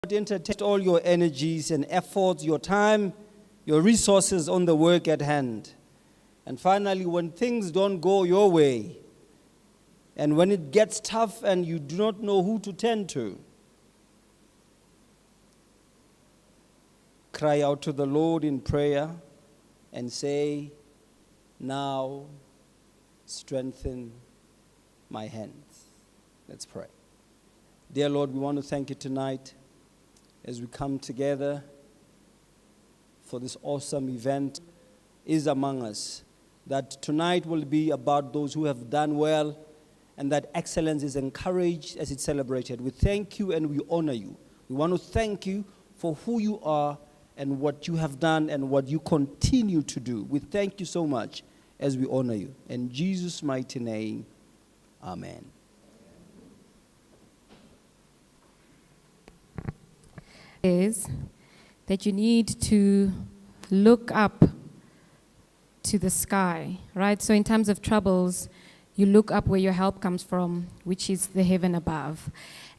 entertain all your energies and efforts, your time, your resources on the work at hand. And finally, when things don't go your way, and when it gets tough and you do not know who to turn to, cry out to the Lord in prayer and say, "Now strengthen my hands." Let's pray. Dear Lord, we want to thank you tonight as we come together for this awesome event is among us. That tonight will be about those who have done well, and that excellence is encouraged as it's celebrated. We thank you and we honor you. We want to thank you for who you are and what you have done and what you continue to do. We thank you so much as we honor you. In Jesus' mighty name, amen. Is that you need to look up to the sky, right? So in times of troubles, you look up where your help comes from, which is the heaven above.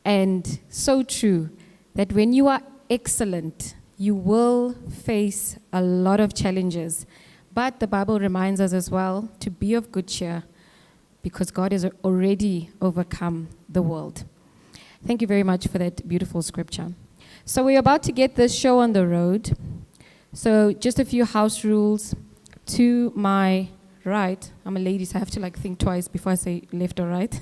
And so true that when you are excellent, you will face a lot of challenges. But the Bible reminds us as well to be of good cheer because God has already overcome the world. Thank you very much for that beautiful scripture. So we're about to get this show on the road. So just a few house rules. To my right, I'm a lady, so I have to think twice before I say left or right.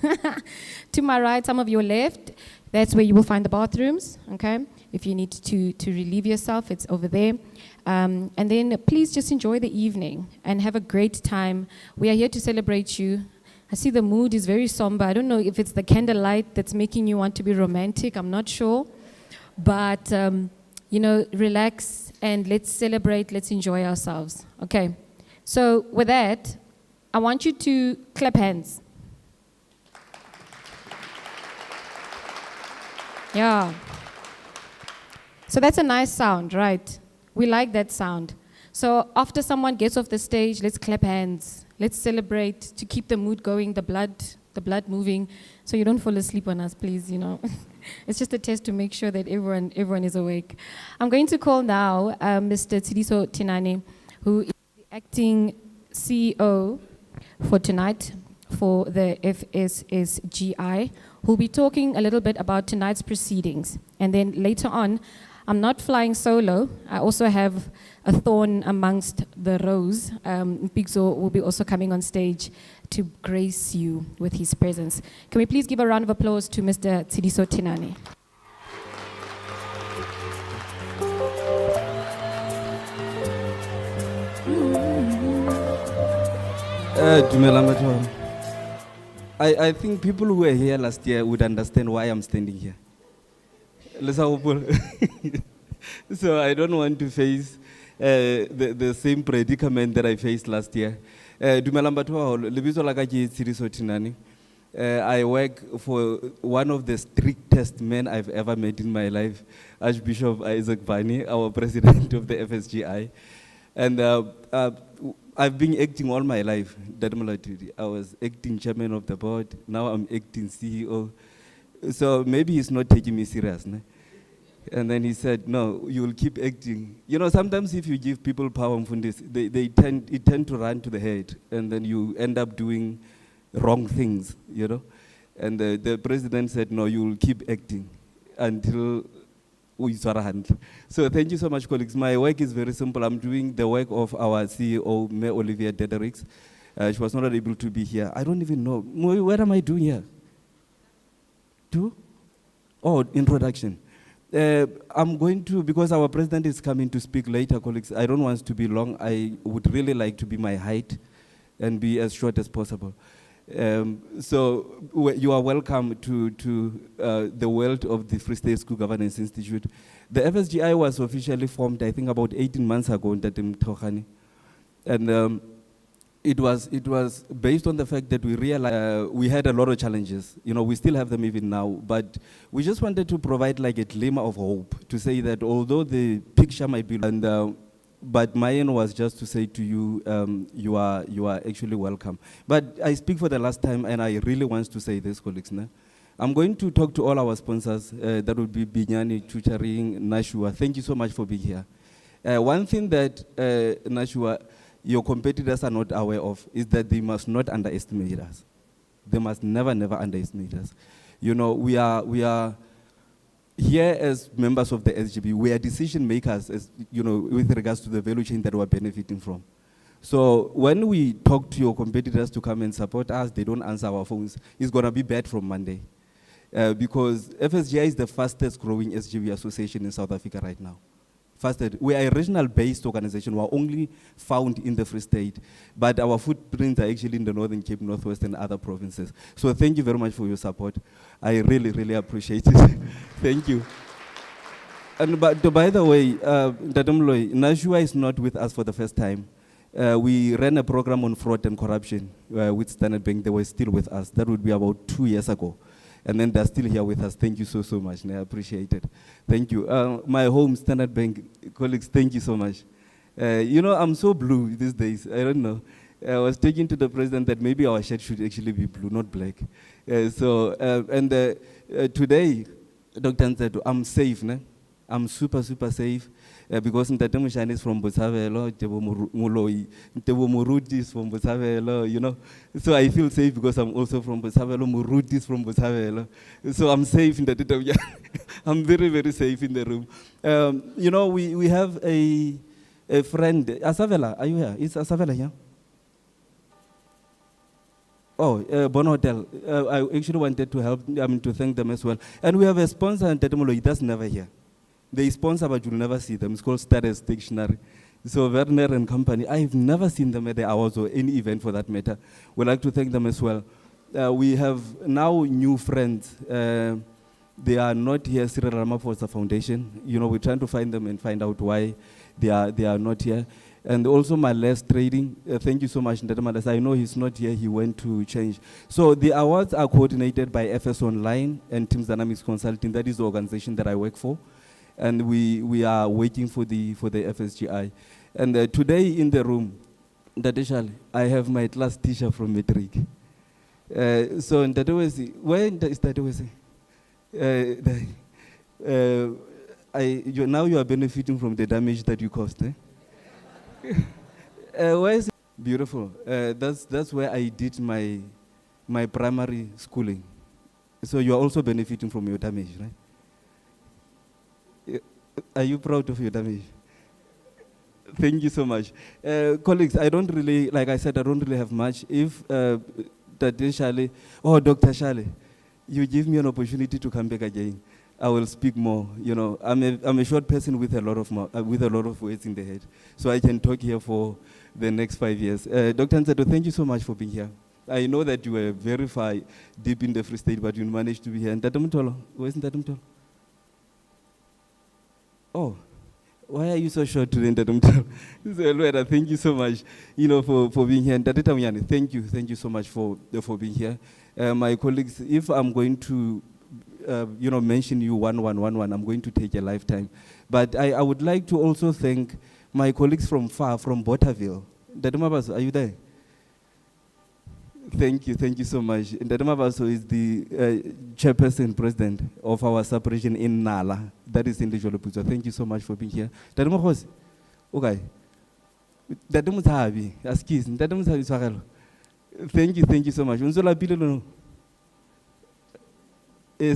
To my right, some of your left, that's where you will find the bathrooms, okay? If you need to relieve yourself, it's over there. And then please just enjoy the evening and have a great time. We are here to celebrate you. I see the mood is very somber. I don't know if it's the candlelight that's making you want to be romantic. I'm not sure. But, relax and let's celebrate. Let's enjoy ourselves. Okay. So with that, I want you to clap hands. Yeah. So that's a nice sound, right? We like that sound. So after someone gets off the stage, let's clap hands. Let's celebrate to keep the mood going, the blood moving, so you don't fall asleep on us, please, It's just a test to make sure that everyone is awake. I'm going to call now Mr. Tsidiso Tinane, who is the acting CEO for tonight for the FSSGI, who'll be talking a little bit about tonight's proceedings. And then later on, I'm not flying solo. I also have a thorn amongst the rose. Pigzo will be also coming on stage to grace you with his presence. Can we please give a round of applause to Mr. Tsidiso Tinane? I think people who were here last year would understand why I'm standing here. So I don't want to face the same predicament that I faced last year. I work for one of the strictest men I've ever met in my life, Archbishop Isaac Bani, our president of the FSGI. And I've been acting all my life. I was acting chairman of the board. Now I'm acting CEO. So maybe he's not taking me serious. And then he said, "No, you will keep acting." Sometimes if you give people power, they tend to run to the head, and then you end up doing wrong things. And the president said, "No, you will keep acting until we hand." So thank you so much, colleagues. My work is very simple. I'm doing the work of our CEO, Mayor Olivia Dederickx. She was not able to be here. I don't even know. What am I doing here? Introduction. I'm going to, because our president is coming to speak later, colleagues, I don't want to be long. I would really like to be my height and be as short as possible. So you are welcome to the world of the Free State School Governance Institute. The FSGI was officially formed, I think, about 18 months ago in Tatim. And it was based on the fact that we realized we had a lot of challenges. We still have them even now, but we just wanted to provide a glimmer of hope to say that although the picture might be, but my aim was just to say to you, you are actually welcome. But I speak for the last time, and I really want to say this, colleagues. I'm going to talk to all our sponsors. That would be Binyani, Tutoring, Nashua. Thank you so much for being here. One thing that, Nashua, your competitors are not aware of is that they must not underestimate us. They must never, never underestimate us. You know, we are here as members of the SGB. We are decision makers, as, you know, with regards to the value chain that we're benefiting from. So when we talk to your competitors to come and support us, they don't answer our phones. It's going to be bad from Monday. Because FSGI is the fastest growing SGB association in South Africa right now. We are a regional-based organization. We are only found in the Free State, but our footprints are actually in the Northern Cape, Northwest, and other provinces. So thank you very much for your support. I really, really appreciate it. Thank you. And by the way, Dadamloy, Nashua is not with us for the first time. We ran a program on fraud and corruption with Standard Bank. They were still with us. That would be about 2 years ago. And then they're still here with us. Thank you so, so much. I appreciate it. Thank you. My home, Standard Bank colleagues, thank you so much. You know, I'm so blue these days. I don't know. I was talking to the president that maybe our shirt should actually be blue, not black. Today, Dr. Nzeto, I'm safe. Ne? I'm super, super safe. Because Ntate Mushani is from Botshabelo, Ntebo Muruti is from Botshabelo, you know. So I feel safe because I'm also from Botshabelo, Muruti is from Botshabelo. So I'm safe in the I'm very, very safe in the room. You know, we have a friend, Asavela, are you here? Is Asavela here? Oh, Bon Hotel. I actually wanted to help, to thank them as well. And we have a sponsor, Ntate Moloi, that's never here. They sponsor, but you'll never see them. It's called Status Stationery. So Werner and company, I've never seen them at the hours or any event for that matter. We'd like to thank them as well. We have now new friends. They are not here, Cyril Ramaphosa Foundation. You know, we're trying to find them and find out why they are not here. And also Males Trading, thank you so much, Ndata Males. I know he's not here, he went to change. So the awards are coordinated by FS Online and Teams Dynamics Consulting. That is the organization that I work for. And we are waiting for the FSGI. And today in the room, Ndadeshali, I have my class teacher from Matric. So Ndadewezi, where is Ndadewezi? Now you are benefiting from the damage that you caused. Where is it? Beautiful. That's where I did my primary schooling. So you are also benefiting from your damage, right? Are you proud of your damage? Thank you so much. Colleagues, I don't really, like I said, I don't really have much. If Dr. Shale, you give me an opportunity to come back again, I will speak more. You know, I'm a short person with a lot of words in the head, so I can talk here for the next 5 years. Dr. Nzeto, thank you so much for being here. I know that you were very far deep in the Free State, but you managed to be here. And Tata Mtolo, where's Tata Mtolo? Oh, why are you so short today, Tata Mtolo? So, thank you so much, you know, for being here. And Tata Tamuyani, thank you so much for being here. My colleagues, if I'm going to mention you one, I'm going to take a lifetime. But I would like to also thank my colleagues from Botterville. Dadamabaso, are you there? Thank you so much. Dadamabaso is the chairperson, president of our sub-region in Nala. That is in the Jolopuzo. Thank you so much for being here. Dadamahos, okay. Dadamutahabi, askis, Dadamutahabi Swagalo. Thank you so much. Unzola Pilolo.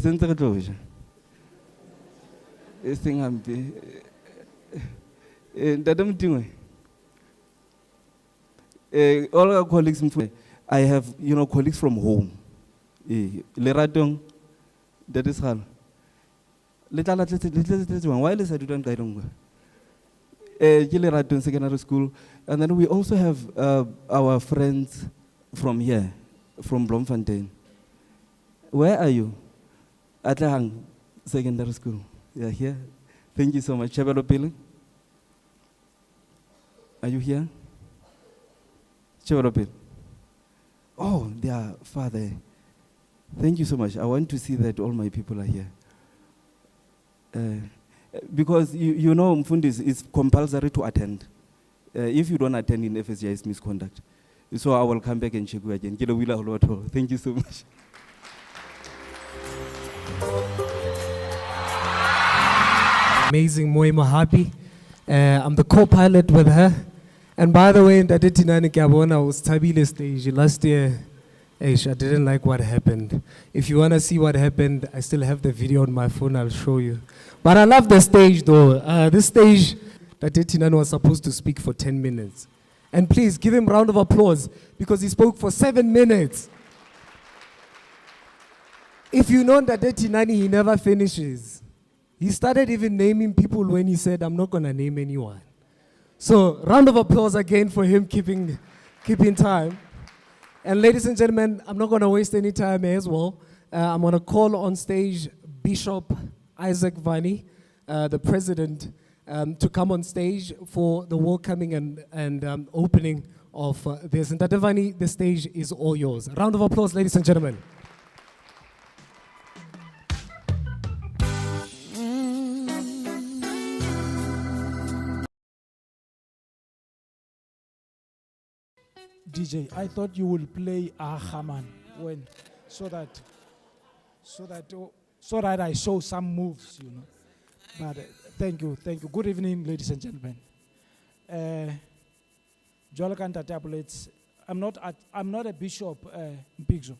Center George. All our colleagues, I have colleagues from home. Leradong, that is how. Why is I don't die longer? Leradong Secondary School, and then we also have our friends from here, from Bloemfontein. Where are you? Atlahang Secondary School. Yeah, here. Thank you so much. Chabelo Pili. Are you here? Chabelo Pili. Oh, they are far there. Thank you so much. I want to see that all my people are here. Because you know, Mfundis, it's compulsory to attend. If you don't attend in FSGI, it's misconduct. So I will come back and check you again. Thank you so much. Amazing Moima Happy. I'm the co-pilot with her. And by the way, in the Tinani Gabona was Tabile stage last year. I didn't like what happened. If you want to see what happened, I still have the video on my phone. I'll show you. But I love the stage though. This stage, that Tinani was supposed to speak for 10 minutes. And please give him a round of applause because he spoke for 7 minutes. If you know that Tinani, he never finishes. He started even naming people when he said, I'm not going to name anyone. So, round of applause again for him keeping time. And ladies and gentlemen, I'm not going to waste any time as well. I'm going to call on stage Bishop Isaac Vani, the president, to come on stage for the welcoming and opening of this. And Tate Vani, the stage is all yours. Round of applause, ladies and gentlemen. DJ, I thought you would play Haman so that I show some moves, you know. But thank you. Good evening, ladies and gentlemen. Jolakanta tablets. I'm not a bishop, Mpigzo.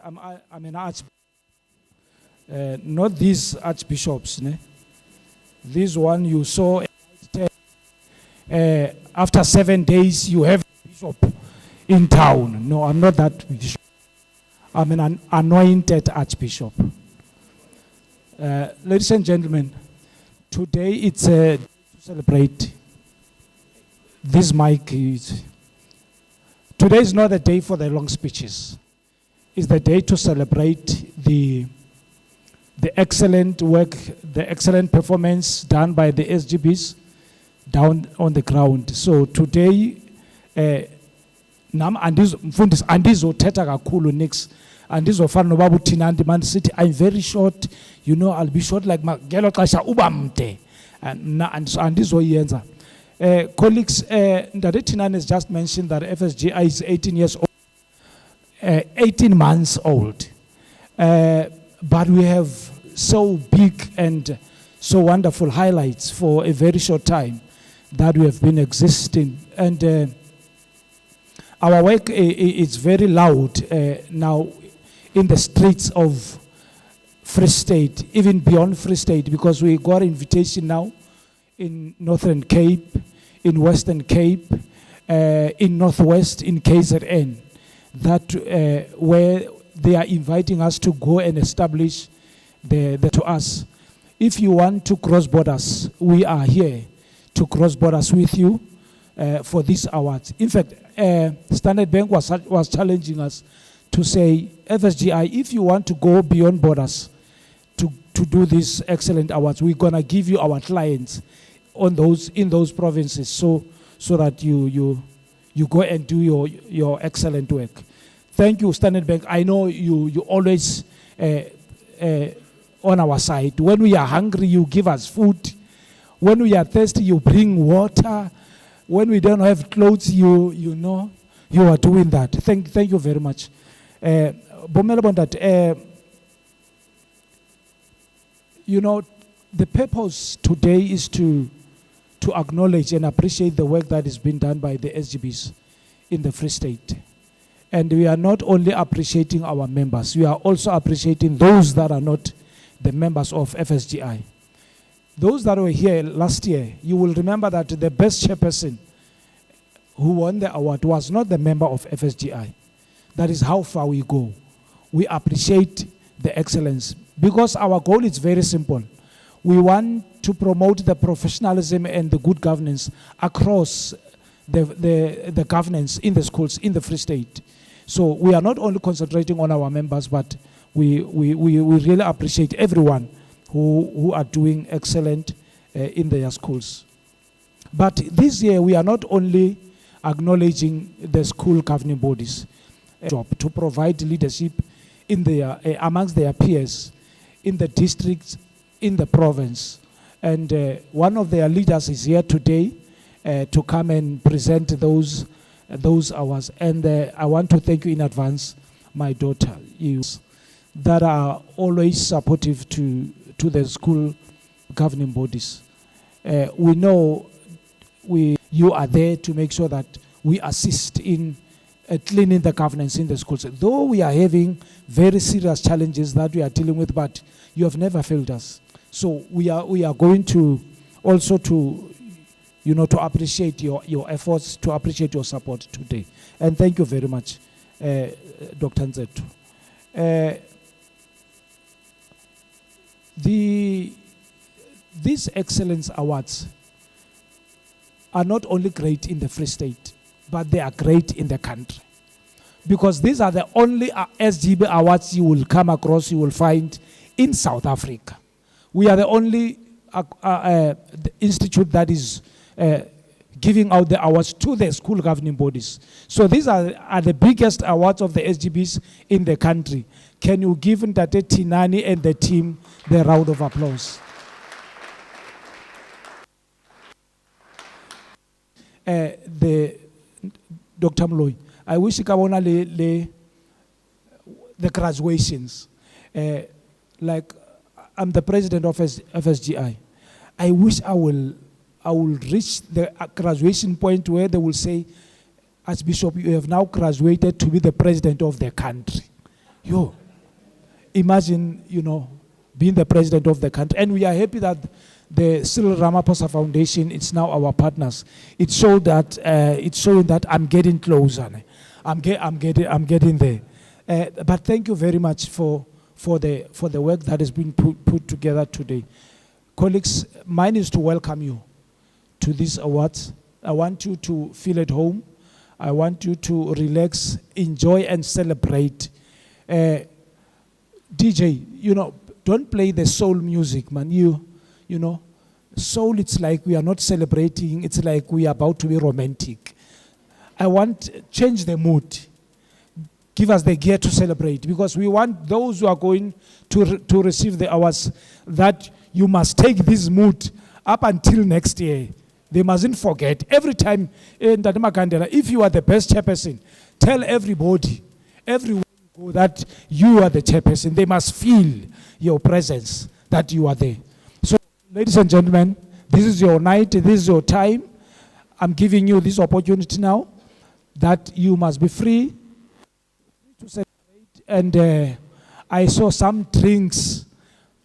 I'm an archbishop. Not these archbishops, ne? This one you saw. After 7 days, you have bishop in town. No, I'm not that bishop. I'm an anointed archbishop. Ladies and gentlemen, today it's to celebrate. This mic is. Today is not a day for the long speeches. It's the day to celebrate the excellent work, the excellent performance done by the SGBs down on the ground. So today, nam andizothetha kakhulu next andizofana noba uthina andimani sithi I'm very short, you know, I'll be short like ngelo xesha uba mde andizoyenza. Colleagues, Ndade Tinani has just mentioned that FSGI is 18 years old, 18 months old, but we have so big and so wonderful highlights for a very short time that we have been existing. And our work is very loud now in the streets of Free State, even beyond Free State, because we got invitation now in Northern Cape, in Western Cape, in Northwest, in KZN, that where they are inviting us to go and establish to us. If you want to cross borders, we are here to cross borders with you for these awards. In fact, Standard Bank was challenging us to say, FSGI, if you want to go beyond borders to do these excellent awards, we're going to give you our clients in those provinces so that you go and do your excellent work. Thank you, Standard Bank. I know you always on our side. When we are hungry, you give us food. When we are thirsty, you bring water. When we don't have clothes, you know, you are doing that. Thank you very much. You know, the purpose today is to acknowledge and appreciate the work that is being done by the SGBs in the Free State. And we are not only appreciating our members, we are also appreciating those that are not the members of FSGI. Those that were here last year, you will remember that the best chairperson who won the award was not the member of FSGI. That is how far we go. We appreciate the excellence because our goal is very simple. We want to promote the professionalism and the good governance across the governance in the schools in the Free State. So we are not only concentrating on our members, but we really appreciate everyone who are doing excellent in their schools. But this year, we are not only acknowledging the school governing bodies job to provide leadership in their, amongst their peers in the districts, in the province. And one of their leaders is here today to come and present those awards. And I want to thank you in advance, my daughter. that are always supportive to the school governing bodies. We know you are there to make sure that we assist in cleaning the governance in the schools. Though we are having very serious challenges that we are dealing with, but you have never failed us. So we are going to also to appreciate your efforts, to appreciate your support today. And thank you very much, Dr. Nzeto. These Excellence Awards are not only great in the Free State, but they are great in the country. Because these are the only SGB awards you will come across, you will find in South Africa. We are the only the institute that is giving out the awards to the school governing bodies. So these are the biggest awards of the SGBs in the country. Can you give Ntate Tinani and the team the round of applause? Dr. Mloy, I wish you could the graduations. Like I'm the president of FSGI. I wish I will reach the graduation point where they will say, Archbishop, you have now graduated to be the president of the country. Yo, imagine, being the president of the country. And we are happy that the Cyril Ramaphosa Foundation is now our partners. It's showing that I'm getting closer. I'm getting there. But thank you very much for the work that has been put together today. Colleagues, mine is to welcome you to these awards. I want you to feel at home. I want you to relax, enjoy, and celebrate. DJ, don't play the soul music, man. Soul, it's like we are not celebrating. It's like we are about to be romantic. Change the mood. Give us the gear to celebrate, because we want those who are going to receive the awards that you must take this mood up until next year. They mustn't forget. Every time in Ntate Makandela, if you are the best chairperson, tell everybody, everyone that you are the chairperson. They must feel your presence, that you are there. So, ladies and gentlemen, this is your night, this is your time. I'm giving you this opportunity now that you must be free to celebrate. And I saw some drinks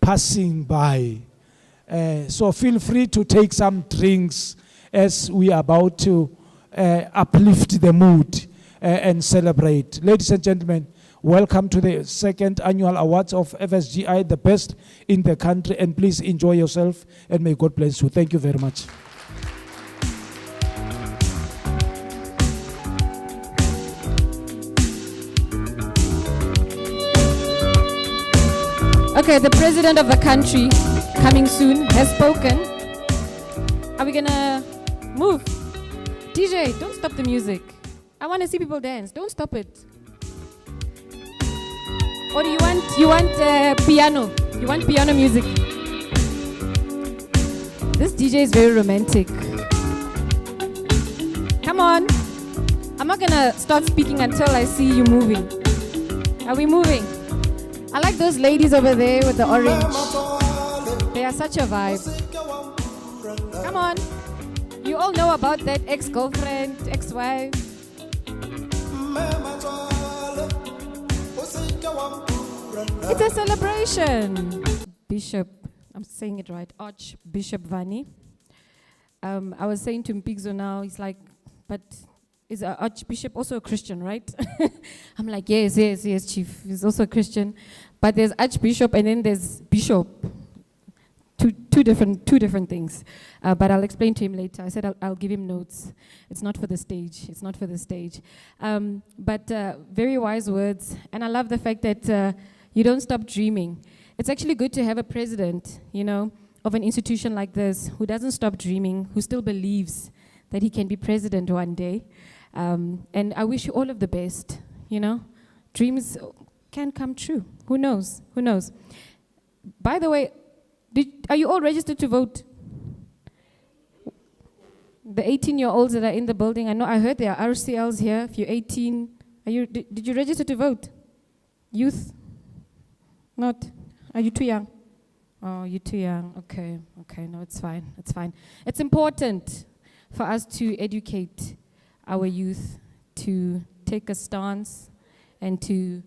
passing by. So feel free to take some drinks as we are about to uplift the mood and celebrate. Ladies and gentlemen, welcome to the second annual awards of FSGI, the best in the country, and please enjoy yourself and may God bless you. Thank you very much. Okay, the president of the country, coming soon, has spoken. Are we gonna move? DJ, don't stop the music. I want to see people dance. Don't stop it. Or do you want piano? You want piano music? This DJ is very romantic. Come on. I'm not gonna start speaking until I see you moving. Are we moving? I like those ladies over there with the orange. They are such a vibe. Come on. You all know about that ex-girlfriend, ex-wife. It's a celebration. Bishop, I'm saying it right, Archbishop Vani. I was saying to Mpigzo now, he's like, but is Archbishop also a Christian, right? I'm like, yes, Chief. He's also a Christian. But there's Archbishop and then there's Bishop. Two different things. But I'll explain to him later. I said I'll give him notes. It's not for the stage. It's not for the stage. But very wise words. And I love the fact that you don't stop dreaming. It's actually good to have a president, of an institution like this who doesn't stop dreaming, who still believes that he can be president one day. And I wish you all of the best, Dreams can come true. Who knows? By the way, are you all registered to vote? The 18-year-olds that are in the building, I heard there are RCLs here. If you're 18, did you register to vote? Youth? Not? Are you too young? Oh, you're too young. Okay, no, it's fine. It's important for us to educate our youth to take a stance and to,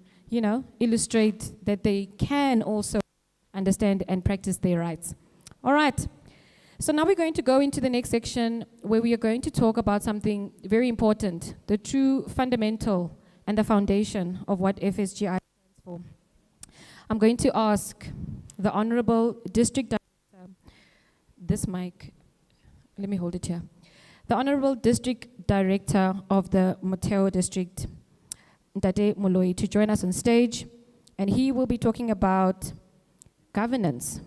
illustrate that they can also understand and practice their rights. All right. So now we're going to go into the next section where we are going to talk about something very important, the true fundamental and the foundation of what FSGI stands for. I'm going to ask the Honorable District Director, this mic, let me hold it here. The Honorable District Director of the Motheo District, Ntate Moloi, to join us on stage, and he will be talking about governance.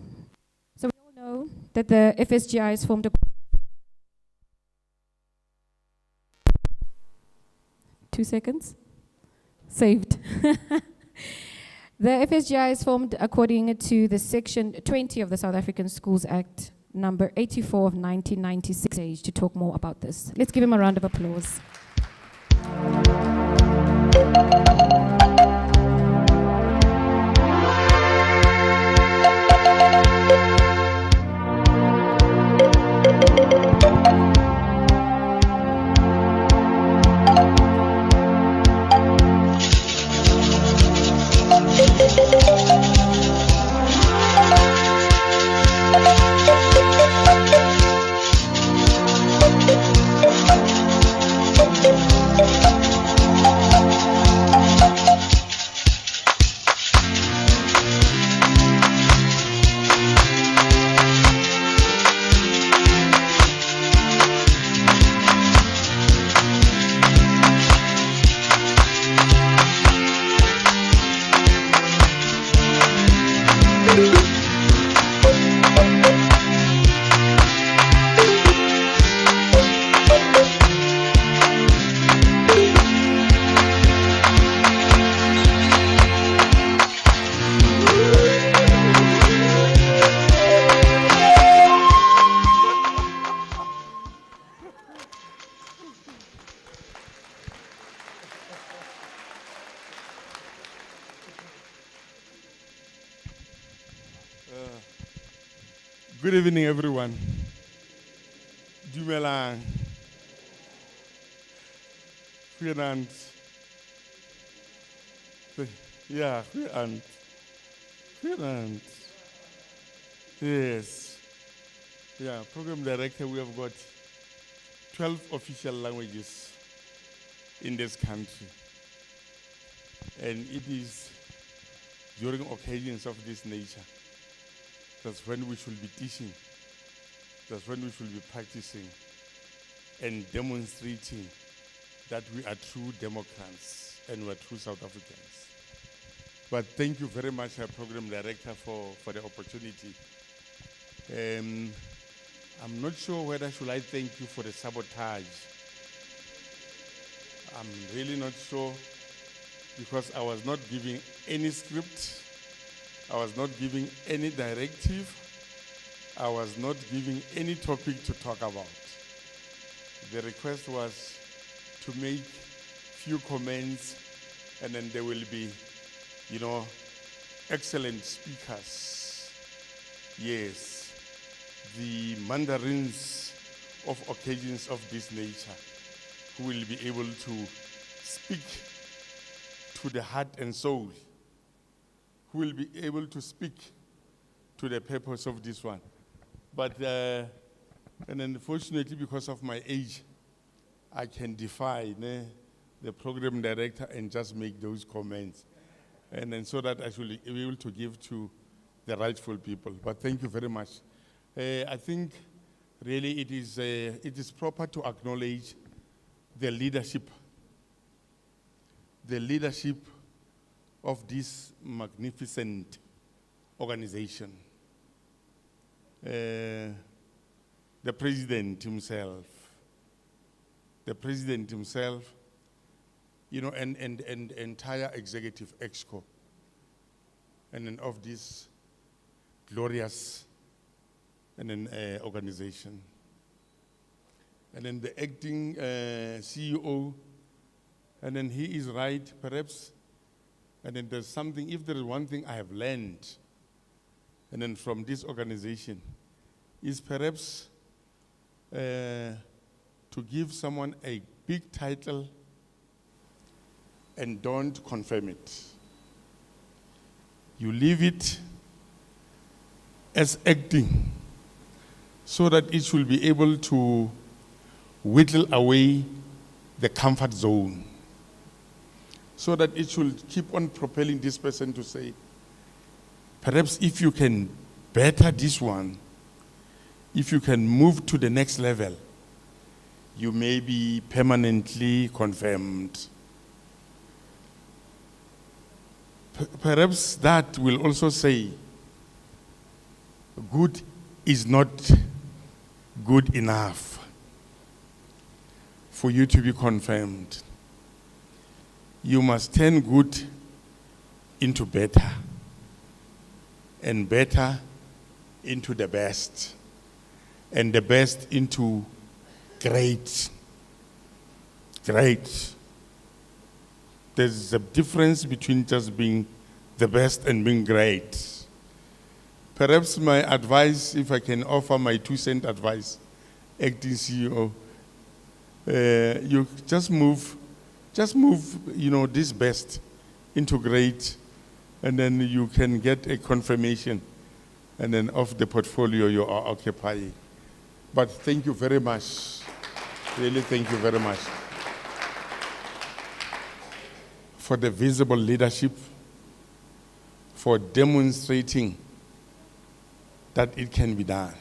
So we all know that the FSGI is formed. 2 seconds. Saved. The FSGI is formed according to the Section 20 of the South African Schools Act, number 84 of 1996, to talk more about this. Let's give him a round of applause. Good evening, everyone. Dumelang. Goedenavond. Yeah, goedenavond. Yes. Yeah, program director, we have got 12 official languages in this country. And it is during occasions of this nature. That's when we should be teaching. That's when we should be practicing and demonstrating that we are true Democrats and we're true South Africans. But thank you very much, Program Director, for the opportunity. I'm not sure whether should I thank you for the sabotage. I'm really not sure, because I was not giving any script. I was not giving any directive. I was not giving any topic to talk about. The request was to make few comments, and then there will be, excellent speakers. Yes, the mandarins of occasions of this nature, who will be able to speak to the heart and soul, who will be able to speak to the purpose of this one. But, and unfortunately, because of my age, I can defy the program director and just make those comments. And then so that I should be able to give to the rightful people. But thank you very much. I think really it is proper to acknowledge the leadership of this magnificent organization. The president himself, and entire executive exco, and then of this glorious organization. And then the acting CEO, and then he is right, perhaps And then there's something, if there is one thing I have learned, and then from this organization, is perhaps to give someone a big title and don't confirm it. You leave it as acting so that it will be able to whittle away the comfort zone, so that it should keep on propelling this person to say, perhaps if you can better this one, if you can move to the next level, you may be permanently confirmed. Perhaps that will also say, good is not good enough for you to be confirmed. You must turn good into better, and better into the best, and the best into great. Great. There's a difference between just being the best and being great. Perhaps my advice, if I can offer my 2-cent advice, acting CEO, you just move, this best into great, and then you can get a confirmation, and then of the portfolio you are occupying. But thank you very much. Really, thank you very much for the visible leadership, for demonstrating that it can be done,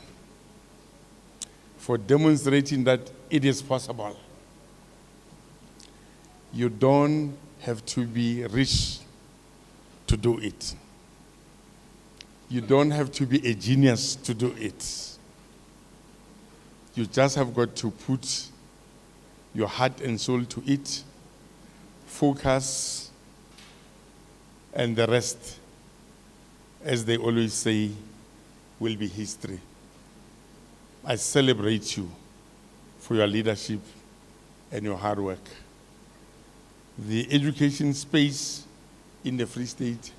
for demonstrating that it is possible. You don't have to be rich to do it. You don't have to be a genius to do it. You just have got to put your heart and soul to it, focus, and the rest, as they always say, will be history. I celebrate you for your leadership and your hard work. The education space in the Free State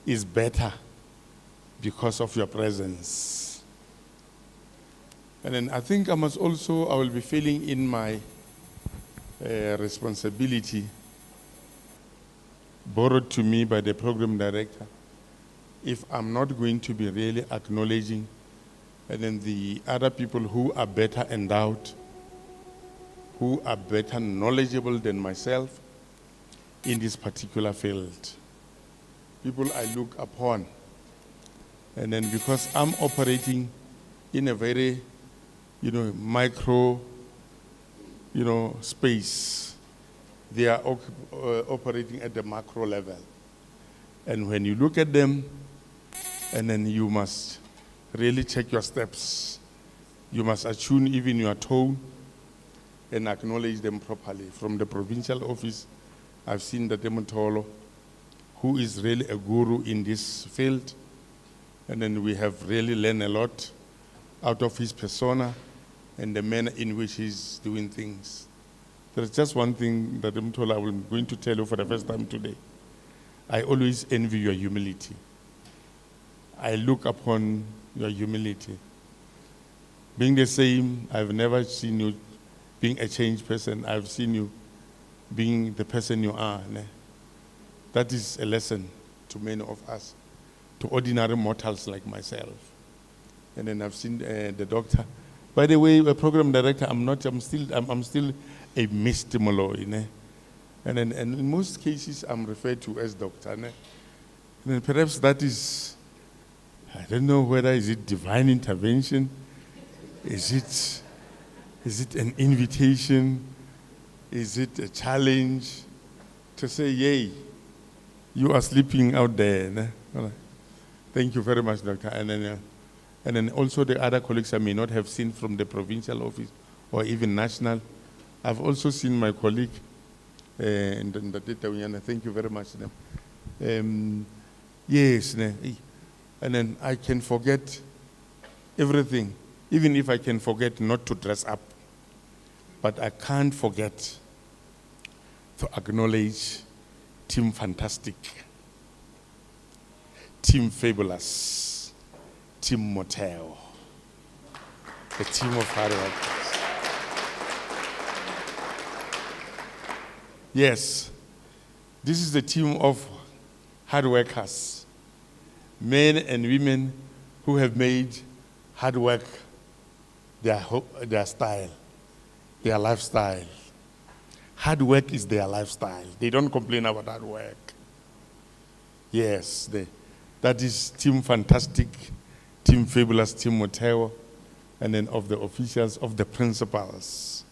is better because of your presence. And then I think I will be feeling in my responsibility borrowed to me by the program director, if I'm not going to be really acknowledging and then the other people who are better endowed, who are better knowledgeable than myself in this particular field. People I look upon. And then because I'm operating in a very, micro, space, they are operating at the macro level. And when you look at them, and then you must really check your steps. You must attune even your tone and acknowledge them properly. From the provincial office, I've seen the Demotolo, who is really a guru in this field. And then we have really learned a lot out of his persona and the manner in which he's doing things. There's just one thing that I'm going to tell you for the first time today. I always envy your humility. I look upon your humility. Being the same, I've never seen you being a changed person. I've seen you being the person you are. Ne? That is a lesson to many of us, to ordinary mortals like myself. And then I've seen the doctor. By the way, a program director, I'm still a mistimolo, ne? And in most cases, I'm referred to as doctor. Ne? And then perhaps that is, I don't know whether is it divine intervention, is it an invitation, is it a challenge to say, yay, you are sleeping out there. Ne? All right. Thank you very much, doctor. And then also the other colleagues I may not have seen from the provincial office or even national. I've also seen my colleague, and thank you very much. Yes, and then I can forget everything, even if I can forget not to dress up. But I can't forget to acknowledge Team Fantastic, Team Fabulous, Team Motel, the team of hard workers. Yes, this is the team of hard workers, men and women who have made hard work their style, their lifestyle. Hard work is their lifestyle. They don't complain about hard work. Yes, that is Team Fantastic, Team Fabulous, Team Motel, and then of the officials, of the principals,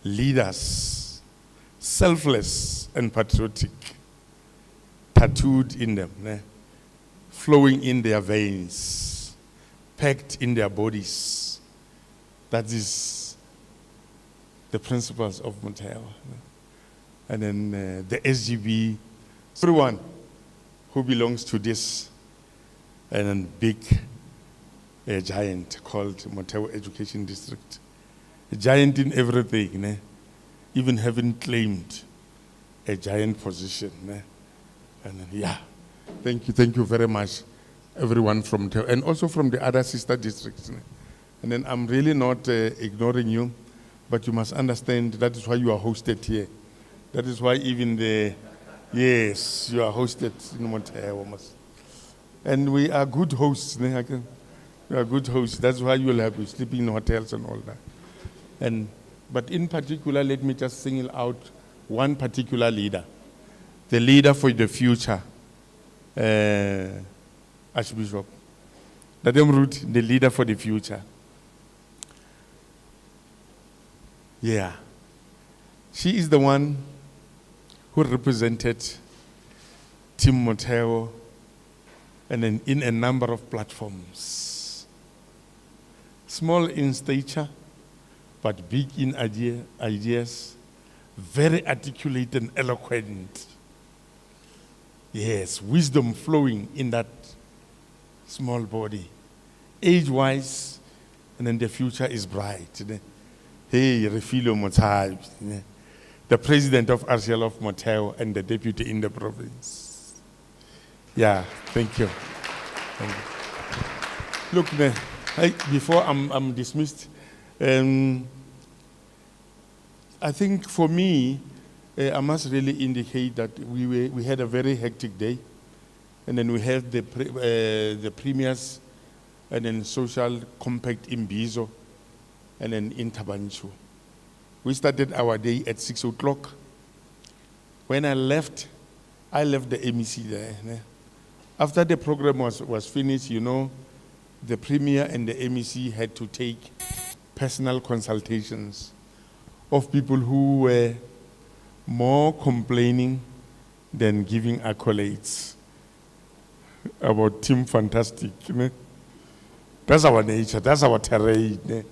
leaders, selfless and patriotic, tattooed in them, flowing in their veins, packed in their bodies. That is the principles of Motel. And then the SGB, everyone who belongs to this and then big giant called Motel Education District. A giant in everything, even having claimed a giant position. And then, thank you very much, everyone from Motel, and also from the other sister districts. And then I'm really not ignoring you, but you must understand that is why you are hosted here. That is why even yes, you are hosted in Montreal. And we are good hosts. We are good hosts. That's why you will have sleeping in hotels and all that. But in particular, let me just single out one particular leader. The leader for the future, Archbishop. Dadem Ruth, the leader for the future. Yeah. She is the one who represented Team Montero and in a number of platforms. Small in stature, but big in ideas, very articulate and eloquent. Yes, wisdom flowing in that small body. Age-wise, and then the future is bright. Hey, Refilo Motai, the president of RCL of Motel and the deputy in the province. Yeah, thank you. Thank you. Look, before I'm dismissed, I think for me, I must really indicate that we had a very hectic day, and then we had the premiers, and then social compact in Bizo, and then in Tabanchu. We started our day at 6 o'clock. When I left the MEC there. After the program was finished, the premier and the MEC had to take personal consultations of people who were more complaining than giving accolades about Team Fantastic. That's our nature, that's our terrain.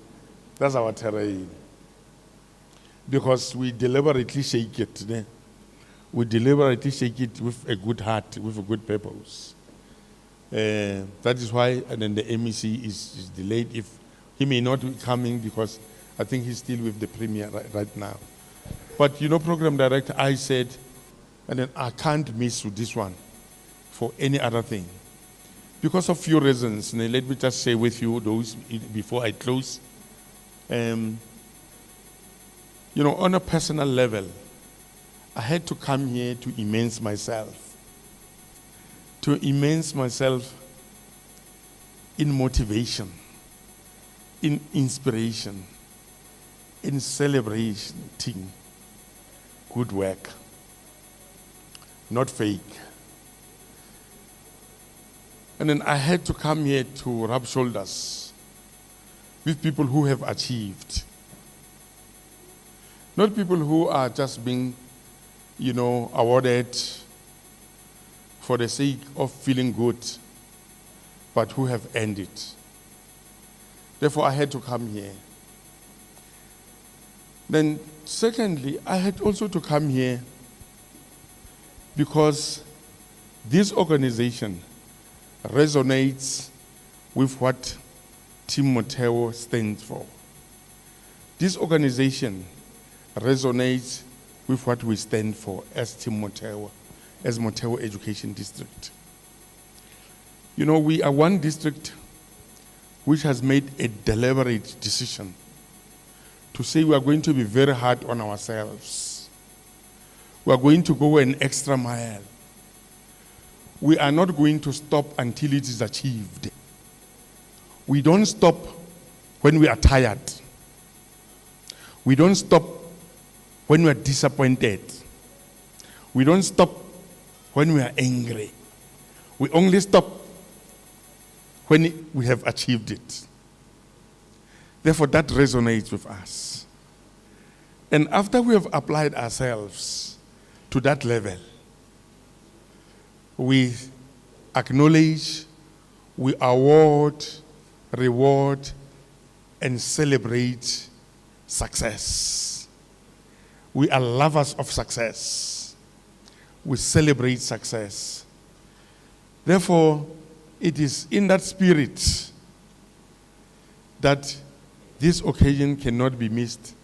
That's our terrain. Because we deliberately shake it. We deliberately shake it with a good heart, with a good purpose. That is why, and then the MEC is delayed. If he may not be coming because I think he's still with the premier right now. But program director, I said, and then I can't miss with this one for any other thing. Because of few reasons, and let me just share with you those before I close. On a personal level, I had to come here to immerse myself. To immerse myself in motivation, in inspiration, in celebrating good work, not fake. And then I had to come here to rub shoulders with people who have achieved. Not people who are just being, awarded for the sake of feeling good, but who have earned it. Therefore, I had to come here. Then, secondly, I had also to come here because this organization resonates with what Team Montero stands for. This organization resonates with what we stand for as Team Montero. as Motheo Education District. You know, we are one district which has made a deliberate decision to say we are going to be very hard on ourselves. We are going to go an extra mile. We are not going to stop until it is achieved. We don't stop when we are tired. We don't stop when we are disappointed. We don't stop when we are angry. We only stop when we have achieved it. Therefore, that resonates with us. And after we have applied ourselves to that level, we acknowledge, we award, reward, and celebrate success. We are lovers of success. We celebrate success. Therefore, it is in that spirit that this occasion cannot be missed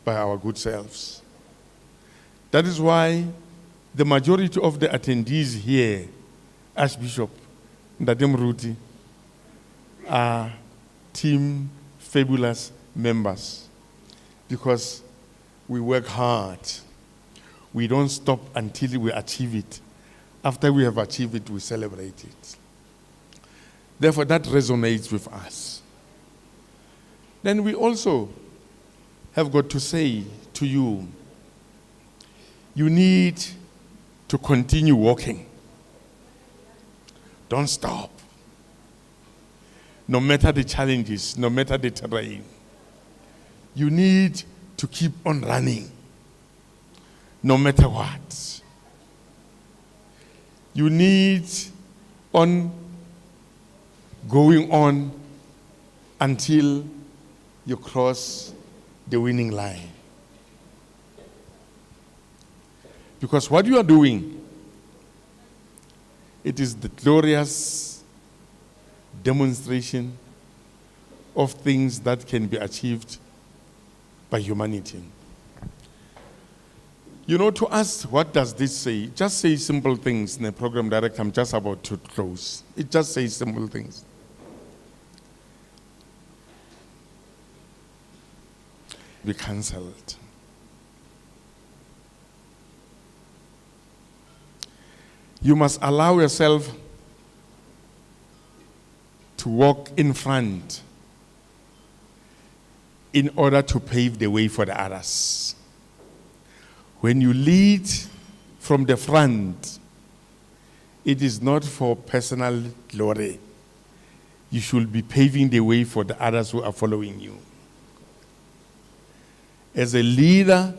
by our good selves. That is why the majority of the attendees here, Archbishop Ndadem Ruti, are Team Fabulous members, because we work hard. We don't stop until we achieve it. After we have achieved it, we celebrate it. Therefore, that resonates with us. Then we also have got to say to you, you need to continue walking. Don't stop. No matter the challenges, no matter the terrain, you need to keep on running, no matter what. You need on going on until you cross the winning line. Because what you are doing, it is the glorious demonstration of things that can be achieved by humanity. You know, to us, what does this say? It just says simple things in the program direct. I'm just about to close. It just says simple things. Be cancelled. You must allow yourself to walk in front in order to pave the way for the others. When you lead from the front, it is not for personal glory. You should be paving the way for the others who are following you. As a leader,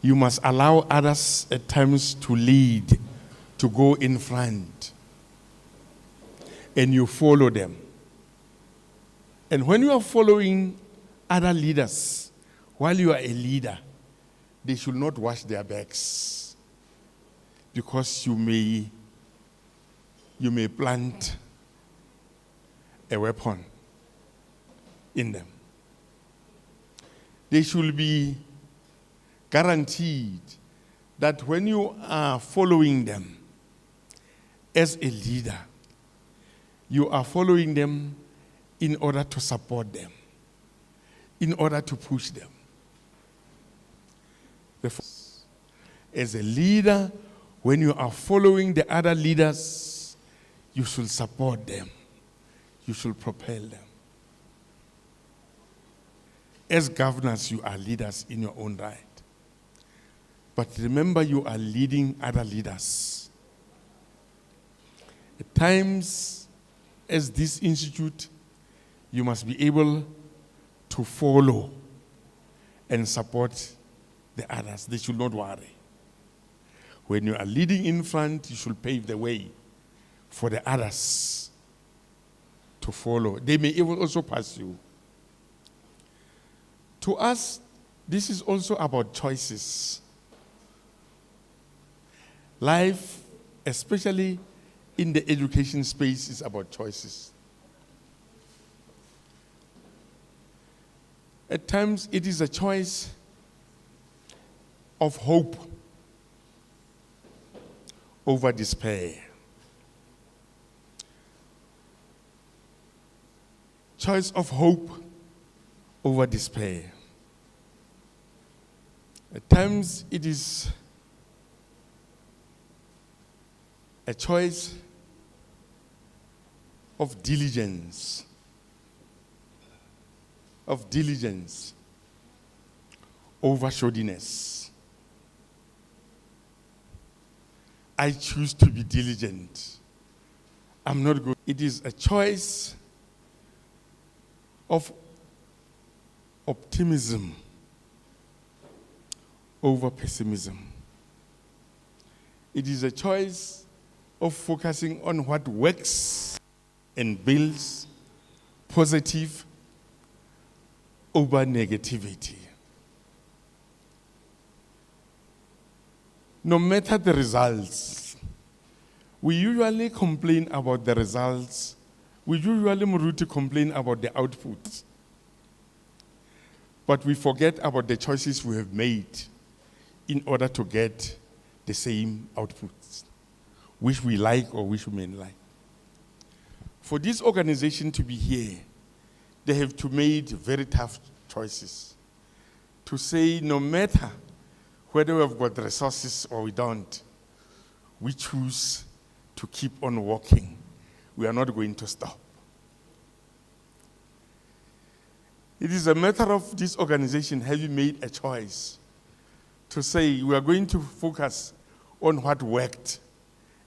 you must allow others at times to lead, to go in front, and you follow them. And when you are following other leaders, while you are a leader, they should not wash their backs, because you may plant a weapon in them. They should be guaranteed that when you are following them as a leader, you are following them in order to support them, in order to push them. As a leader, when you are following the other leaders, you should support them. You should propel them. As governors, you are leaders in your own right. But remember, you are leading other leaders. At times, as this institute, you must be able to follow and support the others. They should not worry. When you are leading in front, you should pave the way for the others to follow. They may even also pass you. To us, this is also about choices. Life, especially in the education space, is about choices. At times, it is a choice of hope. over despair. Choice of hope over despair. At times it is a choice of diligence. Over shoddiness. I choose to be diligent. I'm not good. It is a choice of optimism over pessimism. It is a choice of focusing on what works and builds, positive over negativity. No matter the results, we usually complain about the results. We usually Muruti complain about the output. But we forget about the choices we have made in order to get the same outputs, which we like or which we may like. For this organization to be here, they have to make very tough choices. To say no matter whether we have got resources or we don't, we choose to keep on walking. We are not going to stop. It is a matter of this organization having made a choice to say we are going to focus on what worked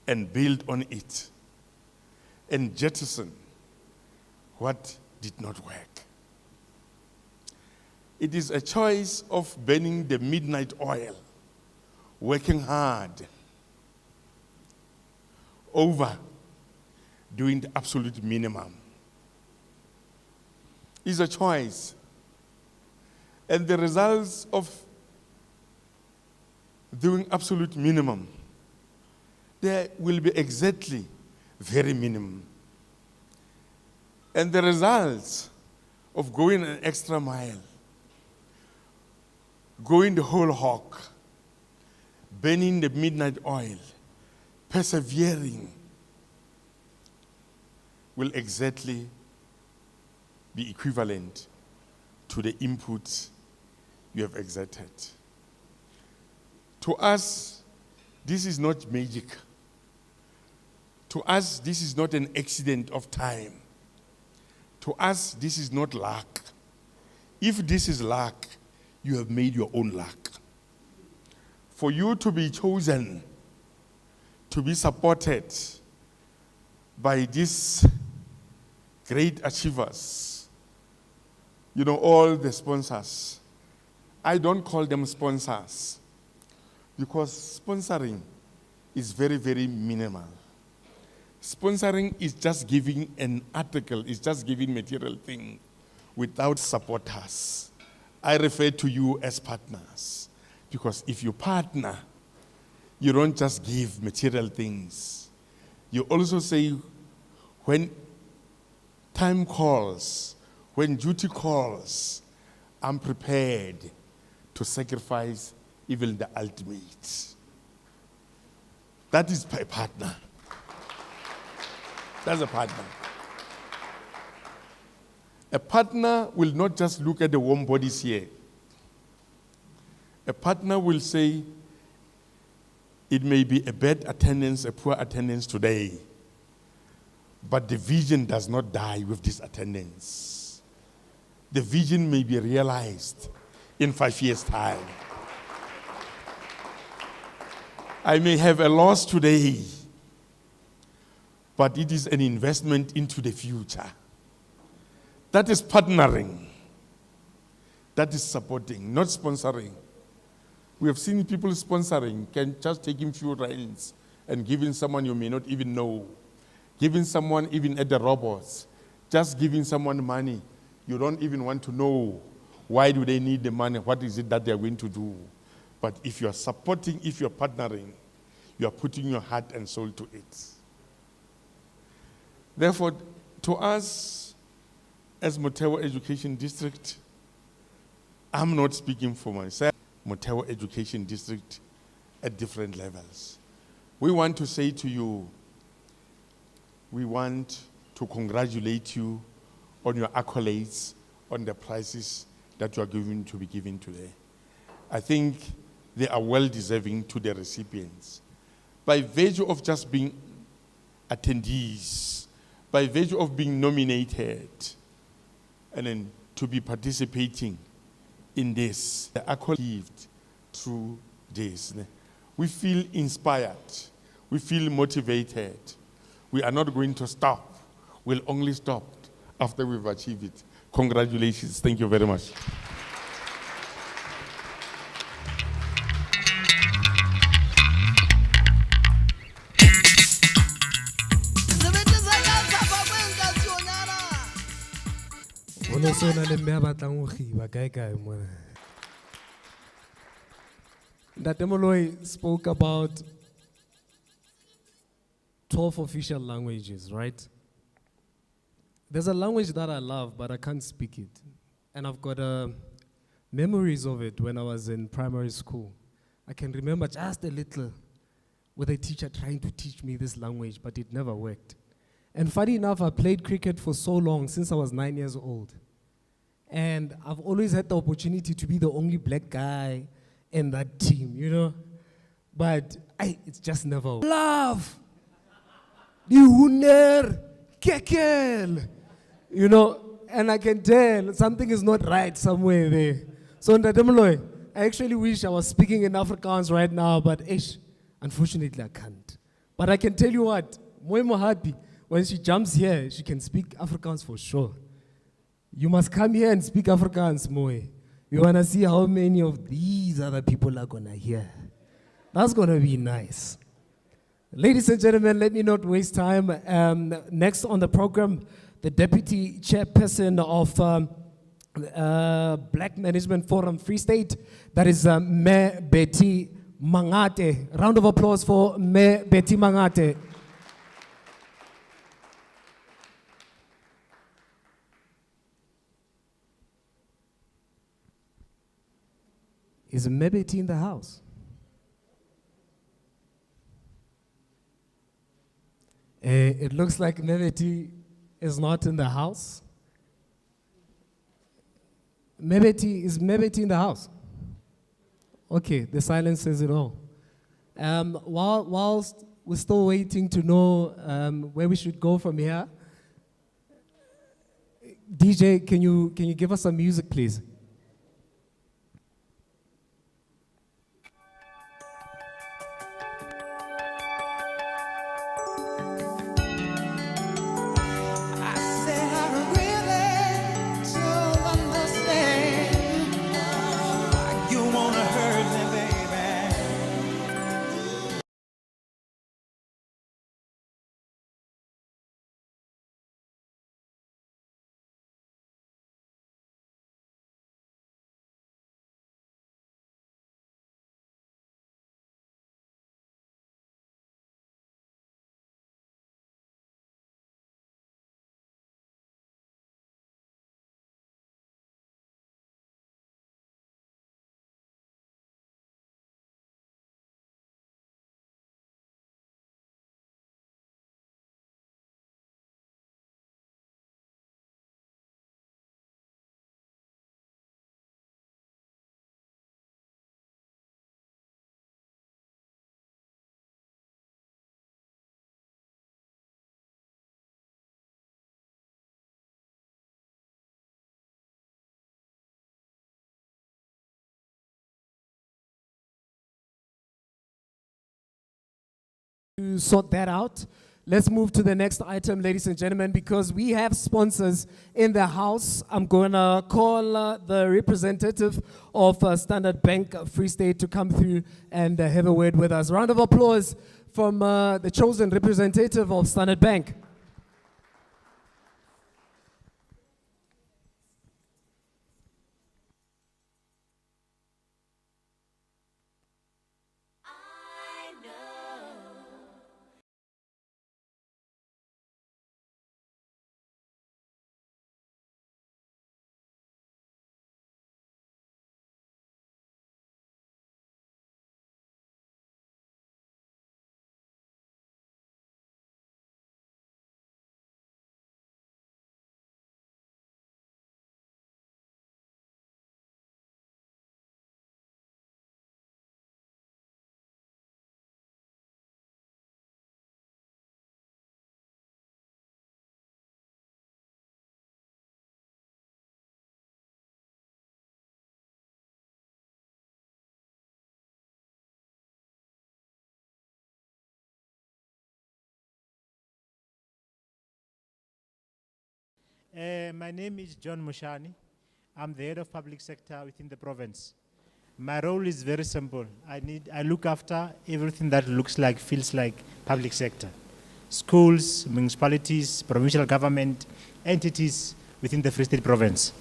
and build on it and jettison what did not work. It is a choice of burning the midnight oil, working hard, over doing the absolute minimum. It's a choice. And the results of doing absolute minimum, there will be exactly very minimum. And the results of going an extra mile, going the whole hog, burning the midnight oil, persevering, will exactly be equivalent to the input you have exerted. To us, this is not magic. To us, this is not an accident of time. To us, this is not luck. If this is luck, you have made your own luck. For you to be chosen, to be supported by these great achievers, you know, all the sponsors. I don't call them sponsors because sponsoring is very, very minimal. Sponsoring is just giving an article, it's just giving material thing without supporters. I refer to you as partners because if you partner, you don't just give material things. You also say, when time calls, when duty calls, I'm prepared to sacrifice even the ultimate. That is my partner. That's a partner. A partner will not just look at the warm bodies here. A partner will say, it may be a bad attendance, a poor attendance today, but the vision does not die with this attendance. The vision may be realized in 5 years' time. I may have a loss today, but it is an investment into the future. That is partnering. That is supporting, not sponsoring. We have seen people sponsoring, can just taking few rands and giving someone you may not even know. Giving someone even at the robots, just giving someone money. You don't even want to know why do they need the money, what is it that they're going to do. But if you're supporting, if you're partnering, you're putting your heart and soul to it. Therefore, to us, as Motewa Education District, I'm not speaking for myself, Motewa Education District at different levels. We want to say to you, we want to congratulate you on your accolades, on the prizes that you are going to be given today. I think they are well deserving to the recipients. By virtue of just being attendees, by virtue of being nominated, and then to be participating in this, the accolade through this. We feel inspired. We feel motivated. We are not going to stop. We'll only stop after we've achieved it. Congratulations. Thank you very much. Ntate Moloi spoke about 12 official languages, right? There's a language that I love, but I can't speak it. And I've got memories of it when I was in primary school. I can remember just a little with a teacher trying to teach me this language, but it never worked. And funny enough, I played cricket for so long, since I was 9 years old. And I've always had the opportunity to be the only black guy in that team, you know? But it's just never. Love! Die Huner! Kekel! You know, and I can tell something is not right somewhere there. So, Ntate Moloi, I actually wish I was speaking in Afrikaans right now, but unfortunately I can't. But I can tell you what, Moemo happy, when she jumps here, she can speak Afrikaans for sure. You must come here and speak Afrikaans, Moe. You want to see how many of these other people are going to hear. That's going to be nice. Ladies and gentlemen, let me not waste time. Next on the program, the Deputy Chairperson of Black Management Forum Free State, that is Mayor Betty Mangate. Round of applause for Mayor Betty Mangate. Is Mayor Betty in the house? It looks like Mebeti is not in the house. Is Mebeti in the house? Okay, the silence says it all. Whilst we're still waiting to know where we should go from here, DJ, can you give us some music, please? To sort that out, let's move to the next item, ladies and gentlemen, because we have sponsors in the house. I'm going to call the representative of Standard Bank Free State to come through and have a word with us. Round of applause from the chosen representative of Standard Bank. My name is John Mushani. I'm the head of public sector within the province. My role is very simple. I look after everything that looks like, feels like public sector. Schools, municipalities, provincial government, entities within the Free State province.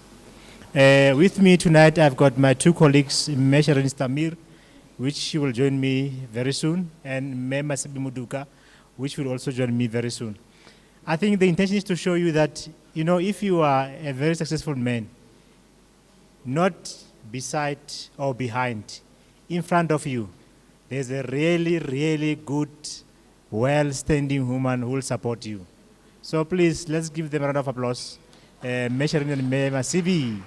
With me tonight, I've got my two colleagues, Mesharin Stamir, which she will join me very soon, and Mema Muduka, which will also join me very soon. I think the intention is to show you that, you know, if you are a very successful man, not beside or behind, in front of you, there's a really, really good, well-standing woman who will support you. So please, let's give them a round of applause. Mesharin and Mema Sibi.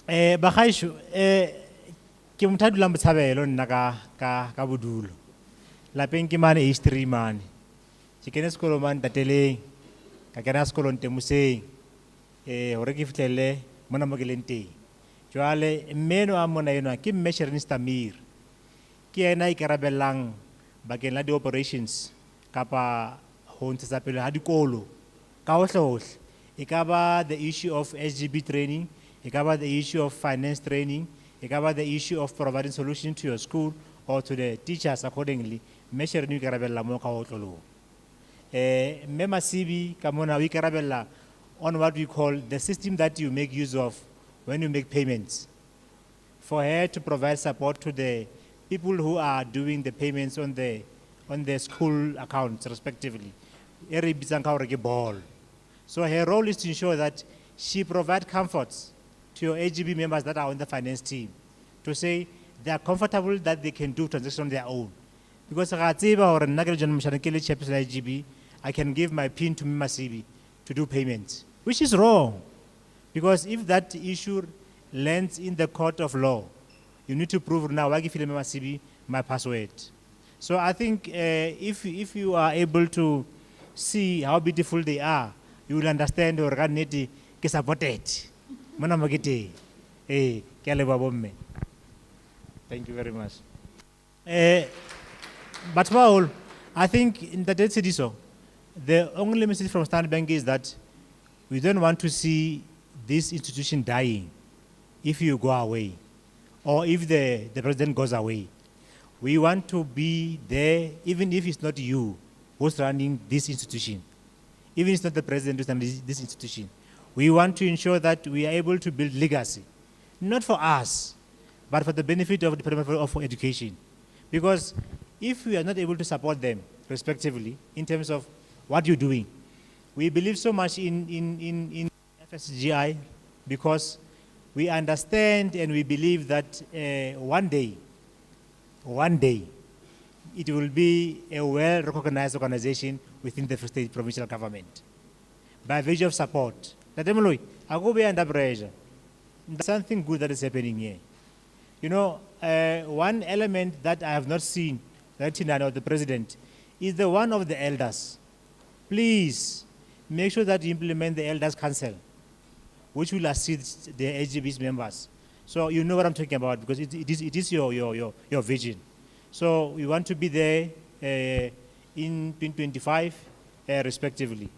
Bakhaishu, ke motho a dulang Botshabelo nna ka bodulo. Lapeng ke mane history mane. Ke kene sekolo mane Tateleng, ka kena sekolo Ntemuseng. Hore ke fitlhele mona mo ke leng teng. Jwale mmeno a mona enwa ke Mesharin Stamir. Ke ena ikarabellang bakeng la di-operations kapa ho ntshetsa pele ha dikolo ka hohle. E ka ba the issue of SGB training, it covers the issue of finance training, it covers the issue of providing solutions to your school or to the teachers accordingly. Measure new karabella mo ka otlolo. Mema CB kamona we karabella on what we call the system that you make use of when you make payments. For her to provide support to the people who are doing the payments on the school accounts respectively. Eri bizanka orege ball. So her role is to ensure that she provides comforts to your AGB members that are on the finance team to say they are comfortable that they can do transactions on their own. Because I can give my PIN to Mema CB to do payments, which is wrong. Because if that issue lands in the court of law, you need to prove now, I give Mema CB my password. So I think if you are able to see how beautiful they are, you will understand or ke supported. Thank you very much. But for all, I think in the dead city so, the only message from Standard Bank is that we don't want to see this institution dying if you go away or if the president goes away. We want to be there even if it's not you who's running this institution, even if it's not the president who's running this institution. We want to ensure that we are able to build legacy, not for us, but for the benefit of the Department of Education. Because if we are not able to support them, respectively, in terms of what you're doing, we believe so much in FSGI because we understand and we believe that one day, it will be a well-recognized organization within the Free State provincial government by virtue of support. I go be under pressure. There's something good that is happening here. You know, one element that I have not seen, of the president, is the one of the elders. Please make sure that you implement the elders council, which will assist the AGB's members. So you know what I'm talking about because it is your vision. So we want to be there in 2025, respectively.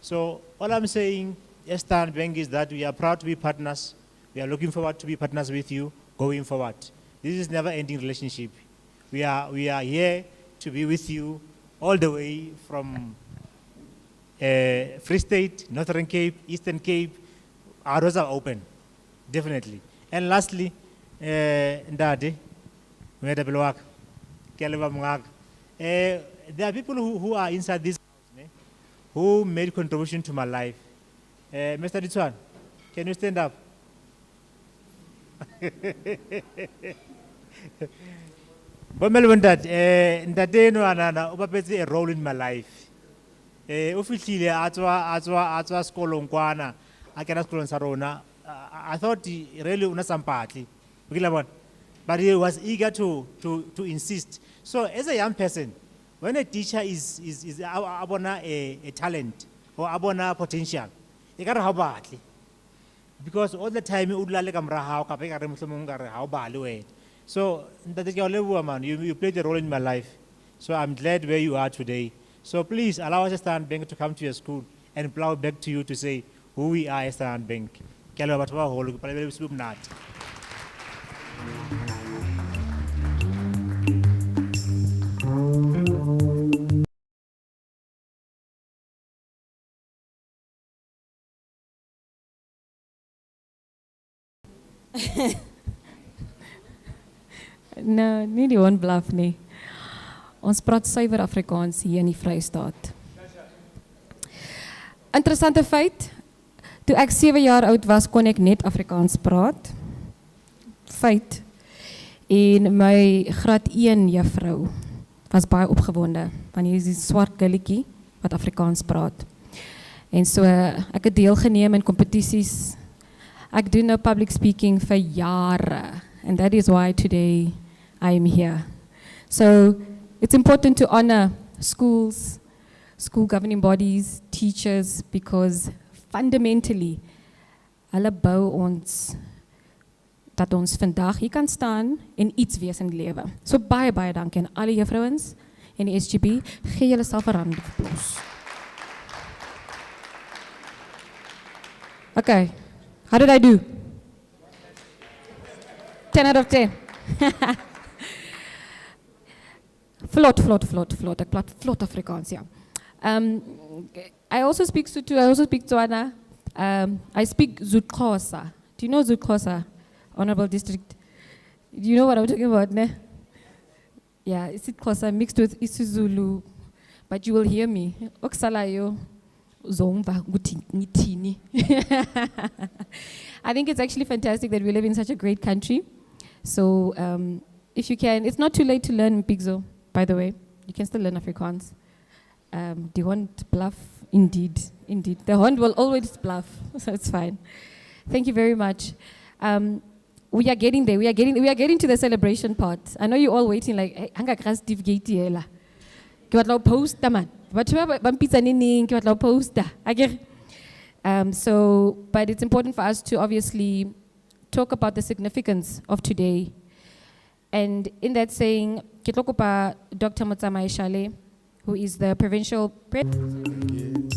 So all I'm saying, Standard Bank, is that we are proud to be partners. We are looking forward to be partners with you going forward. This is never-ending relationship. We are here to be with you all the way from Free State, Northern Cape, Eastern Cape. Our doors are open, definitely. And lastly, Ndade, there are people who are inside this house who made contribution to my life. Mr. Ditwan, can you stand up? But Ndade no anana plays a role in my life. Officially, atwa skolo nkwana, akena skolo sarona. I thought really unasampatli, but he was eager to insist. So as a young person, when a teacher is abona a talent or abona potential, you got to have badly. Because all the time so you played a role in my life. So I'm glad where you are today. So please allow us as Standard Bank to come to your school and plow back to you to say who we are as Standard Bank. Ke a leboha batho ba baholo, ke pala le bosibu bo monate. No, nie die hond blaf nie. Ons praat suiwer Afrikaans hier in die Vrystaat. Interessante feit, toe ek 7 jaar oud was, kon ek net Afrikaans praat. Feit. En my graad 1 juffrou was baie opgewonde, want hier is die swart gulletjie wat Afrikaans praat. En so ek het deelgeneem in kompetisies. Ek doen nou public speaking vir jare, and that is why today I am here. So it's important to honor schools, school governing bodies, teachers, because fundamentally, hulle bou ons, dat ons vandag hier kan staan en iets wees in die lewe. So baie dankie aan alle juffrouens en die SGB, gee julle self 'n round of applause. Okay, how did I do? 10 out of 10. Vlot. Ek praat vlot Afrikaans, ja. I also speak Sotho, I also speak Tswana. I speak Xhosa. Do you know Xhosa, Honorable District? Do you know what I'm talking about, ne? Yeah, it's Xhosa mixed with isiZulu, but you will hear me. Okusalayo zomva nguthi ngithini. I think it's actually fantastic that we live in such a great country. So if you can, it's not too late to learn Pigzo, by the way. You can still learn Afrikaans. The hond bluff, indeed. The hond will always bluff, so it's fine. Thank you very much. We are getting there. We are getting to the celebration part. I know you're all waiting like, hey, hanga kras divgate la. Ke batla post man. Batho ba mpitsa neng ke batla posta. So, but it's important for us to obviously talk about the significance of today. And in that saying, ke tlo kopa Dr. Motsamai Shale, who is the provincial president.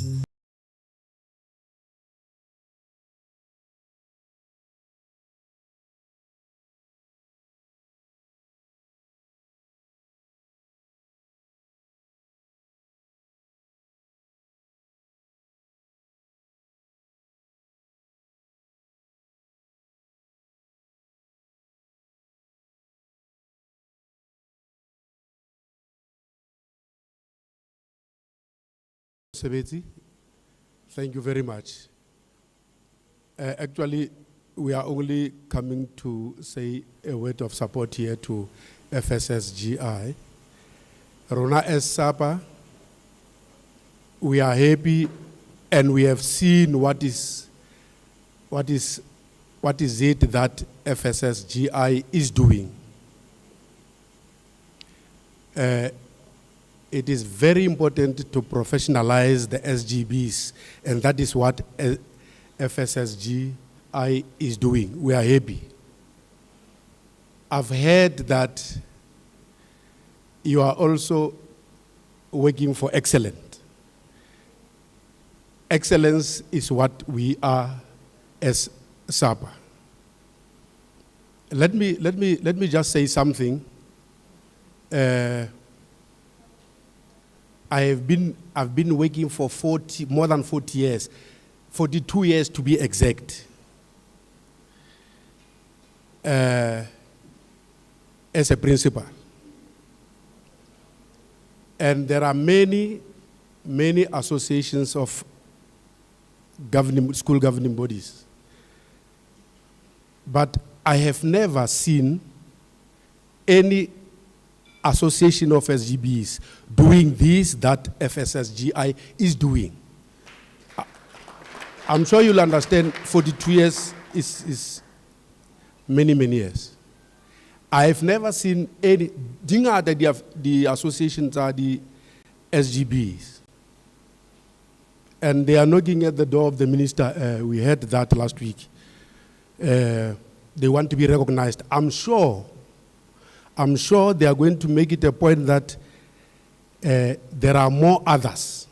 Sebetsi, thank you very much. Actually, we are only coming to say a word of support here to FSSGI. Rona as SAPA, we are happy and we have seen what is it that FSSGI is doing. It is very important to professionalize the SGBs, and that is what FSSGI is doing. We are happy. I've heard that you are also working for excellence. Excellence is what we are as SAPA. Let me just say something. I've been working for more than 40 years, 42 years to be exact, as a principal. And there are many associations of school governing bodies. But I have never seen any association of SGBs doing this that FSSGI is doing. I'm sure you'll understand 42 years is many years. I've never seen any, the associations are the SGBs. And they are knocking at the door of the minister. We heard that last week. They want to be recognized. I'm sure they are going to make it a point that there are more others,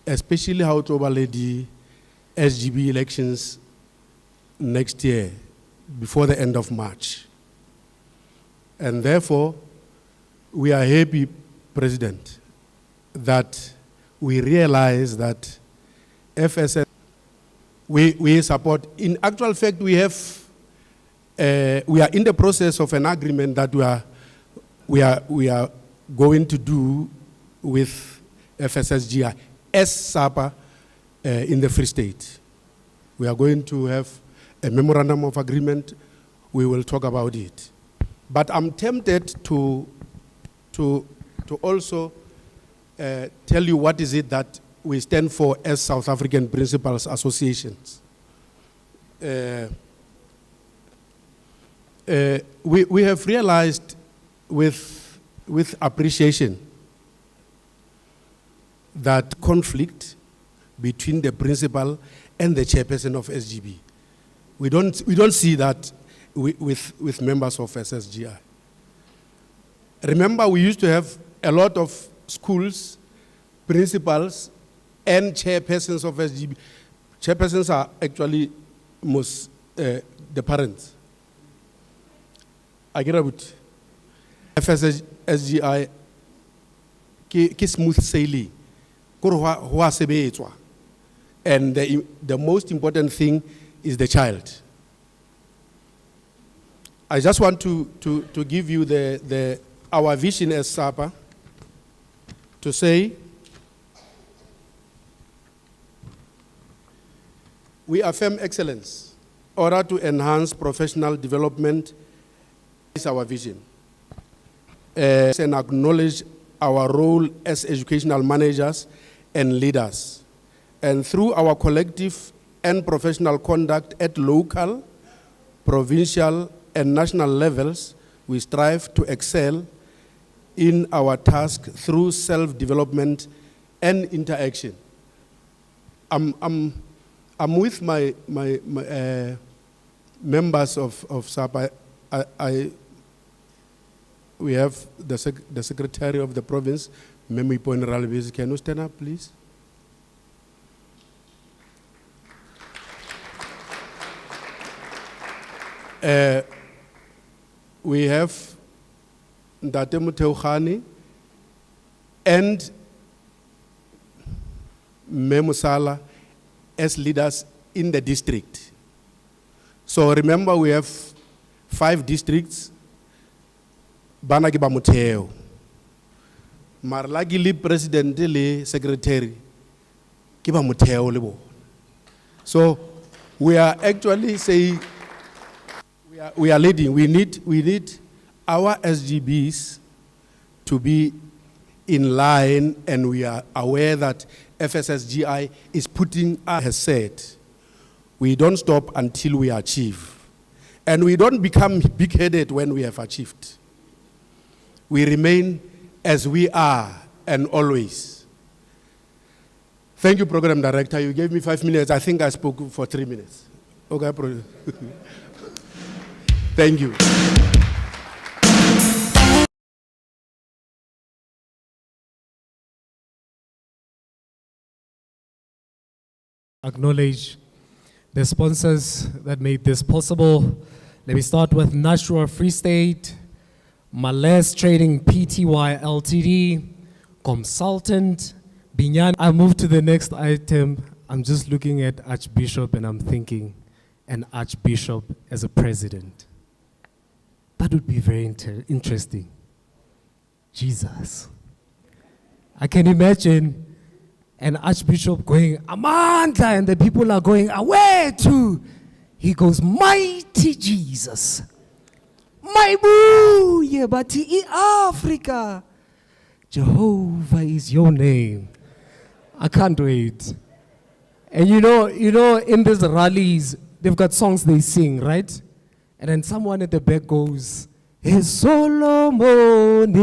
especially how to overlay the SGB elections next year, before the end of March. And therefore, we are happy, President, that we realize that FSS, we support. In actual fact, we are in the process of an agreement that we are going to do with FSSGI as SAPA in the Free State. We are going to have a memorandum of agreement. We will talk about it. But I'm tempted to also tell you what is it that we stand for as South African Principals Associations. We have realized with appreciation that conflict between the principal and the chairperson of SGB. We don't see that with members of SSGI. Remember, we used to have a lot of schools, principals, and chairpersons of SGB. Chairpersons are actually most the parents. I get about FSSGI ki smooth sailing. And the most important thing is the child. I just want to give you our vision as SAPA, to say we affirm excellence in order to enhance professional development. Is our vision. And acknowledge our role as educational managers and leaders. And through our collective and professional conduct at local, provincial, and national levels, we strive to excel in our task through self-development and interaction. I'm with my members of SAPA. We have the Secretary of the Province, Memi Poineralbis. Can you stand up, please? We have Ndate Muteukhani and Memusala as leaders in the district. So remember, we have 5 districts. Bana kiba mutheo. Marlagi li president le secretary kiba mutheo le bo. So we are actually saying we are leading. We need our SGBs to be in line, and we are aware that FSSGI is putting, has said, we don't stop until we achieve. And we don't become big-headed when we have achieved. We remain as we are and always. Thank you, Program Director. You gave me 5 minutes. I think I spoke for 3 minutes. Okay, thank you. Acknowledge the sponsors that made this possible. Let me start with Nashua Free State, Males Trading Pty Ltd, Consultant, Binyan. I move to the next item. I'm just looking at Archbishop and I'm thinking, an Archbishop as a president. That would be very interesting. Jesus. I can imagine an Archbishop going, Amandla, and the people are going, away too. He goes, mighty Jesus. My boo, yeah, but in Africa, Jehovah is your name. I can't wait. And you know, in these rallies, they've got songs they sing, right? And then someone at the back goes, Hey Solomon,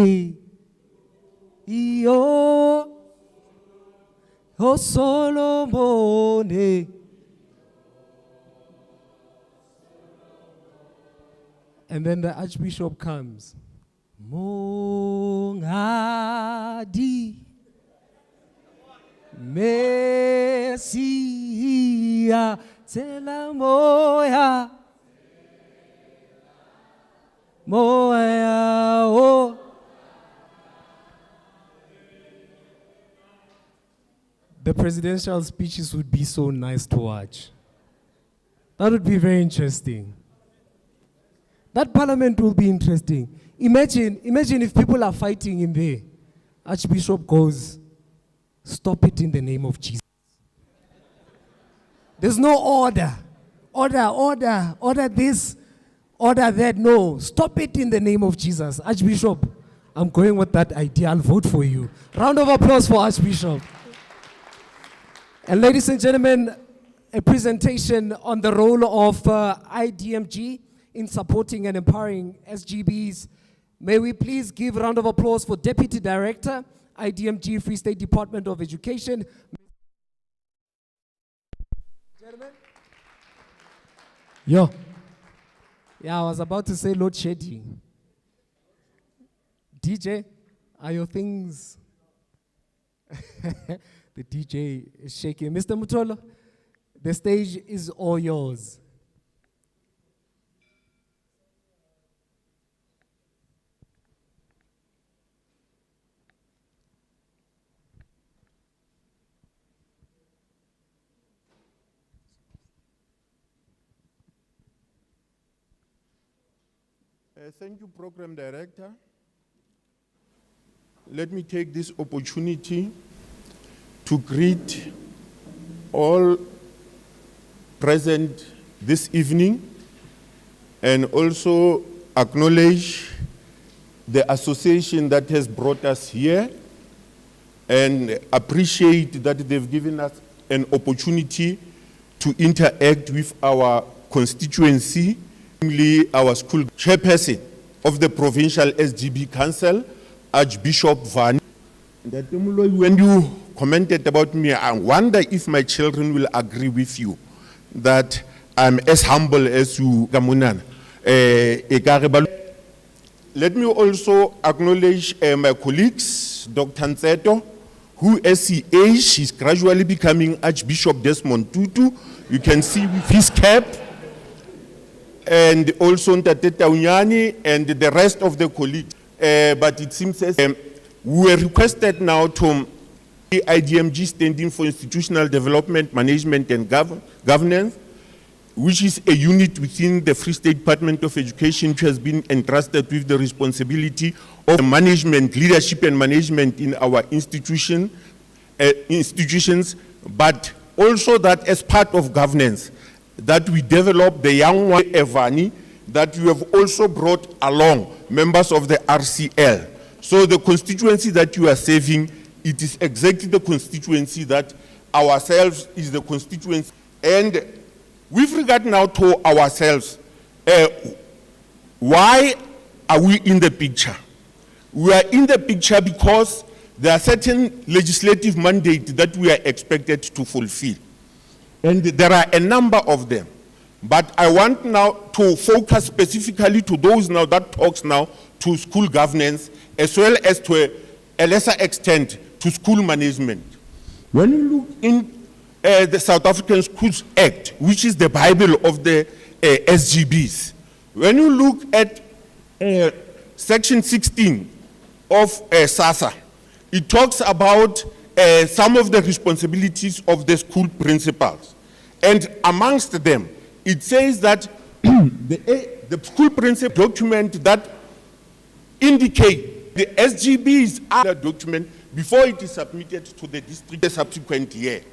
oh Solomon. And then the Archbishop comes, Mongadi Mesia Tela Moya Moya oh. The presidential speeches would be so nice to watch. That would be very interesting. That parliament will be interesting. Imagine if people are fighting in there. Archbishop goes, stop it in the name of Jesus. There's no order this, order that. No, stop it in the name of Jesus. Archbishop, I'm going with that idea. I'll vote for you. Round of applause for Archbishop. And ladies and gentlemen, a presentation on the role of IDMG in supporting and empowering SGBs. May we please give a round of applause for Deputy Director, IDMG Free State Department of Education. Gentlemen. Yo. Yeah, I was about to say load shedding. DJ, are your things? The DJ is shaking. Mr. Mutolo, the stage is all yours. Thank you, Program Director. Let me take this opportunity to greet all present this evening and also acknowledge the association that has brought us here and appreciate that they've given us an opportunity to interact with our constituency, namely our school chairperson of the Provincial SGB Council, Archbishop Vani. When you commented about me, I wonder if my children will agree with you that I'm as humble as you, Gamunan. Let me also acknowledge my colleagues, Dr. Nzeto, who as he ages, is gradually becoming Archbishop Desmond Tutu. You can see with his cap, and also Ntate Taunyani and the rest of the colleagues. But it seems as we were requested now to IDMG standing for Institutional Development, Management and Governance, which is a unit within the Free State Department of Education, which has been entrusted with the responsibility of management, leadership and management in our institutions, but also that as part of governance, that we develop the young one, Evani, that you have also brought along members of the RCL. So the constituency that you are saving, it is exactly the constituency that ourselves is the constituency. And with regard now to ourselves, why are we in the picture? We are in the picture because there are certain legislative mandates that we are expected to fulfill. And there are a number of them. But I want now to focus specifically to those now that talks now to school governance, as well as to a lesser extent to school management. When you look in the South African Schools Act, which is the Bible of the SGBs, when you look at section 16 of SASA, it talks about some of the responsibilities of the school principals. And amongst them, it says that the school principal document that indicate the SGBs are a document before it is submitted to the district the subsequent year.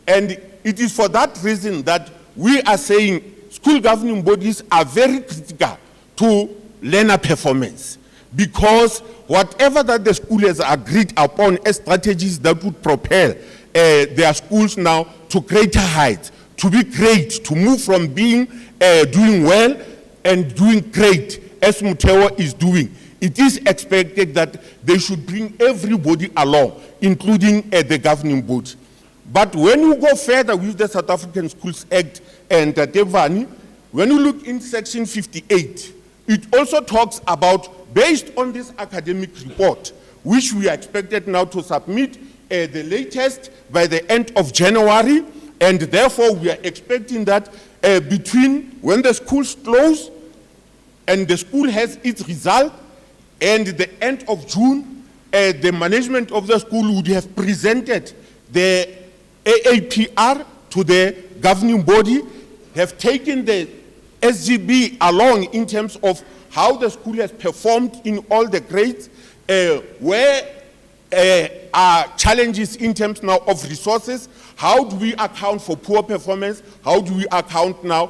And it is for that reason that we are saying school governing bodies are very critical to learner performance, because whatever that the school has agreed upon as strategies that would propel their schools now to greater heights, to be great, to move from being doing well and doing great as Muteo is doing, it is expected that they should bring everybody along, including the governing body. But when you go further with the South African Schools Act and Devani, when you look in section 58, it also talks about based on this academic report, which we are expected now to submit the latest by the end of January, and therefore we are expecting that between when the schools close and the school has its result and the end of June, the management of the school would have presented the AAPR to the governing body, have taken the SGB along in terms of how the school has performed in all the grades, where are challenges in terms now of resources, how do we account for poor performance, how do we account now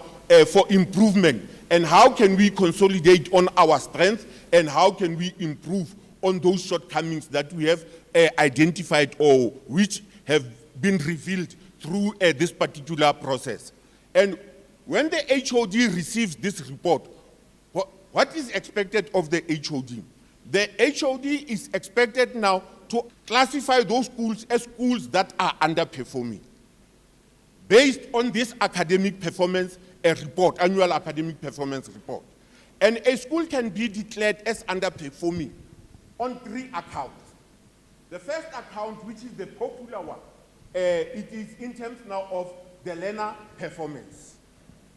for improvement, and how can we consolidate on our strengths, and how can we improve on those shortcomings that we have identified or which have been revealed through this particular process. And when the HOD receives this report, what is expected of the HOD? The HOD is expected now to classify those schools as schools that are underperforming based on this academic performance report, annual academic performance report. And a school can be declared as underperforming on 3 accounts. The first account, which is the popular one, it is in terms now of the learner performance.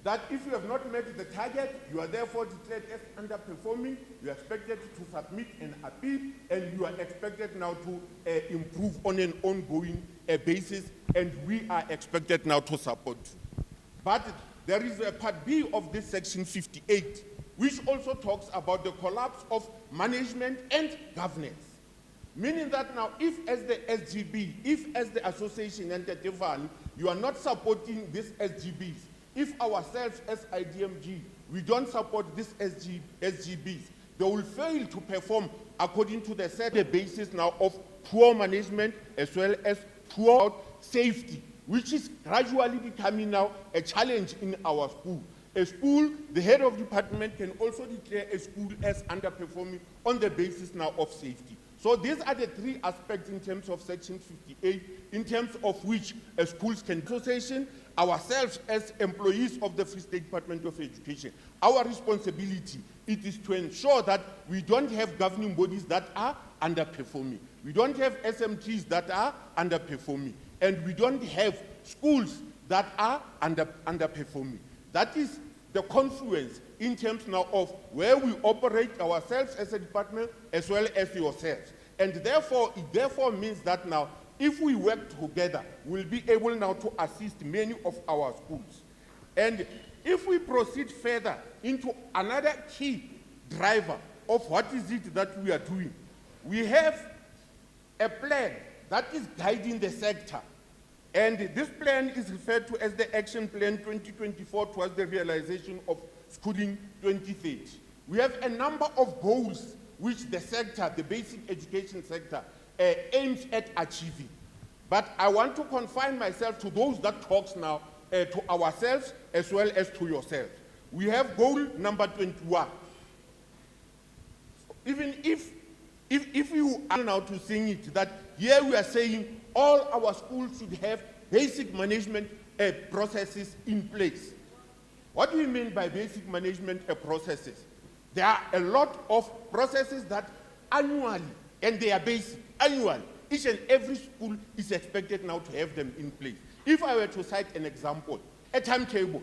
That if you have not met the target, you are therefore declared as underperforming, you are expected to submit an appeal, and you are expected now to improve on an ongoing basis, and we are expected now to support. But there is a part B of this section 58, which also talks about the collapse of management and governance. Meaning that now, if as the SGB, if as the association and the Devani, you are not supporting these SGBs, if ourselves as IDMG, we don't support these SGBs, they will fail to perform according to the set basis now of poor management as well as poor safety, which is gradually becoming now a challenge in our school. A school, the head of department can also declare a school as underperforming on the basis now of safety. So these are the 3 aspects in terms of section 58, in terms of which schools can association, ourselves as employees of the Free State Department of Education. Our responsibility, it is to ensure that we don't have governing bodies that are underperforming. We don't have SMTs that are underperforming. And we don't have schools that are underperforming. That is the confluence in terms now of where we operate ourselves as a department as well as yourselves. And therefore, it therefore means that now, if we work together, we'll be able now to assist many of our schools. And if we proceed further into another key driver of what is it that we are doing, we have a plan that is guiding the sector. And this plan is referred to as the Action Plan 2024 towards the realization of schooling 2030. We have a number of goals which the sector, the basic education sector, aims at achieving. But I want to confine myself to those that talks now to ourselves as well as to yourself. We have goal number 21. Even if you are now to sing it, that here we are saying all our schools should have basic management processes in place. What do we mean by basic management processes? There are a lot of processes that annually, and they are basic, annually, each and every school is expected now to have them in place. If I were to cite an example, a timetable.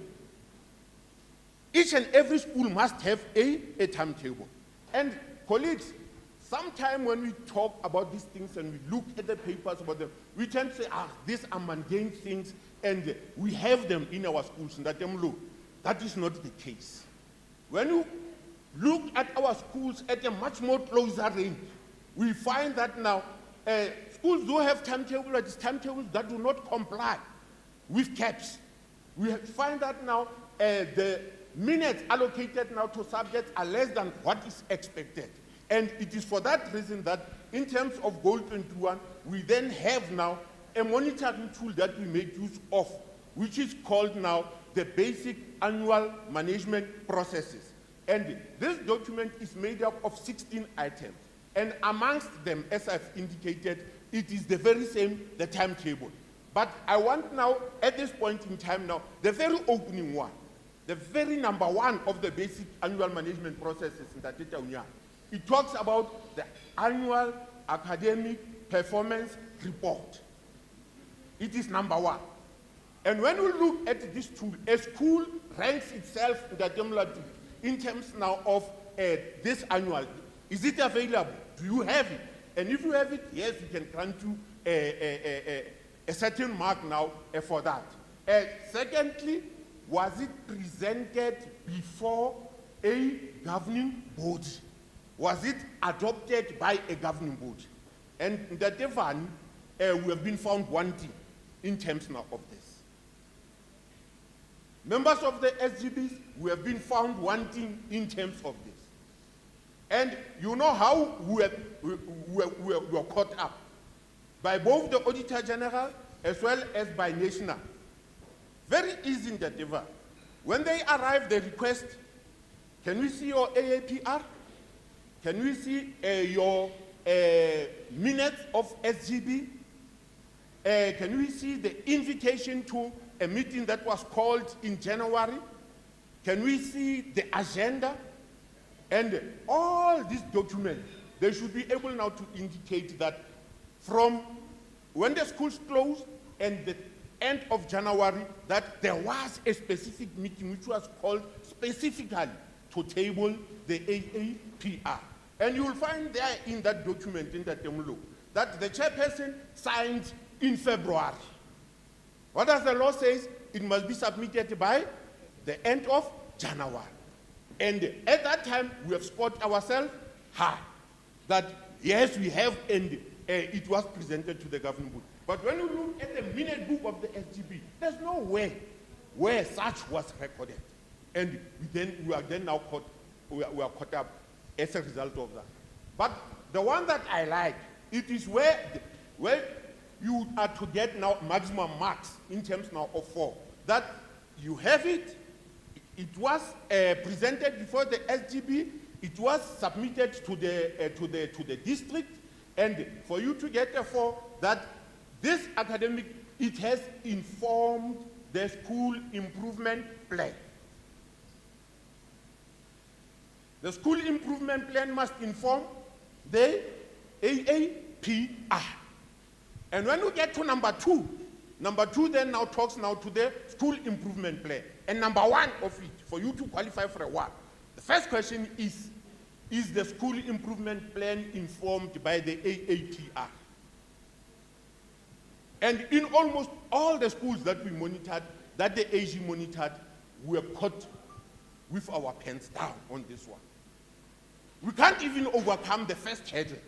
Each and every school must have a timetable. And colleagues, sometime when we talk about these things and we look at the papers about them, we tend to say, these are mundane things, and we have them in our schools. And that is not the case. When you look at our schools at a much more closer range, we find that now schools do have timetables, but timetables that do not comply with caps. We find that now the minutes allocated now to subjects are less than what is expected. And it is for that reason that in terms of Goal 21, we then have now a monitoring tool that we make use of, which is called now the Basic Annual Management Processes. And this document is made up of 16 items. And amongst them, as I've indicated, it is the very same, the timetable. But I want now, at this point in time now, the very opening one, the very number one of the basic annual management processes in Tateta Unya, it talks about the annual academic performance report. It is number 1. And when we look at this tool, a school ranks itself in terms now of this annual. Is it available? Do you have it? And if you have it, yes, you can grant you a certain mark now for that. Secondly, was it presented before a governing body? Was it adopted by a governing body? And that we have been found wanting in terms now of this. Members of the SGBs, we have been found wanting in terms of this. And you know how we were caught up by both the Auditor General as well as by National. Very easy in that ever. When they arrive, they request, can we see your AAPR? Can we see your minutes of SGB? Can we see the invitation to a meeting that was called in January? Can we see the agenda? And all these documents, they should be able now to indicate that from when the schools closed and the end of January, that there was a specific meeting which was called specifically to table the AAPR. And you will find there in that document, in that law, that the chairperson signed in February. What does the law say? It must be submitted by the end of January. And at that time, we have scored ourselves high. That yes, we have, and it was presented to the government board. But when you look at the minute book of the SGB, there's no way where such was recorded. And we are then now caught, we are caught up as a result of that. But the one that I like, it is where you are to get now maximum marks in terms now of 4. That you have it, it was presented before the SGB, it was submitted to the district, and for you to get a 4, that this academic, it has informed the school improvement plan. The school improvement plan must inform the AAPR. And when we get to number 2 then now talks now to the school improvement plan. And number 1 of it, for you to qualify for a 1, the first question is the school improvement plan informed by the AAPR? And in almost all the schools that we monitored, that the AG monitored, we were caught with our pens down on this one. We can't even overcome the first hurdle.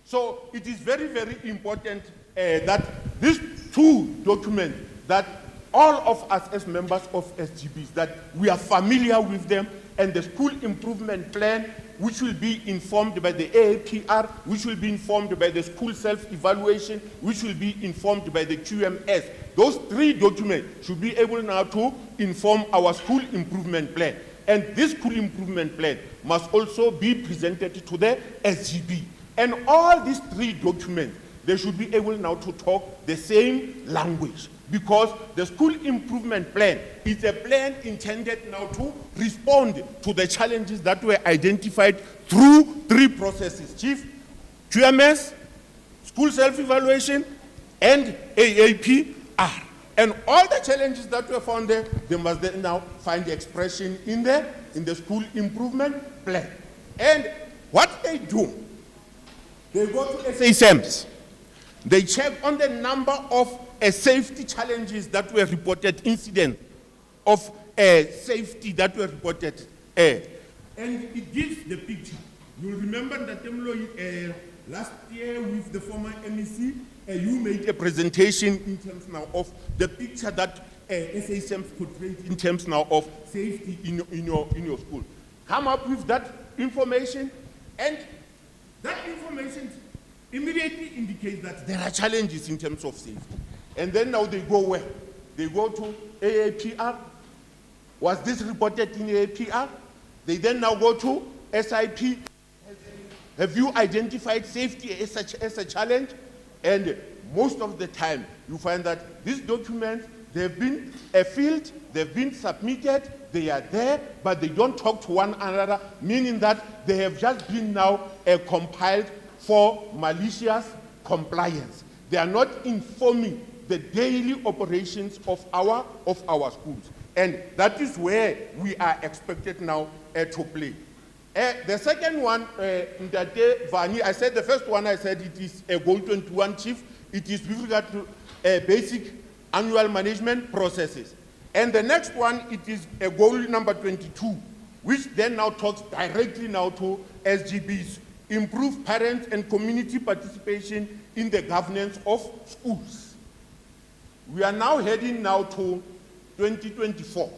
So it is very, very important that these 2 documents, that all of us as members of SGBs, that we are familiar with them, and the school improvement plan, which will be informed by the AAPR, which will be informed by the school self-evaluation, which will be informed by the QMS. Those 3 documents should be able now to inform our school improvement plan. And this school improvement plan must also be presented to the SGB. And all these 3 documents, they should be able now to talk the same language, because the school improvement plan is a plan intended now to respond to the challenges that were identified through 3 processes: Chief, QMS, school self-evaluation, and AAPR. And all the challenges that were found there, they must then now find expression in the school improvement plan. And what they do, they go to SASMs. They check on the number of safety challenges that were reported, incidents of safety that were reported. And it gives the picture. You'll remember that last year with the former MEC, you made a presentation in terms now of the picture that SASMs portrayed in terms now of safety in your school. Come up with that information, and that information immediately indicates that there are challenges in terms of safety. And then now they go where? They go to AAPR. Was this reported in AAPR? They then now go to SIP. Have you identified safety as a challenge? And most of the time, you find that these documents, They've been filled, they've been submitted, they are there, but they don't talk to one another, meaning that they have just been now compiled for malicious compliance. They are not informing the daily operations of our schools. And that is where we are expected now to play. The second one, Ndate Vani, I said the first one, I said it is a Goal 21 chief. It is with regard to basic annual management processes. And the next one, it is a goal number 22, which then now talks directly now to SGBs, improve parent and community participation in the governance of schools. We are now heading now to 2024,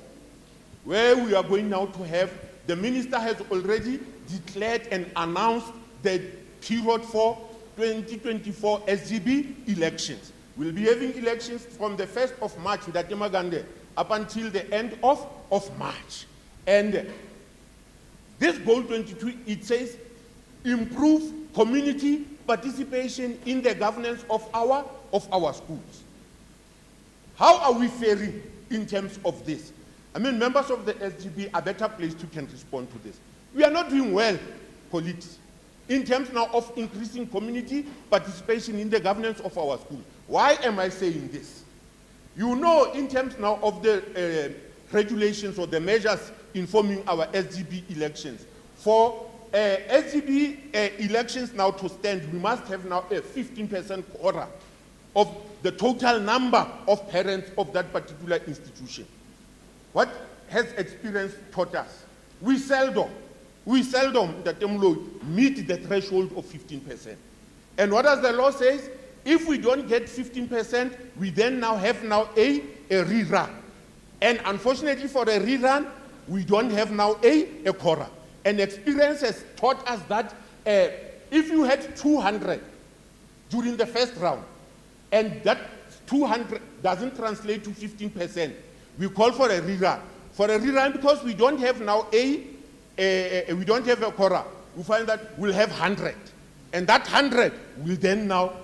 where we are going now to have, the minister has already declared and announced the period for 2024 SGB elections. We'll be having elections from the 1st of March, up until the end of March. And this goal 22, it says, improve community participation in the governance of our schools. How are we faring in terms of this? I mean, members of the SGB are better placed who can respond to this. We are not doing well, colleagues, in terms now of increasing community participation in the governance of our schools. Why am I saying this? You know, in terms now of the regulations or the measures informing our SGB elections, for SGB elections now to stand, we must have now a 15% quota of the total number of parents of that particular institution. What has experience taught us? We seldom, meet the threshold of 15%. And what does the law say? If we don't get 15%, we then now have a rerun. And unfortunately for a rerun, we don't have now a quota. And experience has taught us that if you had 200 during the first round, and that 200 doesn't translate to 15%, we call for a rerun. For a rerun, because we don't have now we don't have a quota, we find that we'll have 100. And that 100 will then now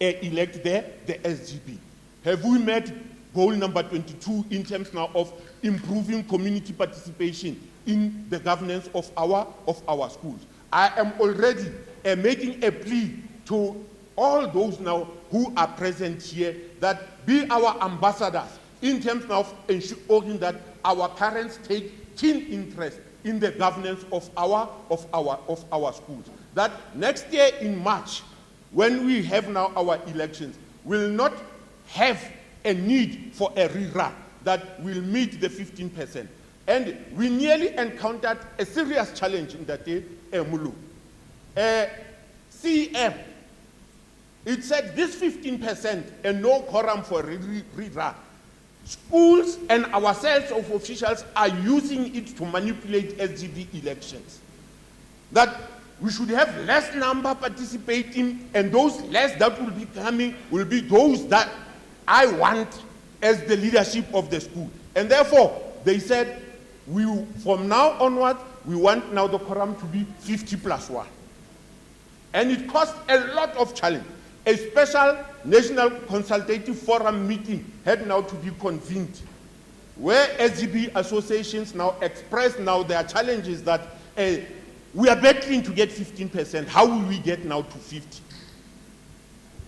elect the SGB. Have we met goal number 22 in terms now of improving community participation in the governance of our schools? I am already making a plea to all those now who are present here that be our ambassadors in terms now of ensuring that our parents take keen interest in the governance of our schools. That next year in March, when we have now our elections, will not have a need for a rerun that will meet the 15%. And we nearly encountered a serious challenge in that day, Mulu. CM, it said this 15% and no quorum for rerun. Schools and ourselves of officials are using it to manipulate SGB elections. That we should have less number participating, and those less that will be coming will be those that I want as the leadership of the school. And therefore, they said, from now onward, we want now the quorum to be 50+1. And it caused a lot of challenge. A special National Consultative Forum meeting had now to be convened, where SGB associations now express now their challenges that we are battling to get 15%. How will we get now to 50?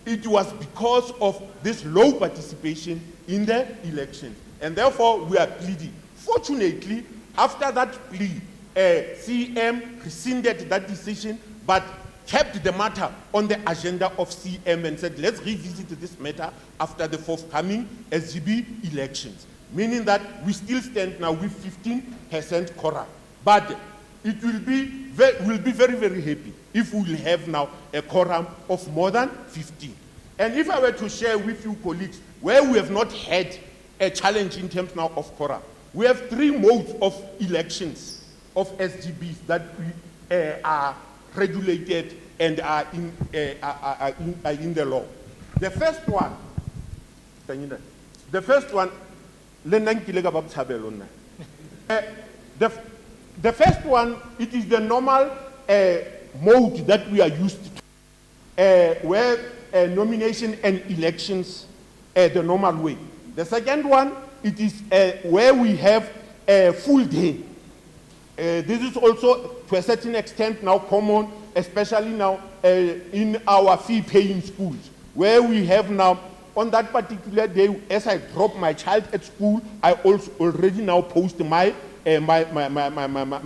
It was because of this low participation in the elections. And therefore, we are pleading. Fortunately, after that plea, CM rescinded that decision, but kept the matter on the agenda of CM and said, let's revisit this matter after the forthcoming SGB elections. Meaning that we still stand now with 15% quorum. But it will be we'll be very, very happy if we will have now a quorum of more than 15. And if I were to share with you, colleagues, where we have not had a challenge in terms now of quorum, we have 3 modes of elections of SGBs that we are regulated and are in the law. The first one, the first one, it is the normal mode that we are used to, where nomination and elections the normal way. The second one, it is where we have a full day. This is also to a certain extent now common, especially now in our fee-paying schools, where we have now, on that particular day, as I drop my child at school, I also already now post my vote.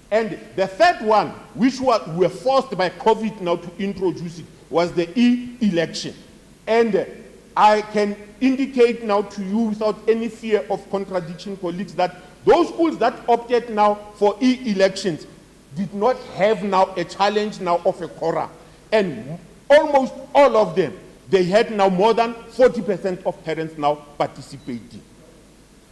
And the third one, which we were forced by COVID now to introduce it, was the e-election. And I can indicate now to you without any fear of contradiction, colleagues, that those schools that opted now for e-elections did not have now a challenge now of a quorum. And almost all of them, they had now more than 40% of parents now participating.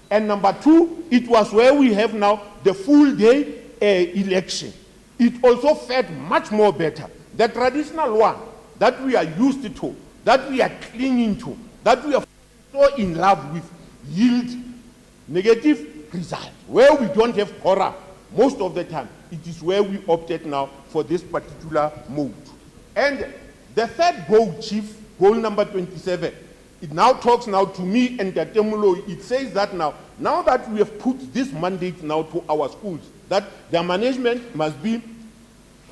And number two, it was where we have now the full day election. It also fared much more better. The traditional one that we are used to, that we are clinging to, that we are so in love with, yield negative results. Where we don't have quorum, most of the time, it is where we opted now for this particular mode. And the third goal, Chief, goal number 27, it now talks now to me and the Temulo. It says that now that we have put this mandate now to our schools, that their management must be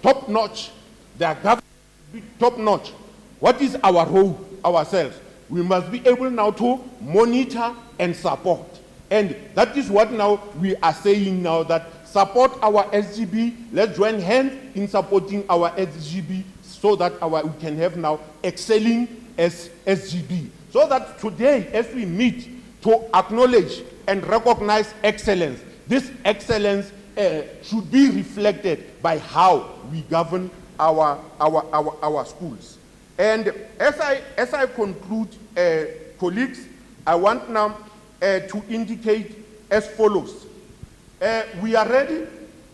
top-notch, their government must be top-notch. What is our role ourselves? We must be able now to monitor and support. And that is what now we are saying now, that support our SGB, let's join hands in supporting our SGB so that we can have now excelling as SGB. So that today, as we meet to acknowledge and recognize excellence, this excellence should be reflected by how we govern our schools. And as I conclude, colleagues, I want now to indicate as follows. We are ready.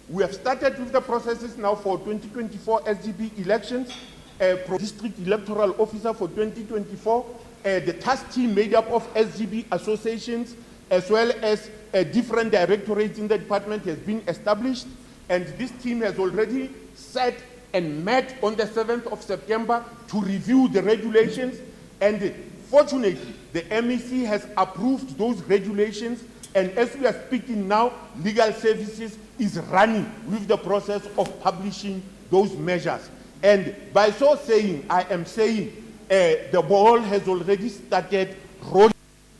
We have started with the processes now for 2024 SGB elections, district electoral officer for 2024, the task team made up of SGB associations, as well as different directorates in the department has been established. And this team has already sat and met on the 7th of September to review the regulations. And fortunately, the MEC has approved those regulations. And as we are speaking now, legal services is running with the process of publishing those measures. And by so saying, I am saying the ball has already started rolling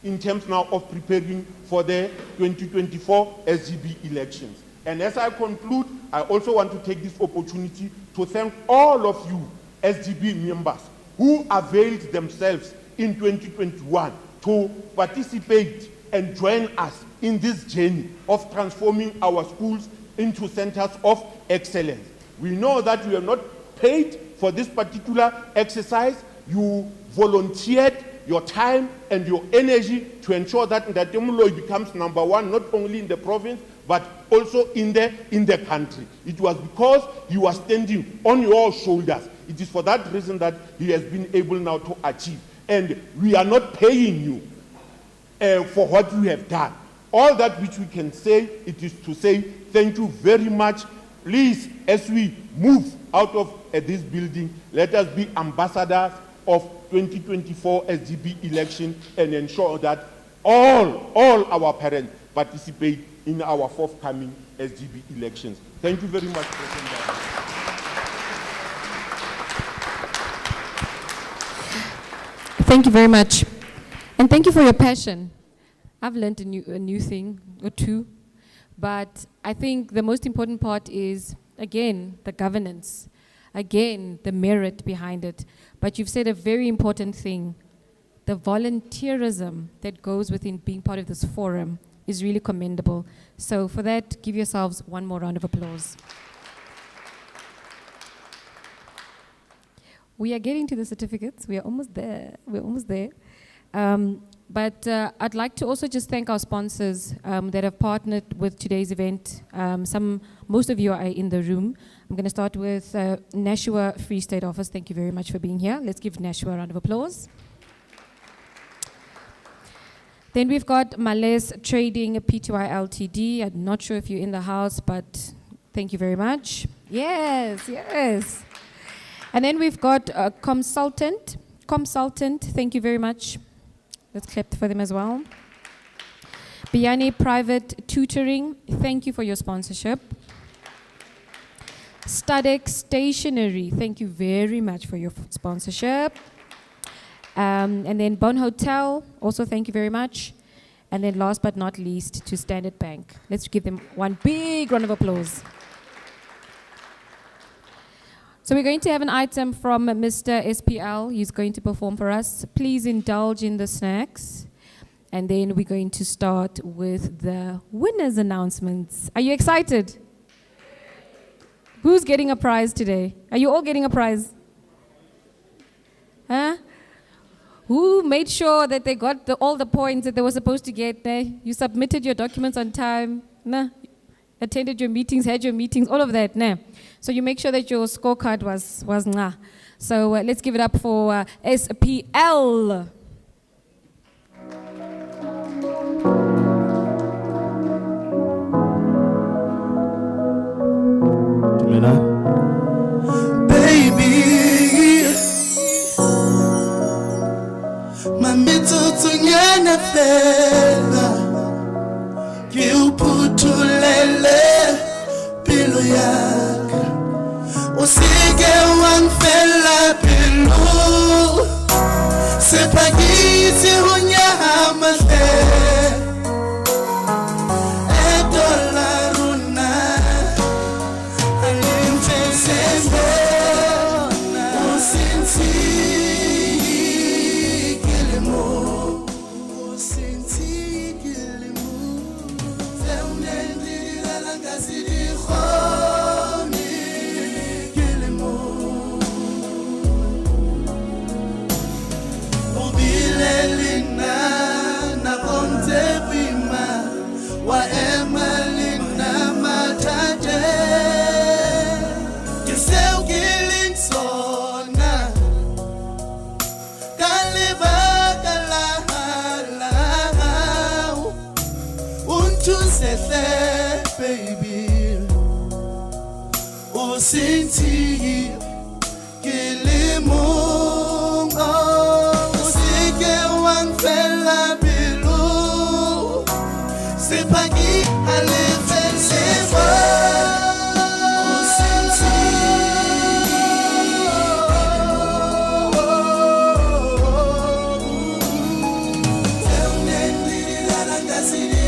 in terms now of preparing for the 2024 SGB elections. And as I conclude, I also want to take this opportunity to thank all of you SGB members who availed themselves in 2021 to participate and join us in this journey of transforming our schools into centers of excellence. We know that we are not paid for this particular exercise. You volunteered your time and your energy to ensure that Ndatemulo becomes number one, not only in the province, but also in the country. It was because you are standing on your shoulders. It is for that reason that he has been able now to achieve. And we are not paying you for what you have done. All that which we can say, it is to say thank you very much. Please, as we move out of this building, let us be ambassadors of 2024 SGB election and ensure that all our parents participate in our forthcoming SGB elections. Thank you very much, President. Thank you very much. And thank you for your passion. I've learned a new thing or two, but I think the most important part is, again, the governance, again, the merit behind it. But you've said a very important thing. The volunteerism that goes within being part of this forum is really commendable. So for that, give yourselves one more round of applause. We are getting to the certificates. We are almost there. We're almost there. But I'd like to also just thank our sponsors that have partnered with today's event. Most of you are in the room. I'm going to start with Nashua Free State Office. Thank you very much for being here. Let's give Nashua a round of applause. Then we've got Males Trading Pty Ltd. I'm not sure if you're in the house, but thank you very much. Yes. And then we've got Consultant. Thank you very much. Let's clap for them as well. Biani Private Tutoring, thank you for your sponsorship. Studex Stationery, thank you very much for your sponsorship. And then Bon Hotel, also thank you very much. And then last but not least, to Standard Bank. Let's give them one big round of applause. So we're going to have an item from Mr. SPL. He's going to perform for us. Please indulge in the snacks. And then we're going to start with the winners' announcements. Are you excited? Who's getting a prize today? Are you all getting a prize? Huh? Who made sure that they got all the points that they were supposed to get there? You submitted your documents on time? Nah. Attended your meetings, had your meetings, all of that? Nah. So you make sure that your scorecard was nah. So let's give it up for SPL. Baby, mamitutunyana fela, kiuputhulele pilo yaka, usike wangfela pilo, sepagisi hunyama fela. Baby, usinti kilimu, usike wangfela bilu, sepagi halifen seba, usinti teunendiri larangazini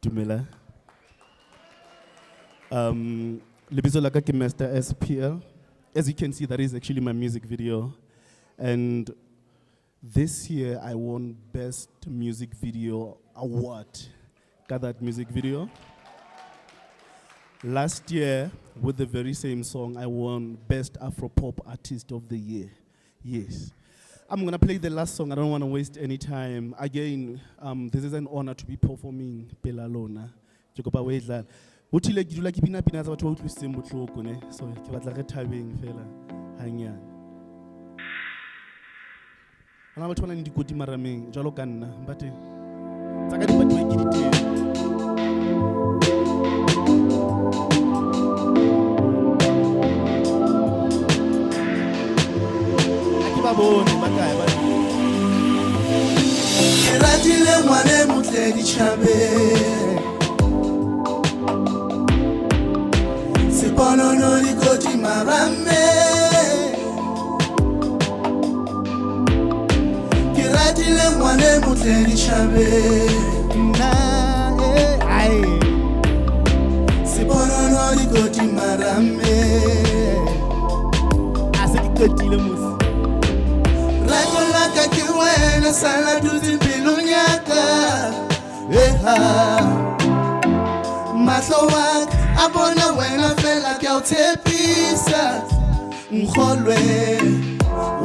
Dumela. Lebitso la ka ke Mr. SPL. As you can see, that is actually my music video. And this year I won Best Music Video Award. got that music video. Last year, with the very same song, I won Best Afro-Pop Artist of the Year. Yes. I'm gonna play the last song. I don't want to waste any time. Again, this is an honor to be performing Pela Lona. Jokopa Wedla. Utile ki dula ki pina tsa batho ba utlwisitseng botlhoko ne. So ke batla re thabeng fela hanyane. Ana batho ba nang dikoti marameng jalo ka nna mbate. Tsa ka di batho ke diteng. Bone bakae ba ke ratile ngwane motle ditšhabe seponono dikoti marame ke ratile ngwane motle ditšhabe na ai seponono dikoti marame ase ke qetile mos ka ke wena sala dutse pelong yaka mahlo wa ka a bona wena fela ke a o tshepisa nkgolwe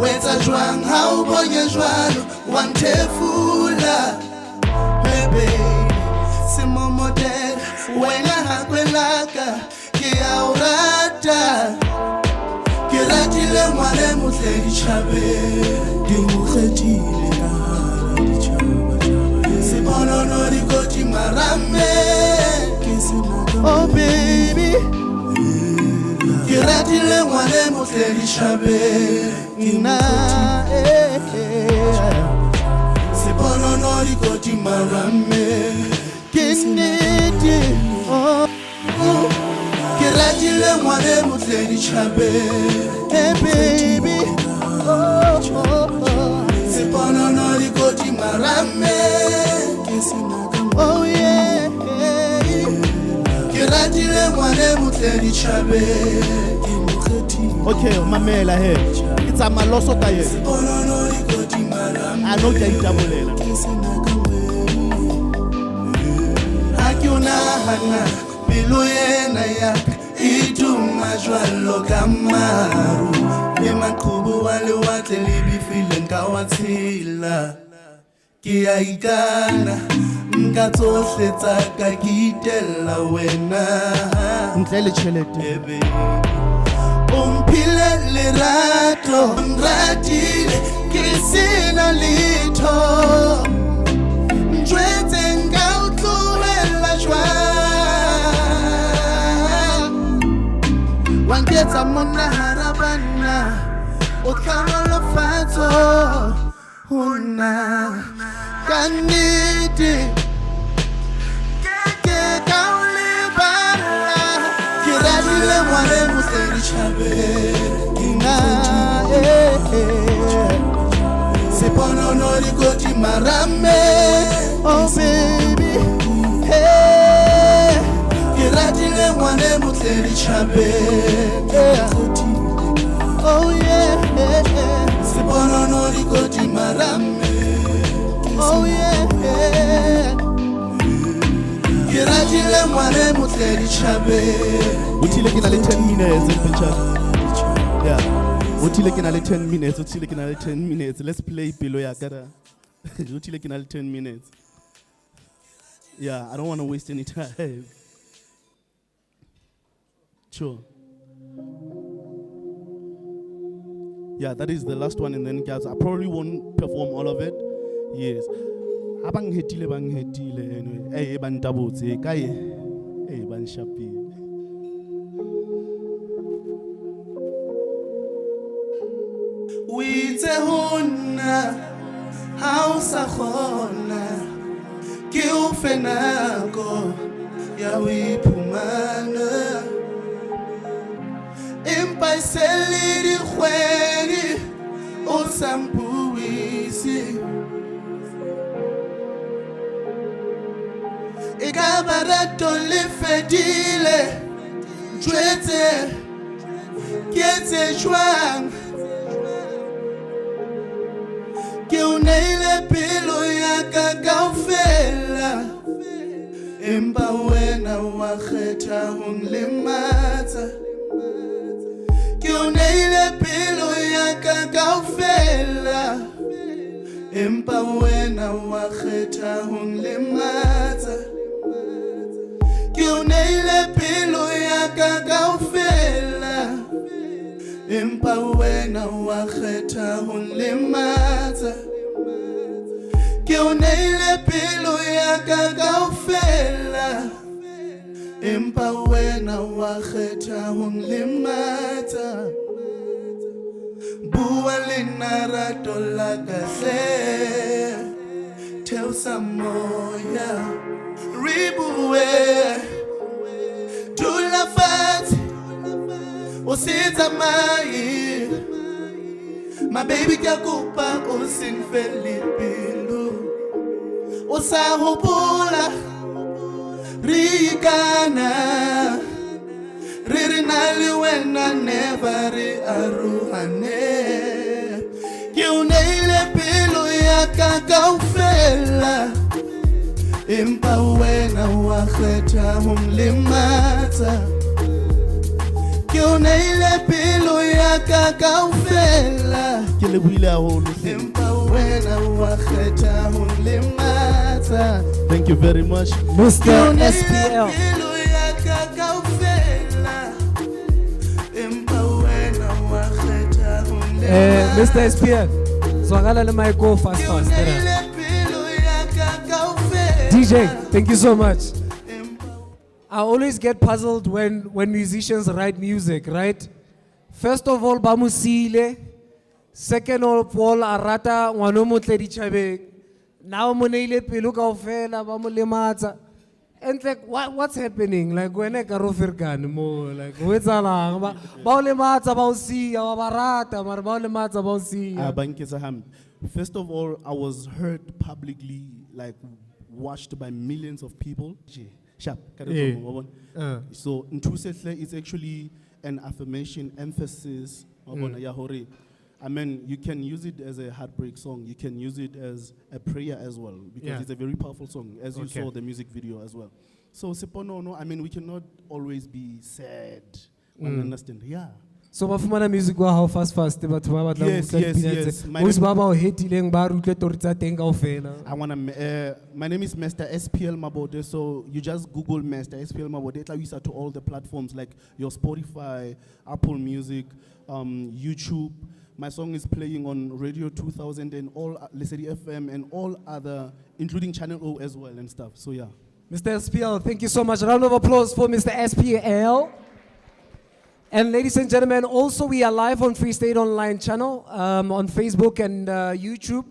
wetsa jwang ha o bonye jwalo wa nthefula baby semomodela wena ha kwelaka ke a o rata ke ratile ngwane motle ditšhabeng ke mo kgethile ka hara ditšhaba seponono dikoti marame ke senaka oh baby ke ratile ngwane motle ditšhabeng na seponono dikoti marame ke nnete ke ratile ngwane motle ditšhabeng baby seponono dikoti marame oh yeah ke ratile ngwane motle ditšhabeng okay mamela he it's a maloso ka ye seponono dikoti marame a no ke itabolela ha ke unahana pelo yena ya iduma jwalo ka maru le maqhubu wa lewatle le bifile nka wa tshela ke a ikana nka tsohle tsa ka ke itella wena ntle le tšhelete umphile lerato ratile ke sena letho njwetse nka o tlohela jwang wanketsa monna harabana o tlhamolo fatso hona kanite ke ka o lebala ke radile ngwane motle ditšhabeng na seponono dikoti marame oh baby hey ke ratile ngwane motle ditšhabeng oh yeah seponono dikoti marame oh yeah ke ratile ngwane motle ditšhabeng utile ke na le 10 minutes yeah utile ke na le 10 minutes utile ke na le 10 minutes let's play pelo ya ka utile ke na le 10 minutes yeah I don't want to waste any time sure yeah that is the last one and then guys I probably won't perform all of it yes abang hetile anyway ban tabotse kae ban shapile Witse hona ha o sa kgona ke o fenako ya o iphumana empa se le dikgwedi o sa mpuisi e ka barato le fedile jwetse ke etse jwang ke o neile pelo ya ka kaofela empa wena wa kgetha ho nlematsa ke o neile pelo ya ka kaofela empa wena wa kgetha ho nlematsa ke o neile pelo ya ka kaofela empa wena wa kgetha ho nlematsa ke o neile pelo ya ka kaofela empa wena wa kgetha ho nlematsa bua le narato la kahle theosa moya re bue dula fatshe o se tsamaye my baby ka kopa o seng fele pelo o sa hopola re ikana re re na le wena never re arohane ke o neile pelo ya ka kaofela empa wena wa kgetha ho nlematsa ke o neile pelo ya ka kaofela ke le buile haholo empa wena wa kgetha ho nlematsa. Thank you very much Mr. SPL. pelo ya ka kaofela empa wena wa kgetha ho nlematsa Mr. SPL. Zwakala le mic go fast ke o fast. neile pelo ya ka kaofela DJ, thank you so much. I always get puzzled when musicians write music, right? First of all, bamusile. Second of all, arata ngwana mo tle ditjhabeng. Now mo neile pelo kaofela ba mo lematsa. And like what's happening? Like when I go firkan mo like what's ala ba o lematsa ba o siya ba rata mara ba o lematsa ba o siya. Banketsa hambi. First of all, I was heard publicly, like watched by millions of people. Sharp. So Ntusehle is actually an affirmation, emphasis. I mean, you can use it as a heartbreak song. You can use it as a prayer as well, because it's a very powerful song, as you saw the music video as well. So Sipono, no, I mean, we cannot always be sad. Understand? Yeah. So bafumana music wa how fast batho ba batla Yes, yes, yes. My Who's name- baba o hetileng ba rutle tori tsa teng kaofela. My name is Mr. SPL Mabode, so you just Google Mr. SPL Mabode. It'll use to all the platforms like your Spotify, Apple Music, YouTube. My song is playing on Radio 2000 and all Lesedi FM and all other, including Channel O as well and stuff. So yeah. Mr. SPL, thank you so much. Round of applause for Mr. SPL. And ladies and gentlemen, also we are live on Free State Online channel on Facebook and YouTube.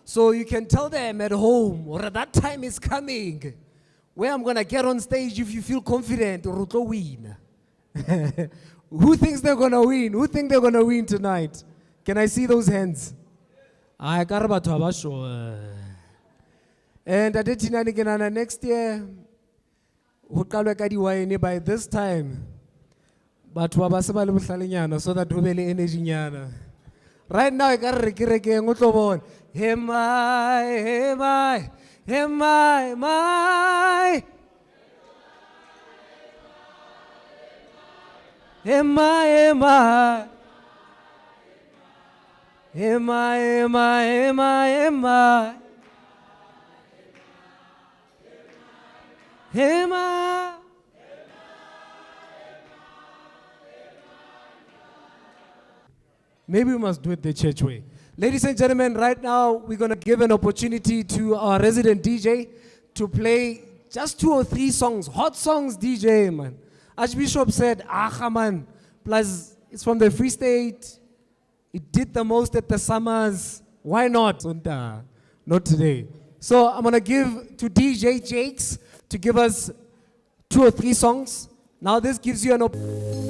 So you can tell them at home, or that time is coming, where I'm going to get on stage if you feel confident, or to win. Who thinks they're going to win? Who think they're going to win tonight? Can I see those hands? I got about to sure. And I did again next year. By this time, but so that we be energy nyana. Right now, I got reke ngotlo Hey my, hey my, hey my, my. Hey my, hey my. Hey my, hey my, hey my, hey my. Hey my. Maybe we must do it the church way. Ladies and gentlemen, right now we're going to give an opportunity to our resident DJ to play just 2 or 3 songs, hot songs, DJ, man. Archbishop said, man, plus it's from the Free State. It did the most at the summers. Why not? Not today. So I'm going to give to DJ Jakes to give us 2 or 3 songs. Now this gives you an opportunity.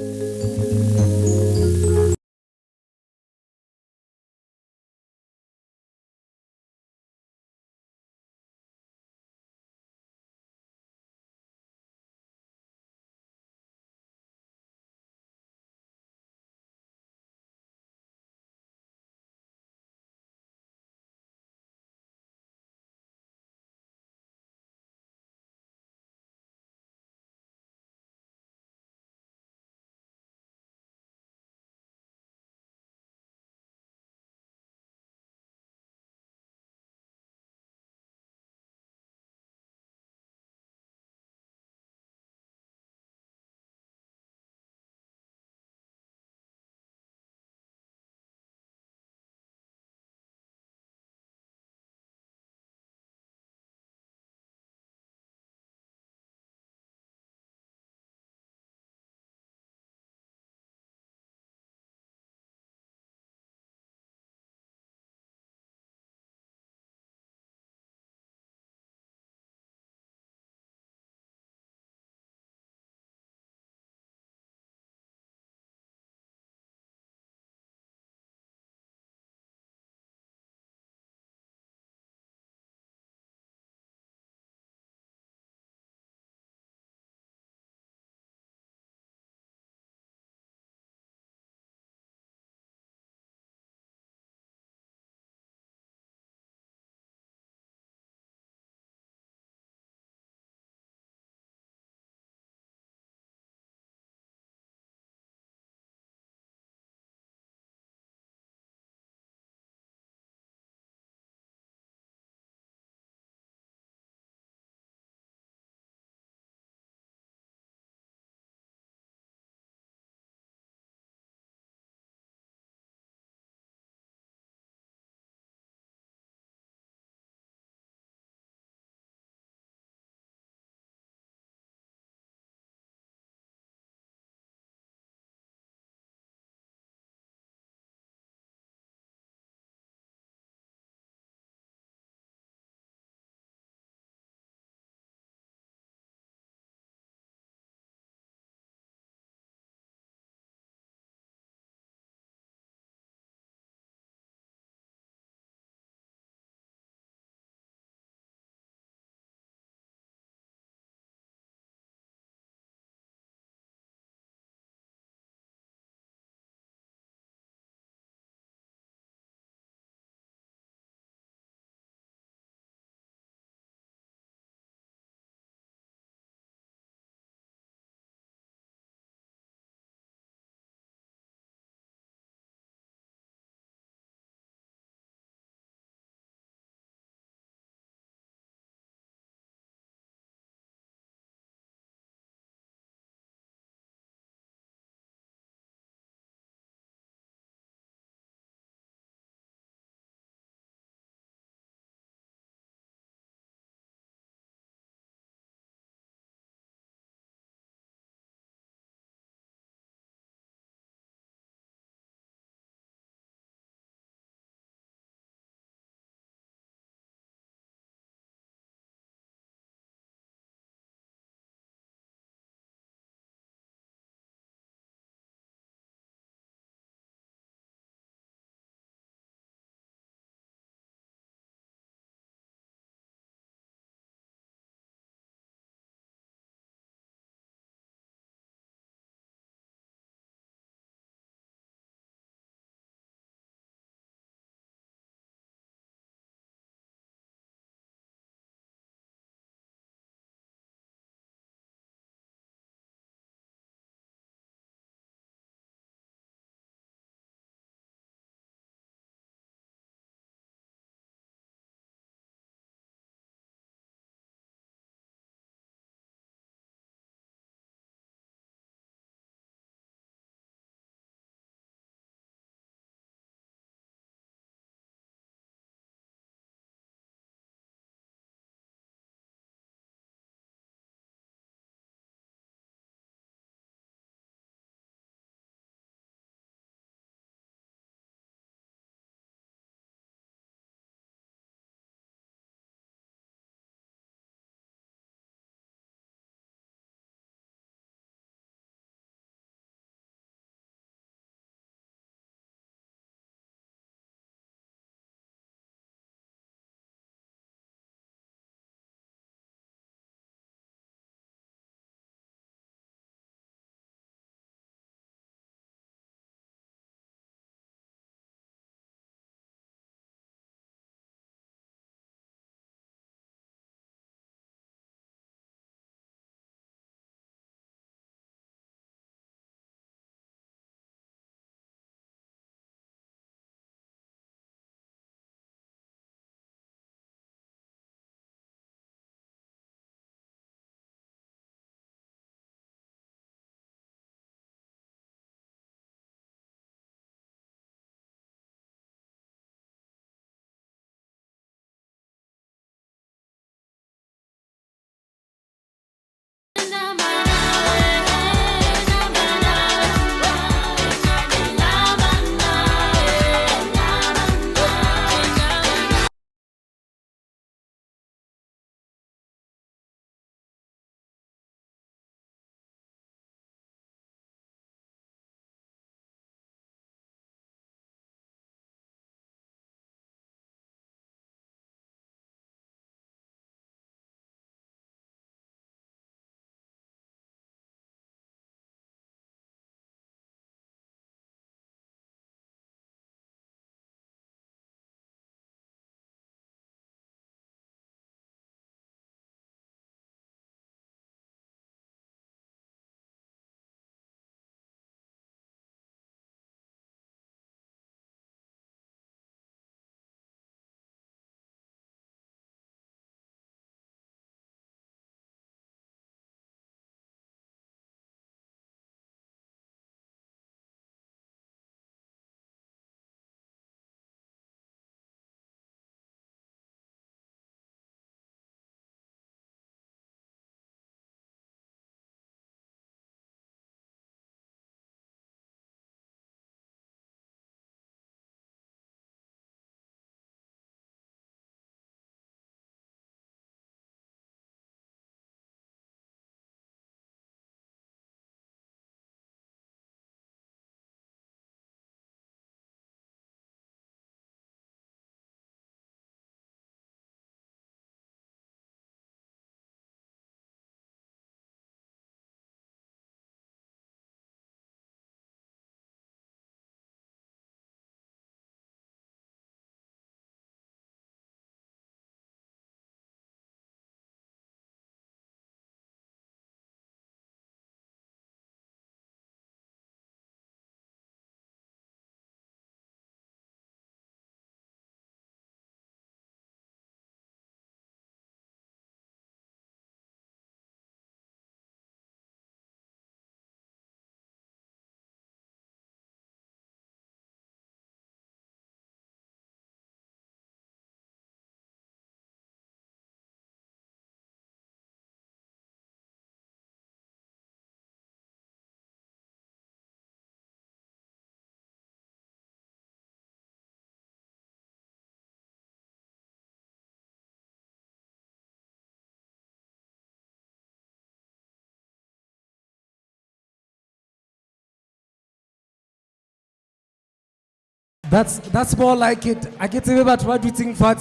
That's more like it. I get to about what we think fat.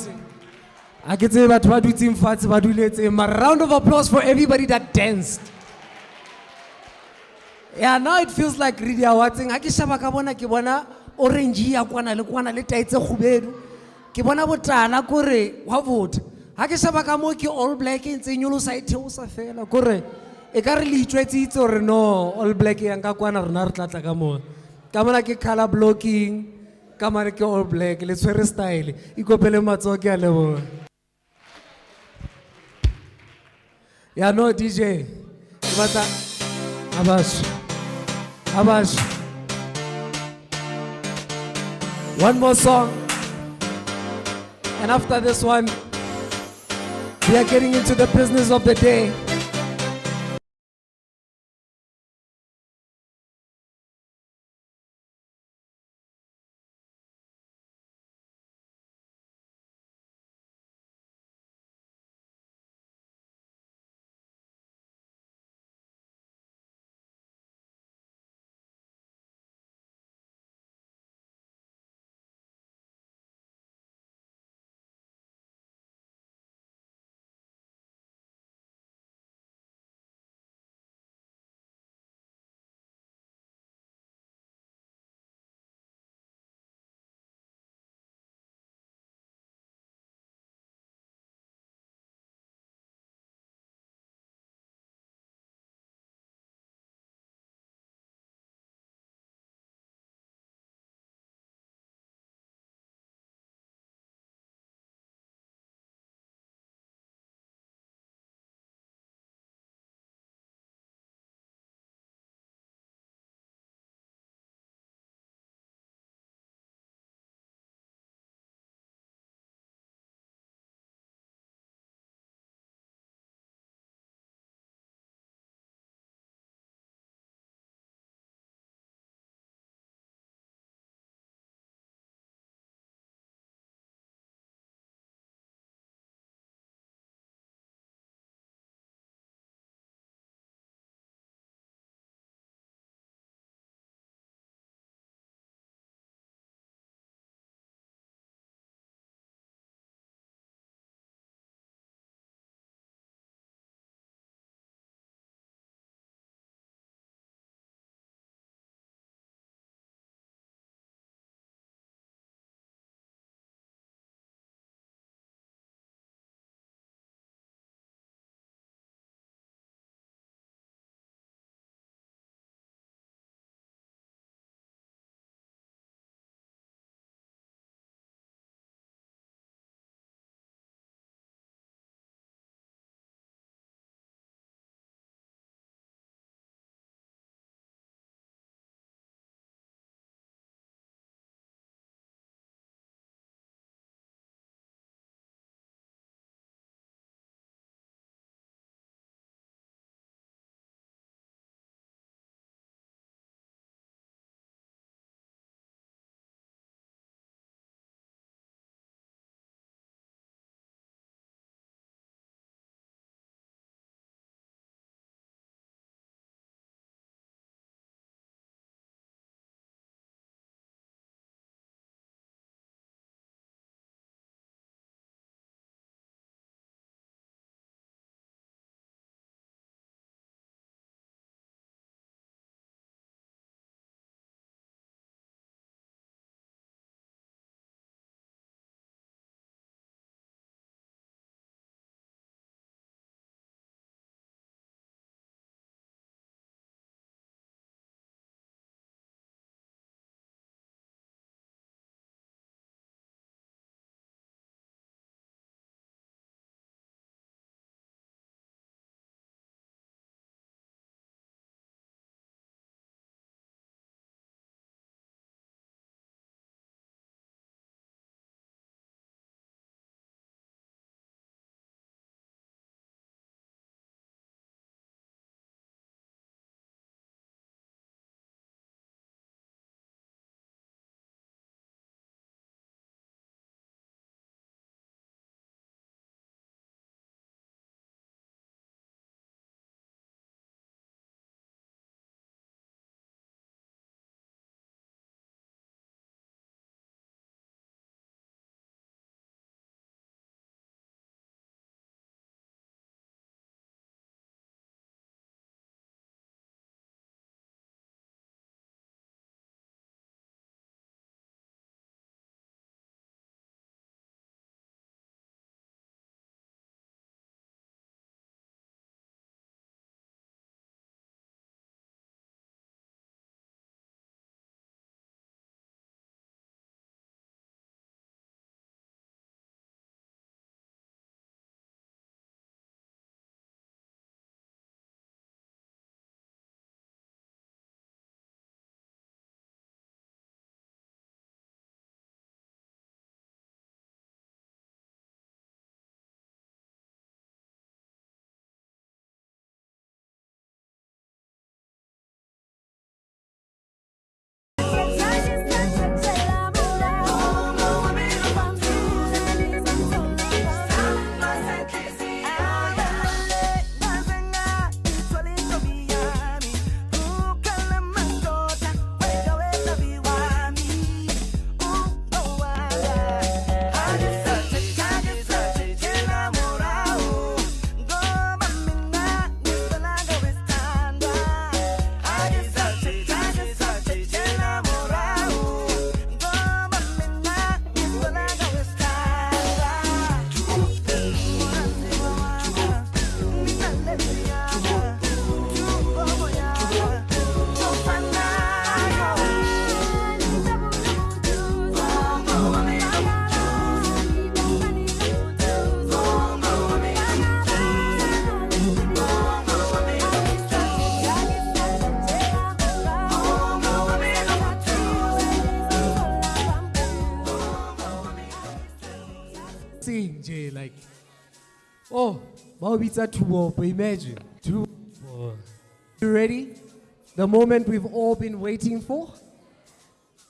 I get to about what we think fat. But we let a round of applause for everybody that danced. Yeah, now it feels like really watching. I shaba ka bona ke bona orange ya kwana le taitse khubedu. Ke bona botala kore wa vote. Ha ke shaba ka mo ke all black ntse nyolosa itheosa fela kore e ka re le itwetsitse or no all black ya nka kwana rena re tlatla ka mo. Ka mona ke color blocking, ka mara ke all black le tshwere style. Ikopele matso ke a lebo. Yeah, no DJ. Bata Abash. One more song. And after this one, we are getting into the business of the day. Bawubitsa Thubo, imagine. Thubo. You ready? The moment we've all been waiting for.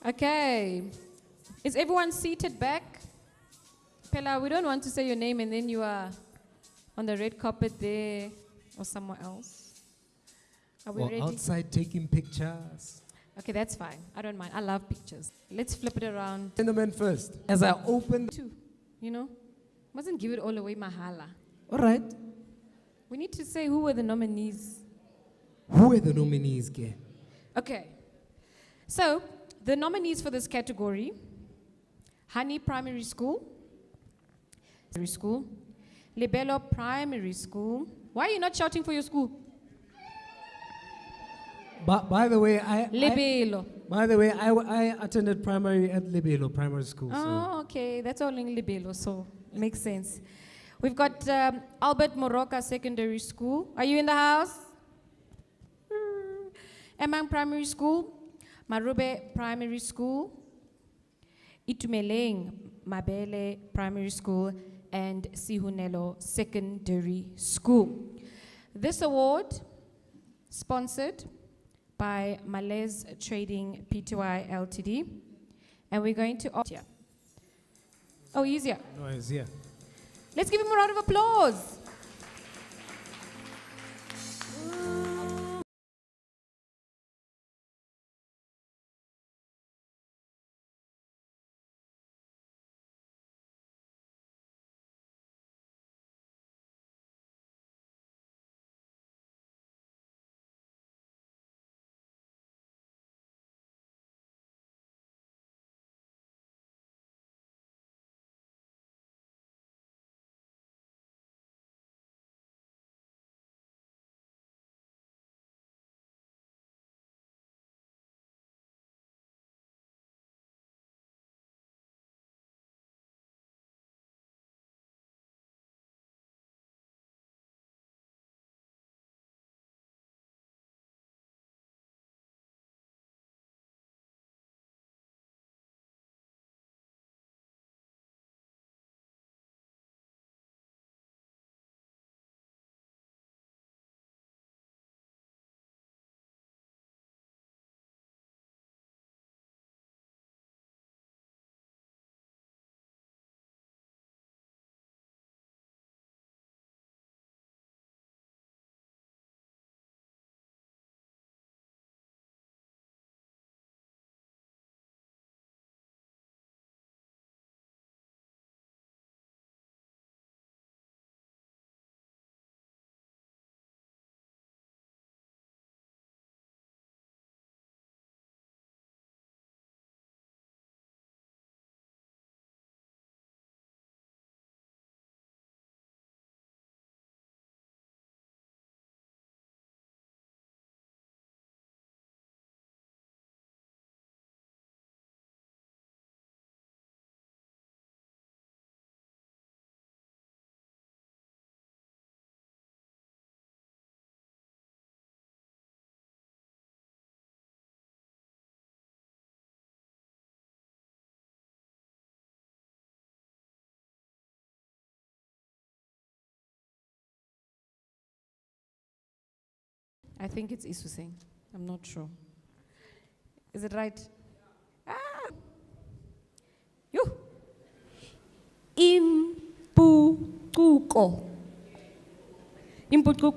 Okay. Is everyone seated back? Pella, we don't want to say your name and then you are on the red carpet there or somewhere else. Are we Or ready? outside taking pictures. Okay, that's fine. I don't mind. I love pictures. Let's flip it around. Gentlemen first. As I open. Two, you know? Mustn't give it all away, mahala. All right. We need to say who were the nominees. Who are the nominees, Gay? Okay. So, the nominees for this category, Honey Primary School, Libello Primary School. Why are you not shouting for your school? By the way, Libello. I attended primary at Libelo Primary School. Oh, okay. That's all in Libello, so makes sense. We've got Albert Moroka Secondary School. Are you in the house? Emang Primary School, Marube Primary School, Itumeleng Mabele Primary School, and Sihunelo Secondary School. This award, sponsored by Malays Trading Pty Ltd, and we're going to opt here. Oh, he's here. No, he's here. Let's give him a round of applause. I think it's Isuseng. I'm not sure. Is it right? Ah! You. Impukuko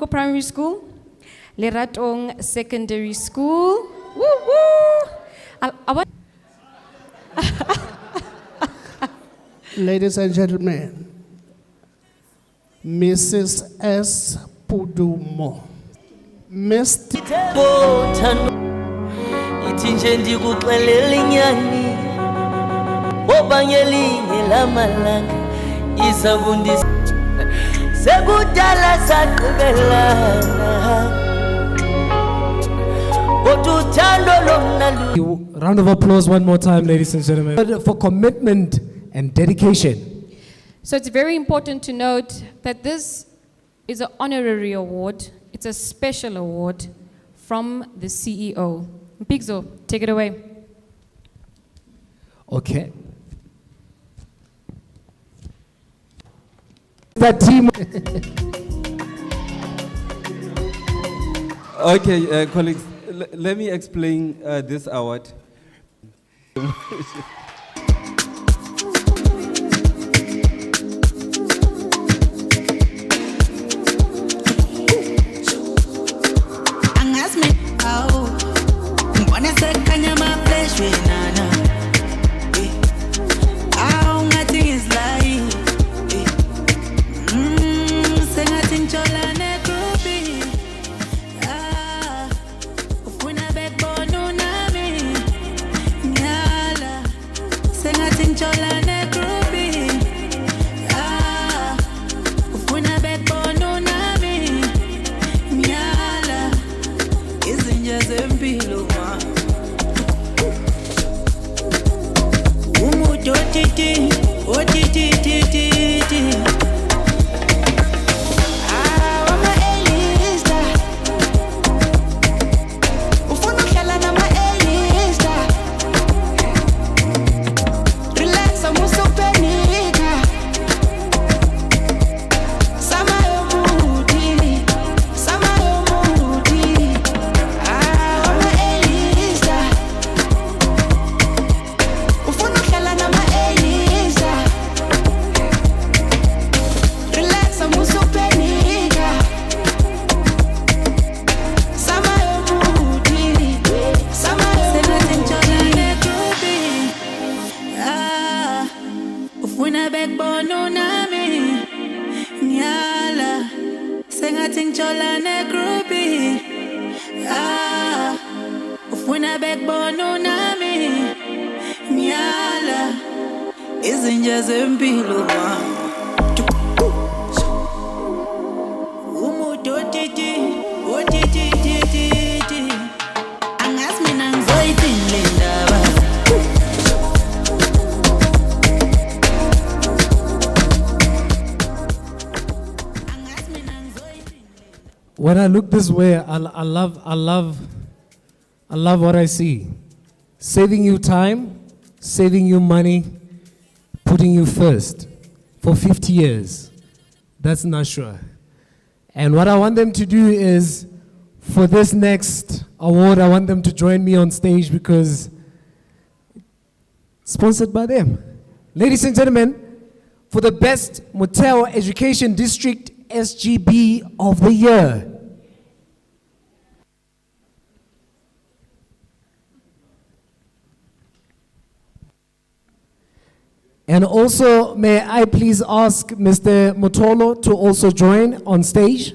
Primary School. Leratong Secondary School. Woo woo! Ladies and gentlemen, Mrs. S. Pudumo. Mr. Ithinje ndikuxelela inyani obangelinye lamalanga iza kundisa sekudala saqhubelana otuthando lomnali. Round of applause one more time, ladies and gentlemen, for commitment and dedication. So it's very important to note that this is an honorary award. It's a special award from the CEO. Pigzo, take it away. Okay. The team. Okay, colleagues, let me explain this award. Angas me out. Mbona sekanya ma flesh we nana. Ah, ngathi ngizlayi. Sengathi njola ne groupie. Ah, ufuna backbone unami. Nyala. Sengathi njola ne groupie. Ah, ufuna backbone unami. Nyala. Izinja zempilo ma. Umudo titi, otiti titi. Ah, wama elista. Ufuna uhlala nama elista. Relax, amusupenika. Sama yomudi, sama yomudi. Ah, wama elista. Ufuna uhlala nama elista. Relax, amusupenika. Sama yomudi, sama yomudi. Ah, ufuna backbone unami. Nyala, sengathi ngitshola ne-groupie. Ah, ufuna backbone unami. Nyala, izinja zempilo ma. Umuntu otiti, otiti titi. Angazi mina ngizoyithini le ndaba. Angazi mina ngizoyithini. When I look this way, I love what I see. Saving you time, saving you money, putting you first for 50 years. That's Nashua. And what I want them to do is, for this next award, I want them to join me on stage because it's sponsored by them. Ladies and gentlemen, for the best Motel Education District SGB of the year. And also, may I please ask Mr. Motolo to also join on stage?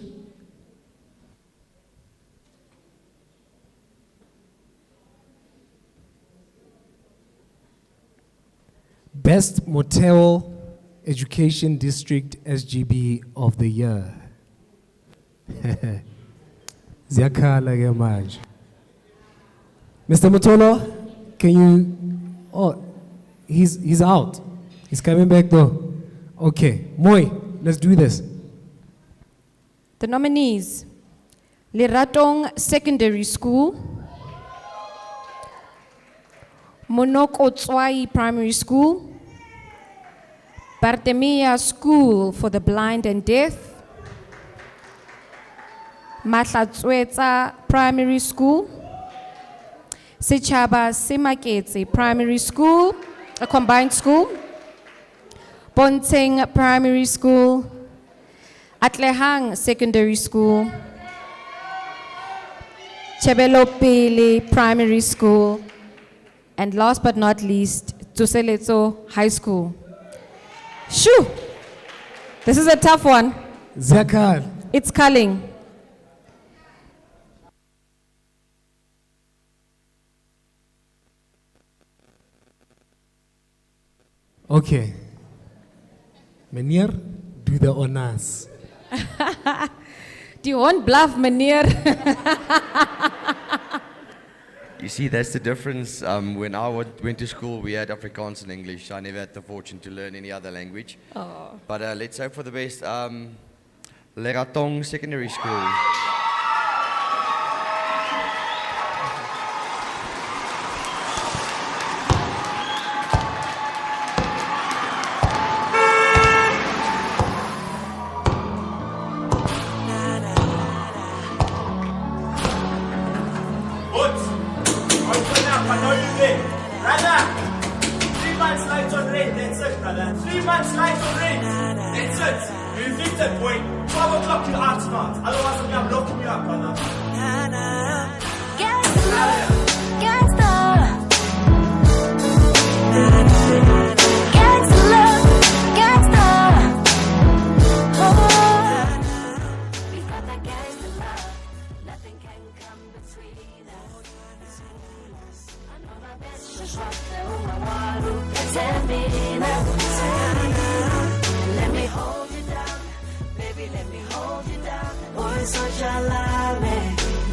Best Motel Education District SGB of the year. Ziyakhala ke manje. Mr. Motolo, can you? Oh, he's out. He's coming back though. Okay, Moy, let's do this. The nominees: Leratong Secondary School, Monokotswai Primary School, Bartemia School for the Blind and Deaf, Matlatswetsa Primary School, Sechaba Semaketse Primary School, a combined school, Bonteng Primary School, Atlehang Secondary School, Chebelopele Primary School, and last but not least, Tsoseletso High School. Shoo! This is a tough one. Zakar. It's culling. Okay. Meneer, do the honors. Do you want bluff, Meneer? You see, that's the difference. When I went to school, we had Afrikaans and English. I never had the fortune to learn any other language. Oh. But let's hope for the best. Leratong Secondary School. up, I know you're there. Brother, 3 months lights on red, that's it, brother. 3 months lights on red, that's it. You evicted, boy. 12 o'clock, you out smart. Otherwise, I'm locking you up, brother. Gangsta, gangsta. Gangsta love, gangsta. Oh, we got that gangsta love. Nothing can come between us. I know my best, just walk through my wall, pretend me now. Let me hold you down, baby, let me hold you down. Boy, so jalame.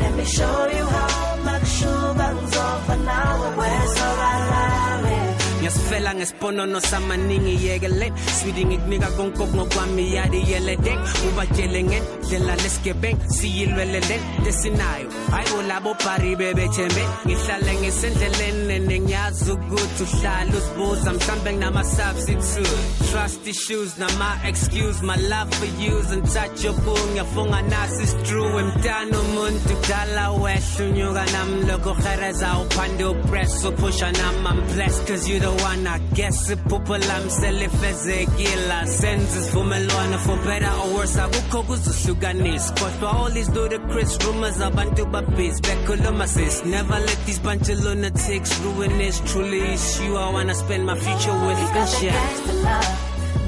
Let me show you how much you bangs off an hour. We're so jalame. Ngasifela ngesiponono samaningi yekele Swidi ngikunika konkok ngokwami yadi yeledek Ubatshele ngendlela lesigebeng siyilwelele desinayo Hayi labo pari bebethembe Ngihlale ngisendleleni nengiyazi ukuthi uhlala usibuza mhlambe nginama-substitute Trust issues nama-excuse My love for you's untouchable Ngiyafunga nasi is true Emntana umuntu kudala wehle unyuka nami lokho uhereza uphande upress upusha nami I'm blessed cause you the one I guess iphupho lami selifezekile senze isivumelwano for better or worse akukho kuzohlukanisa kodwa all these ludicrous rumors abantu babhizi bekhuluma sis never let these bunch of lunatics ruin this truly is you I wanna spend my future with this shit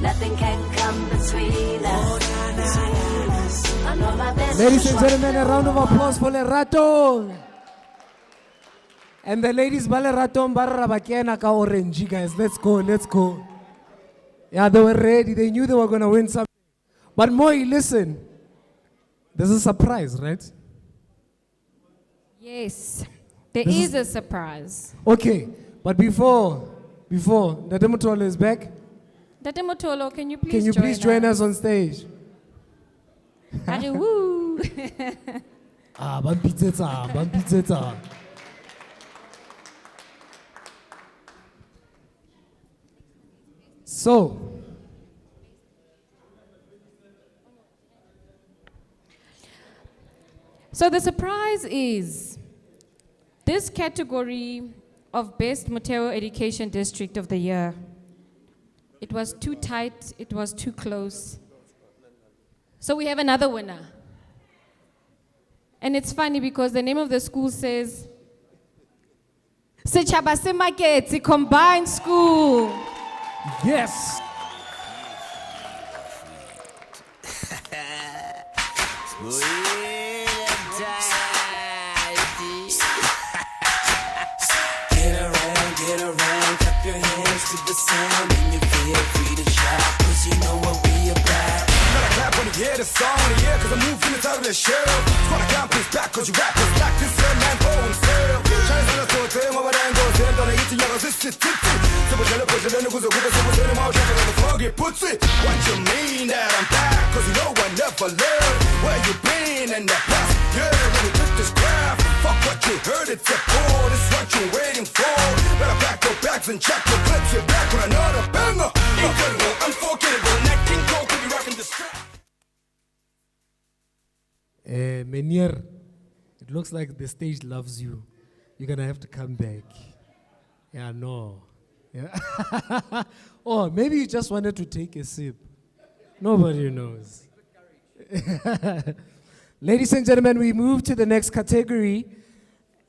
Nothing can come between us. I know my best. Ladies and gentlemen, a round of applause for Lerato. And the ladies, Balerato, Barabakena, ka orange, guys. Let's go, let's go. Yeah, they were ready. They knew they were going to win something. But Moi, listen. There's a surprise, right? Yes, there is a surprise. Okay, but before the Demotolo is back, Dade Motolo, can you please join us on stage? Ari, woo. Bampiteta. So, the surprise is this category of Best Motero Education District of the Year. It was too tight, it was too close. So we have another winner. And it's funny because the name of the school says Sechaba Semaketi Combined School. Yes. Get around, clap your hands to the sound and you feel free to shout, cause you know what we about. Gotta clap when you hear the song in the air, cause I'm moving inside of the shell. Squad accomplish back, cause you rappers like this and man and fail. Chinese on the store, tell them what I ain't gonna say, I'm gonna eat you, y'all, this is tipsy. So we're gonna push it in the goose, we're gonna all jumping on the floor, get puts it. What you mean that I'm back, cause you know I never left. Where you been in the past, yeah, when we took this craft. Fuck what you heard, it's a ball, this is what you're waiting for. Better pack your bags and check your clips, you're back with another banger. Incredible, unforgettable, Nat King Cole could be rocking the strap. Menier, it looks like the stage loves you. You're gonna have to come back. Yeah, no. Yeah. Or maybe you just wanted to take a sip. Nobody knows. Ladies and gentlemen, we move to the next category.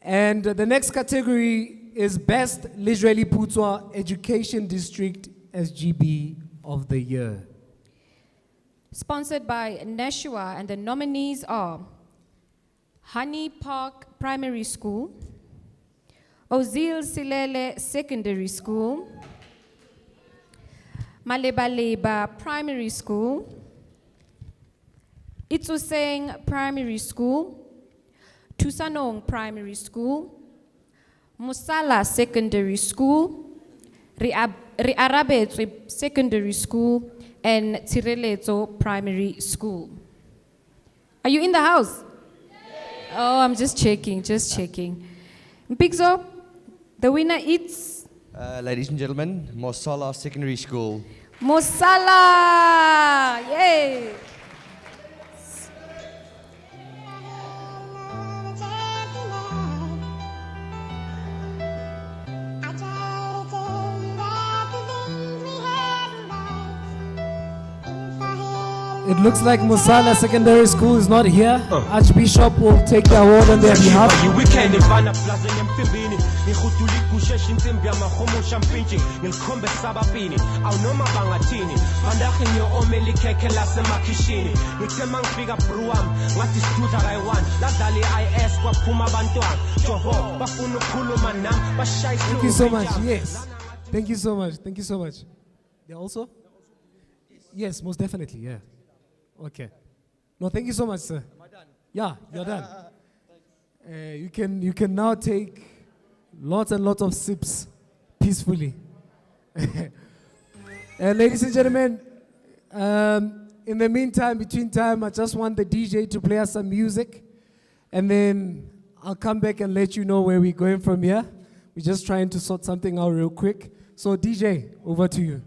And the next category is Best Lizweli Putswa Education District SGB of the Year. Sponsored by Nashua, and the nominees are Honey Park Primary School, Ozil Silele Secondary School, Malebaleba Primary School, Ituseng Primary School, Tusanong Primary School, Musala Secondary School, Riarabetswe Secondary School, and Tireleto Primary School. Are you in the house? Oh, I'm just checking. Mpigzo, the winner is? Ladies and gentlemen, Mosala Secondary School. Mosala! Yay! It looks like Musala Secondary School is not here. Archbishop will take the award on their behalf. Thank you so much. Yes. Thank you so much. Thank you so much. They also? Yes, most definitely. Yeah. Okay. No, thank you so much, sir. Am I done? Yeah, you're done. You can now take lots and lots of sips peacefully. Ladies and gentlemen, in the meantime, between time, I just want the DJ to play us some music, and then I'll come back and let you know where we're going from here. We're just trying to sort something out real quick. So DJ, over to you.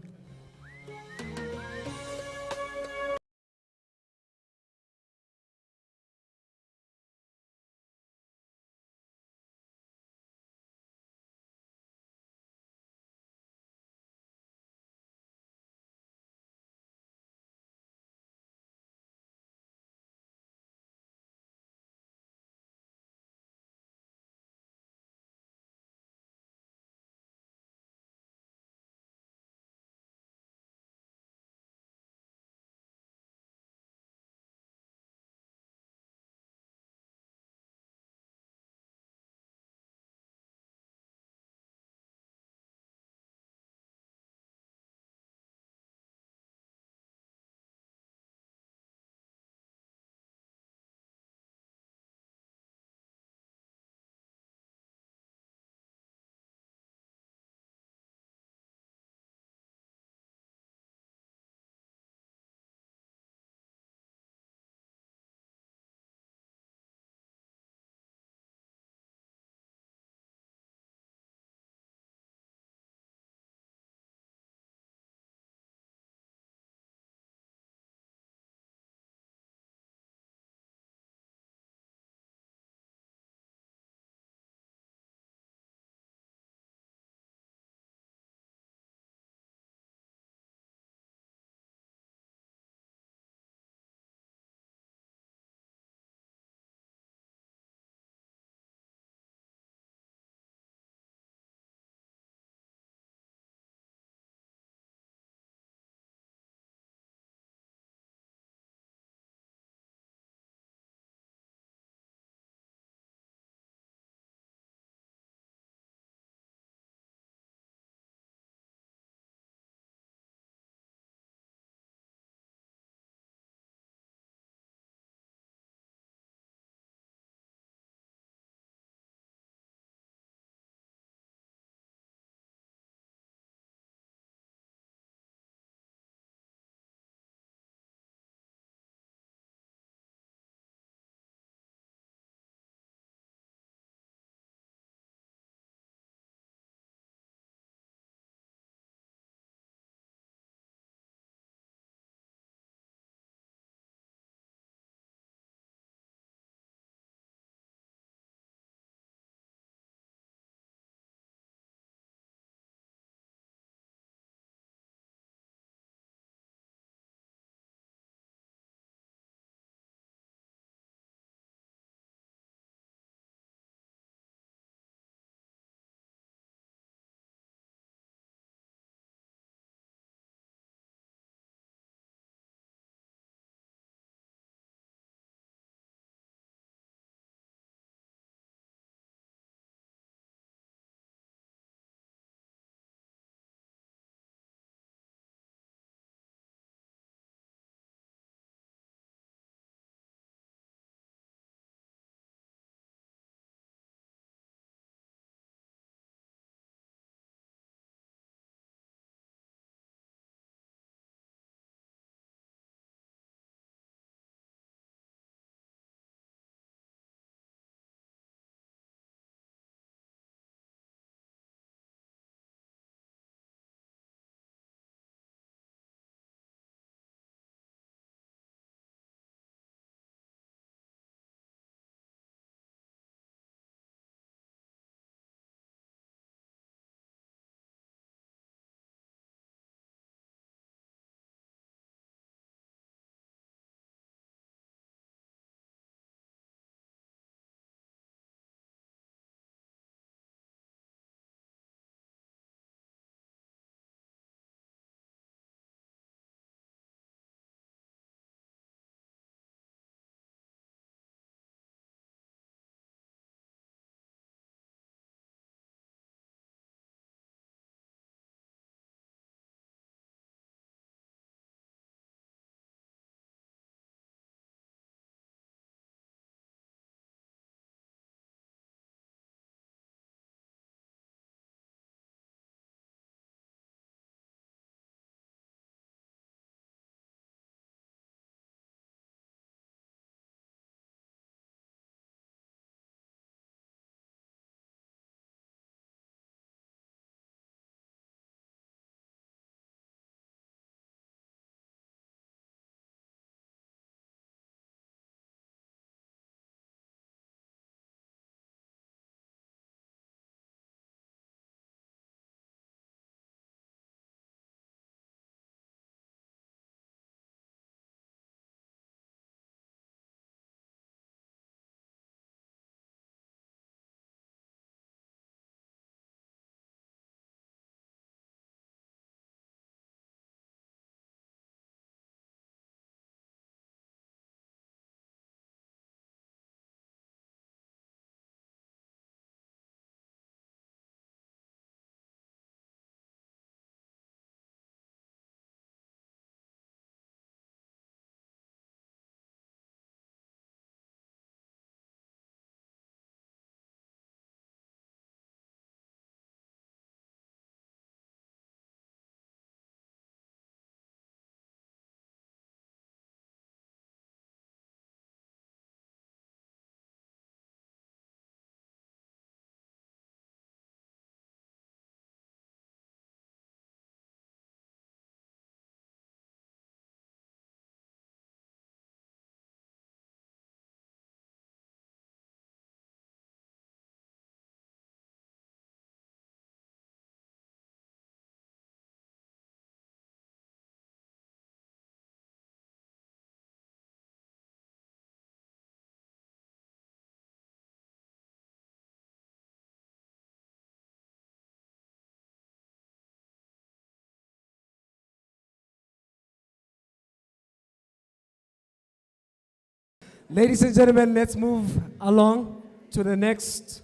Ladies and gentlemen, let's move along to the next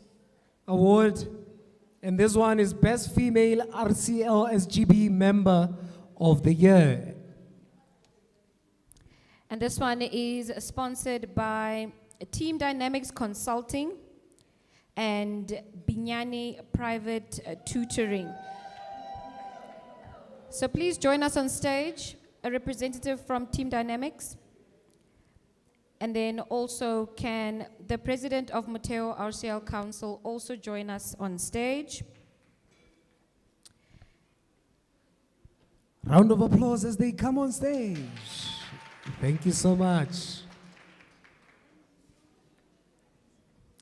award. And this one is Best Female RCL SGB Member of the Year. And this one is sponsored by Team Dynamics Consulting and Binyani Private Tutoring. So please join us on stage, a representative from Team Dynamics. And then also can the president of Moteo RCL Council also join us on stage. Round of applause as they come on stage. Thank you so much.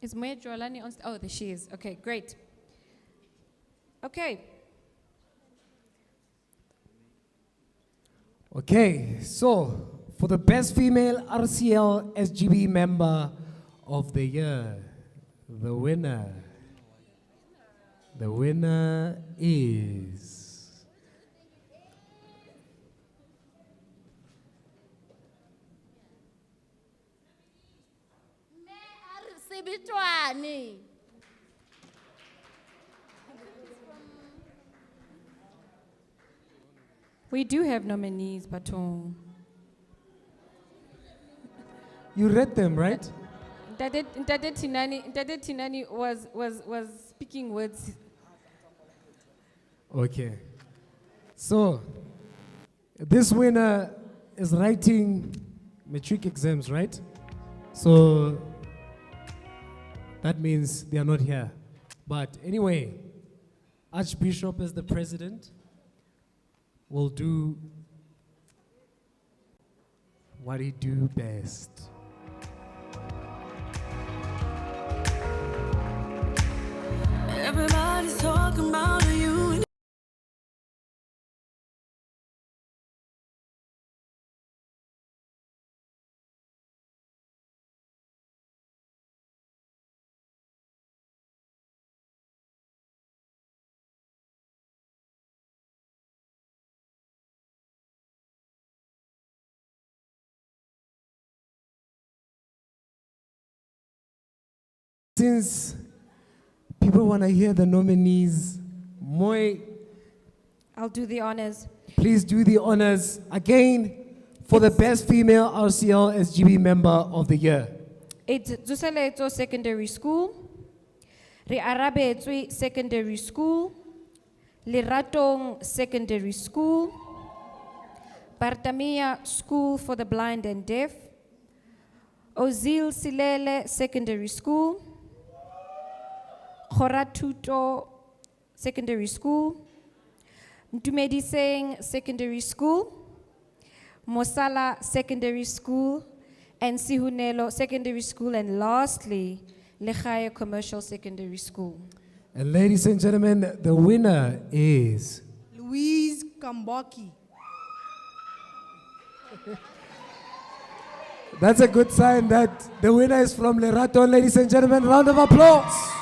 Is Moya Jolani on stage? Oh, there she is. Okay, great. Okay. Okay, so for the Best Female RCL SGB Member of the Year, the winner is We do have nominees, but you read them, right? Ndade Tinani was speaking words. Okay. So, this winner is writing matric exams, right? So, that means they are not here. But anyway, Archbishop as the president will do what he do best. Everybody's talking about you. Since people want to hear the nominees, Moy, I'll do the honors. please do the honors again for the Best Female RCL SGB Member of the Year. It's Zuseleto Secondary School, Re Arabetswe Secondary School, Liratong Secondary School, Bartamia School for the Blind and Deaf, Ozil Silele Secondary School, Khoratuto Secondary School, Mtumedi Seng Secondary School, Mosala Secondary School, and Sihunelo Secondary School, and lastly, Lechaya Commercial Secondary School. And ladies and gentlemen, the winner is Louise Kamboki. That's a good sign that the winner is from Lerato. Ladies and gentlemen, round of applause.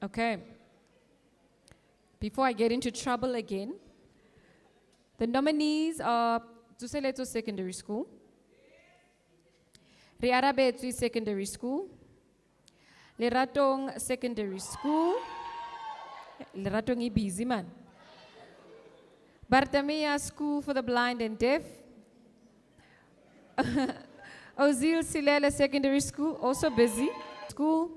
Okay. Before I get into trouble again, the nominees are Tsuseleto Secondary School, Riarabetsu Secondary School, Leratong Secondary School, Leratong is busy man, Bartamea School for the Blind and Deaf, Ozil Silele Secondary School, also busy, school,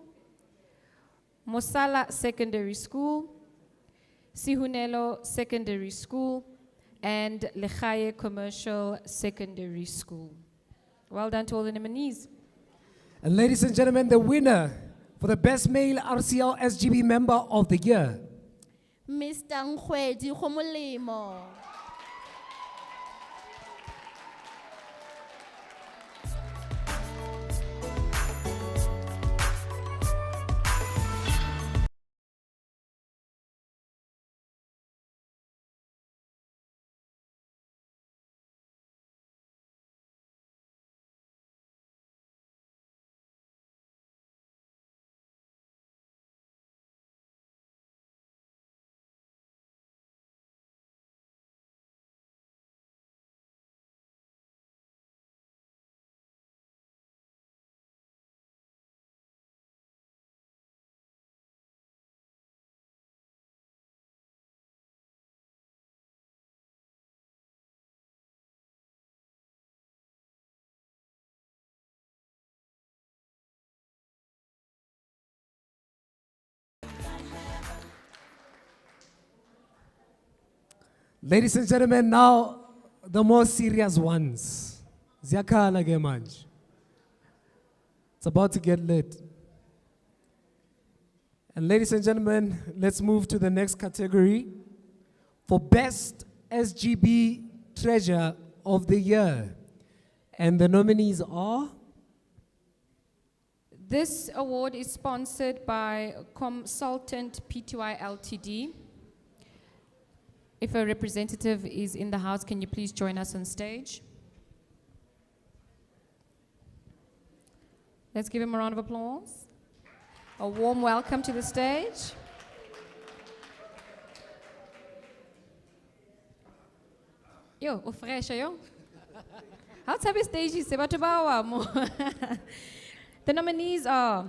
Mosala Secondary School, Sihunelo Secondary School, and Lechaye Commercial Secondary School. Well done to all the nominees. And ladies and gentlemen, the winner for the Best Male RCL SGB Member of the Year, Mr. Ngwedi Khomolemo. ladies and gentlemen, now the more serious ones. Ziyakhala ke manje. It's about to get lit. And ladies and gentlemen, let's move to the next category for Best SGB Treasure of the Year. And the nominees are? This award is sponsored by Consultant Pty Ltd. If a representative is in the house, can you please join us on stage? Let's give him a round of applause. A warm welcome to the stage. Yo, ufresh yo. How to stage is The nominees are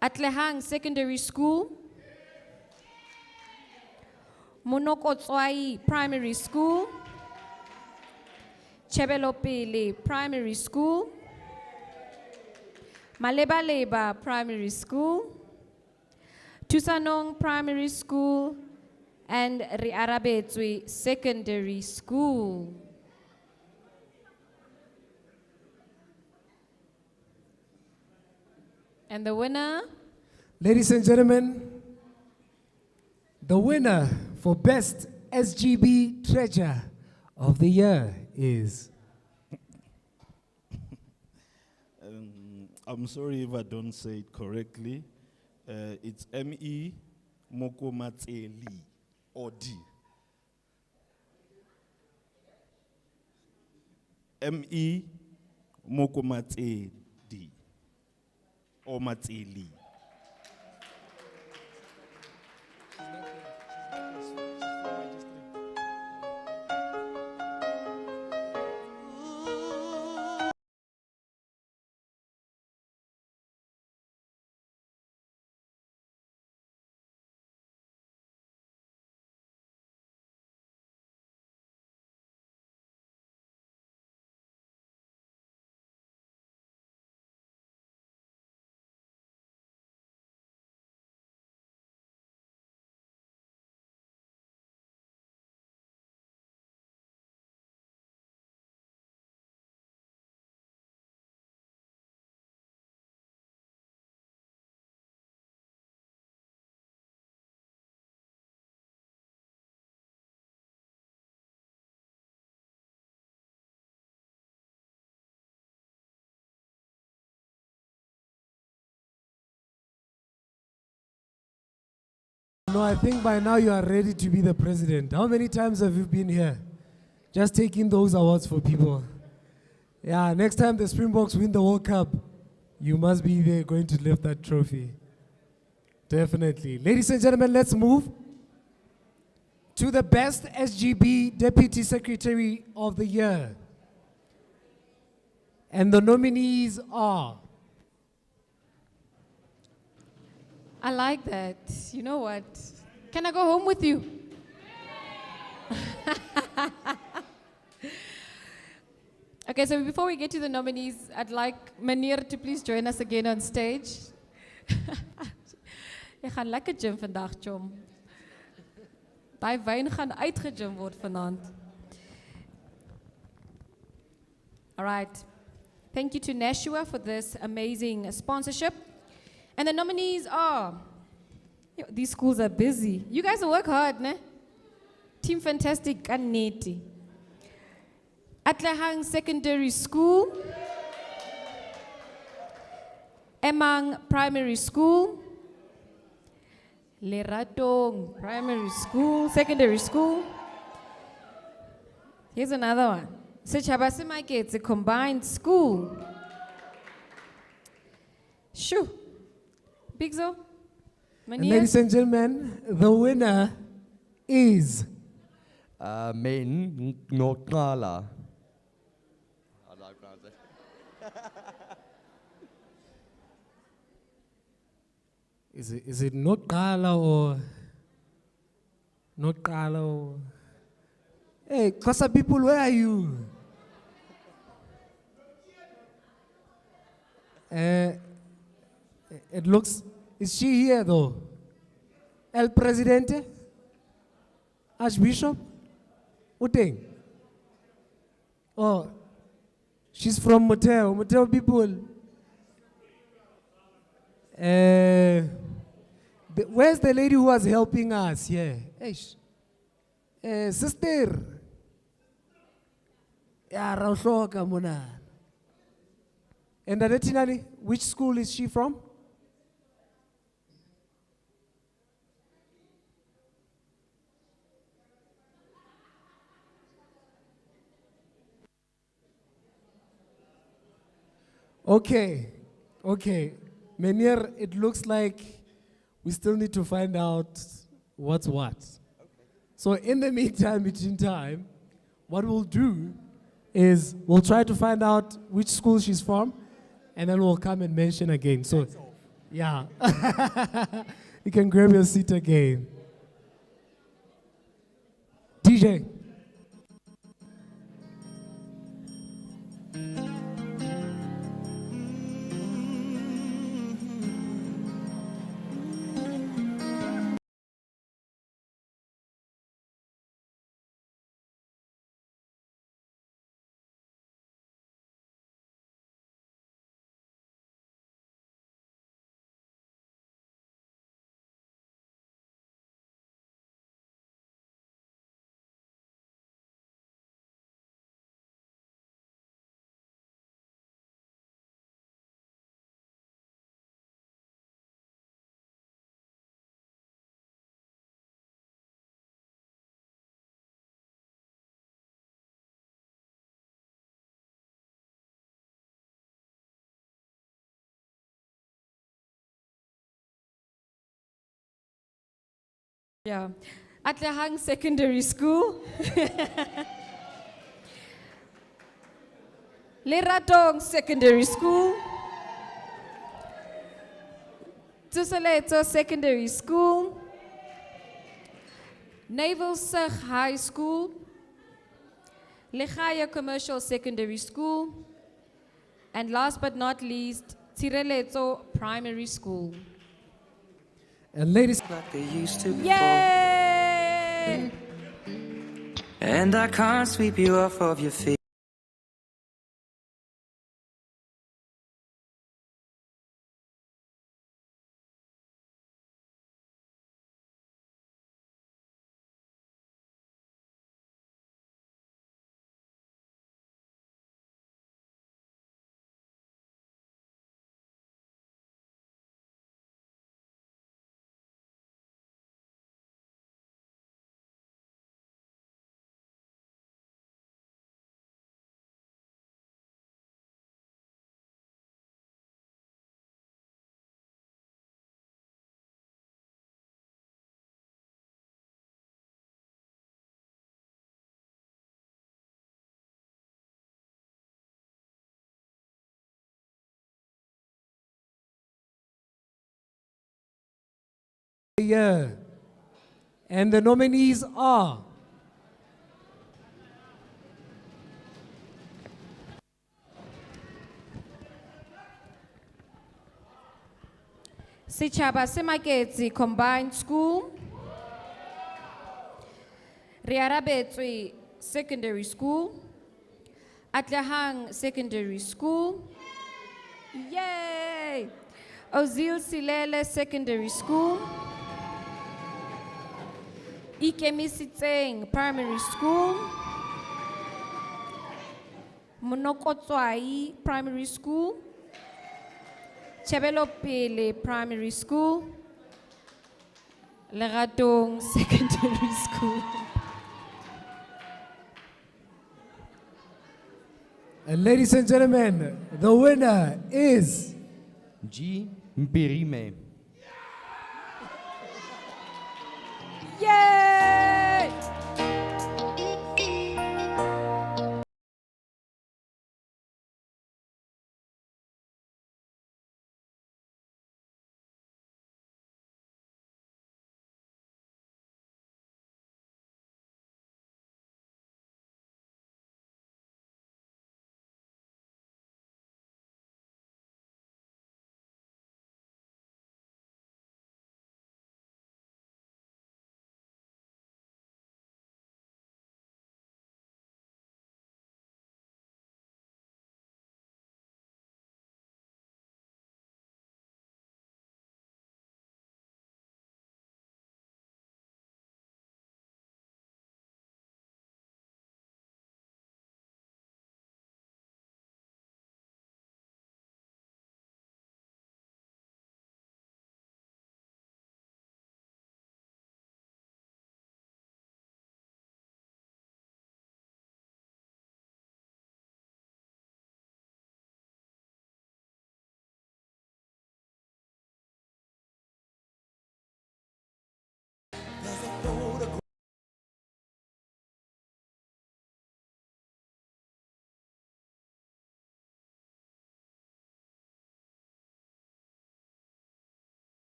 Atlehang Secondary School, Monokotswai Primary School, Chebelopele Primary School, Malebaleba Primary School, Tusanong Primary School, and Riarabetswe Secondary School. And the winner? Ladies and gentlemen, the winner for Best SGB Treasure of the Year is... I'm sorry if I don't say it correctly. It's M.E. Mokomatseli, or D. M.E. Mokomatseli, or Matseli. No, I think by now you are ready to be the president. How many times have you been here? Just taking those awards for people. Yeah, next time the Springboks win the World Cup, you must be there going to lift that trophy. Definitely. Ladies and gentlemen, let's move to the best SGB Deputy Secretary of the Year. And the nominees are I like that. You know what? Can I go home with you? Okay, so before we get to the nominees, I'd like Meneer to please join us again on stage. Jy gaan lekker gym vandag, chom. Daai wyn gaan uitgegym word vanaand. All right. Thank you to Nashua for this amazing sponsorship. And the nominees are, yo, these schools are busy. You guys work hard, ne? Team Fantastic and Neti. Atlehang Secondary School, Emang Primary School, Leratong Primary School, Secondary School. Here's another one. Sechabasimaike, it's a combined school. Shoo. Big Zo. And ladies and gentlemen, the winner is Men Nokala. Is it Nokala or Nokala or hey, Kosa people, where are you? It looks, is she here though? El Presidente? Archbishop? Uteng? Oh, she's from Motel. Motel people. Where's the lady who was helping us? Yeah. Sister. Yeah, Raushoka Muna. And Adetinani, which school is she from? Okay, okay. Menir, it looks like we still need to find out what's what. So in the meantime, between time, what we'll do is we'll try to find out which school she's from, and then we'll come and mention again. So, yeah. You can grab your seat again. DJ. Yeah. Atlehang Secondary School. Leratong Secondary School. Tusaleto Secondary School. Naval Sug High School. Lechaya Commercial Secondary School. And last but not least, Tireleto Primary School. And ladies, like they used to before. Yay! And I can't sweep you off of your feet. the year. And the nominees are Setšhaba se Maketsi Combined School, Re Arabetswe Secondary School, Atlehang Secondary School, yay! Ozil Silele Secondary School, Ikemisitseng Primary School, Monokotswai Primary School, Chebelopele Primary School, Leratong Secondary School. And ladies and gentlemen, the winner is G. Mpirime. Yay!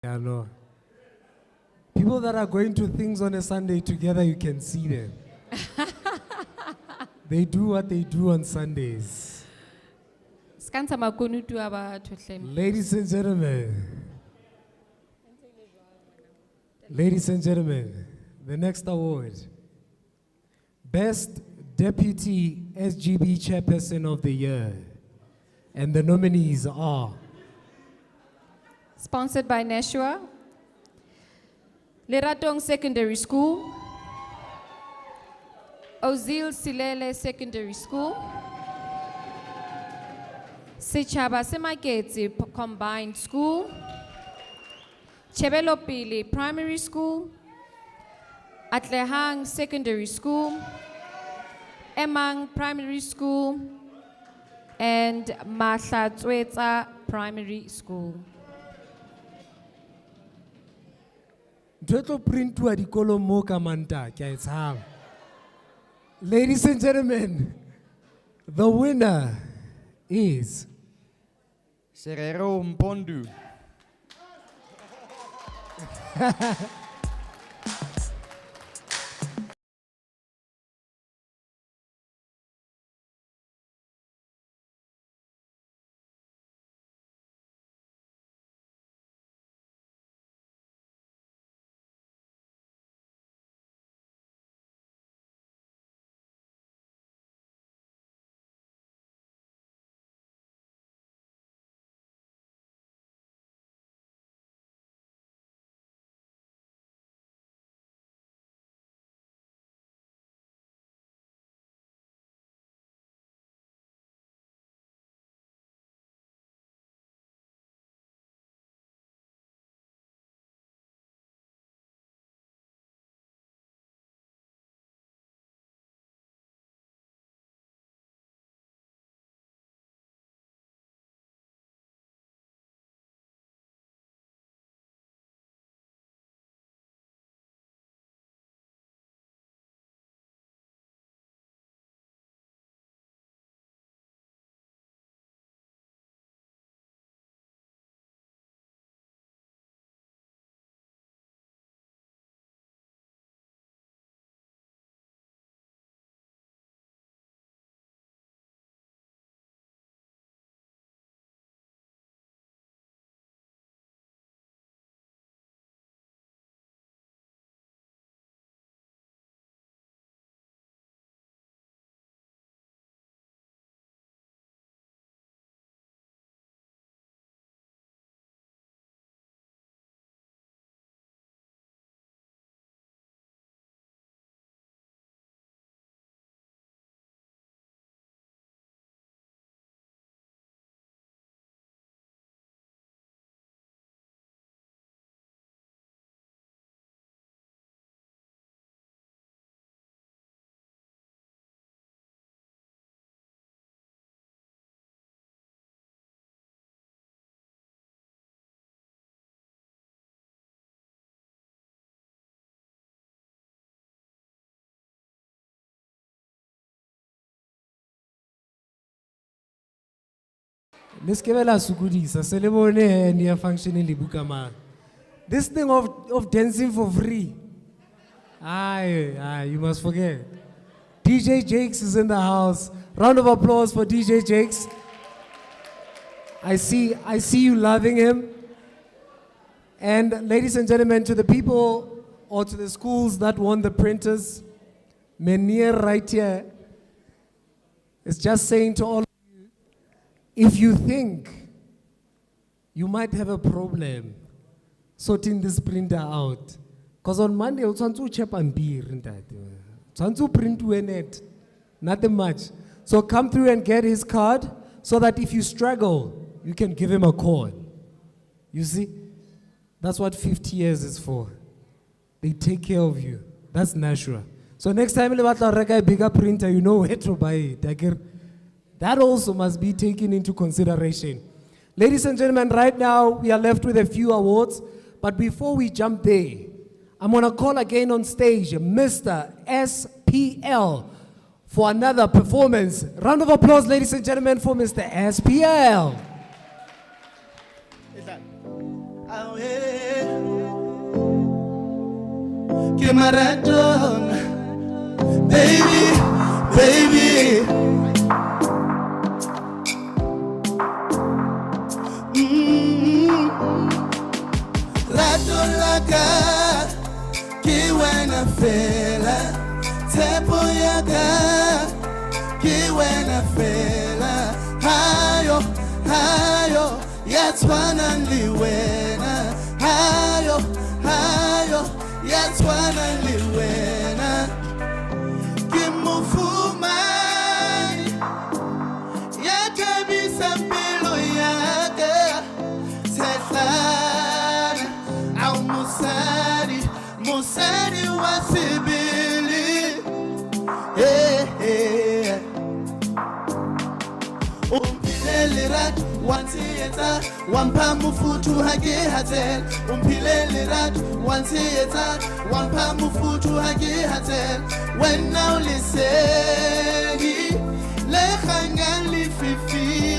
Yeah, no. People that are going to things on a Sunday together, you can see them. They do what they do on Sundays. Skansa makunutu aba thuhlem. Ladies and gentlemen, the next award, Best Deputy SGB Chairperson of the Year. And the nominees are Sponsored by Neshua, Leratong Secondary School, Ozil Silele Secondary School, Setšhaba se Maketsi Combined School, Chebelopele Primary School, Atlehang Secondary School, Emang Primary School, and Mahlatswetsa Primary School. Ladies and gentlemen, the winner is Serero Mpondu. Let's give it a sukudisa. Celebone near functioning libukama. This thing of dancing for free. Aye, you must forget. DJ Jakes is in the house. Round of applause for DJ Jakes. I see you loving him. And ladies and gentlemen, to the people or to the schools that won the printers, Menir right here is just saying to all of you, if you think you might have a problem sorting this printer out, because on Monday, you want to check and beer in that. Want to print net, nothing much. So come through and get his card so that if you struggle, you can give him a call. You see? That's what 50 years is for. They take care of you. That's natural. So next time you want a bigger printer, you know where to buy it. That also must be taken into consideration. Ladies and gentlemen, right now we are left with a few awards. But before we jump there, I'm going to call again on stage Mr. SPL for another performance. Round of applause, ladies and gentlemen, for Mr. SPL. Que Maradona, baby, baby. Radolaka, que buena fela, tepo yaka, que buena fela. Hayo, hayo, yatwana liwena. Hayo, hayo, yatwana liwena. Kimufumani, yatabisa mpilo yaka. Setlana, au musari, musari wasibili. Hey, hey. Umpileli rat, wansiyeta, wampamu futu hage hatel. Umpileli rat, wansiyeta, wampamu futu hage hatel. When now lisegi, lekhangan li fifi.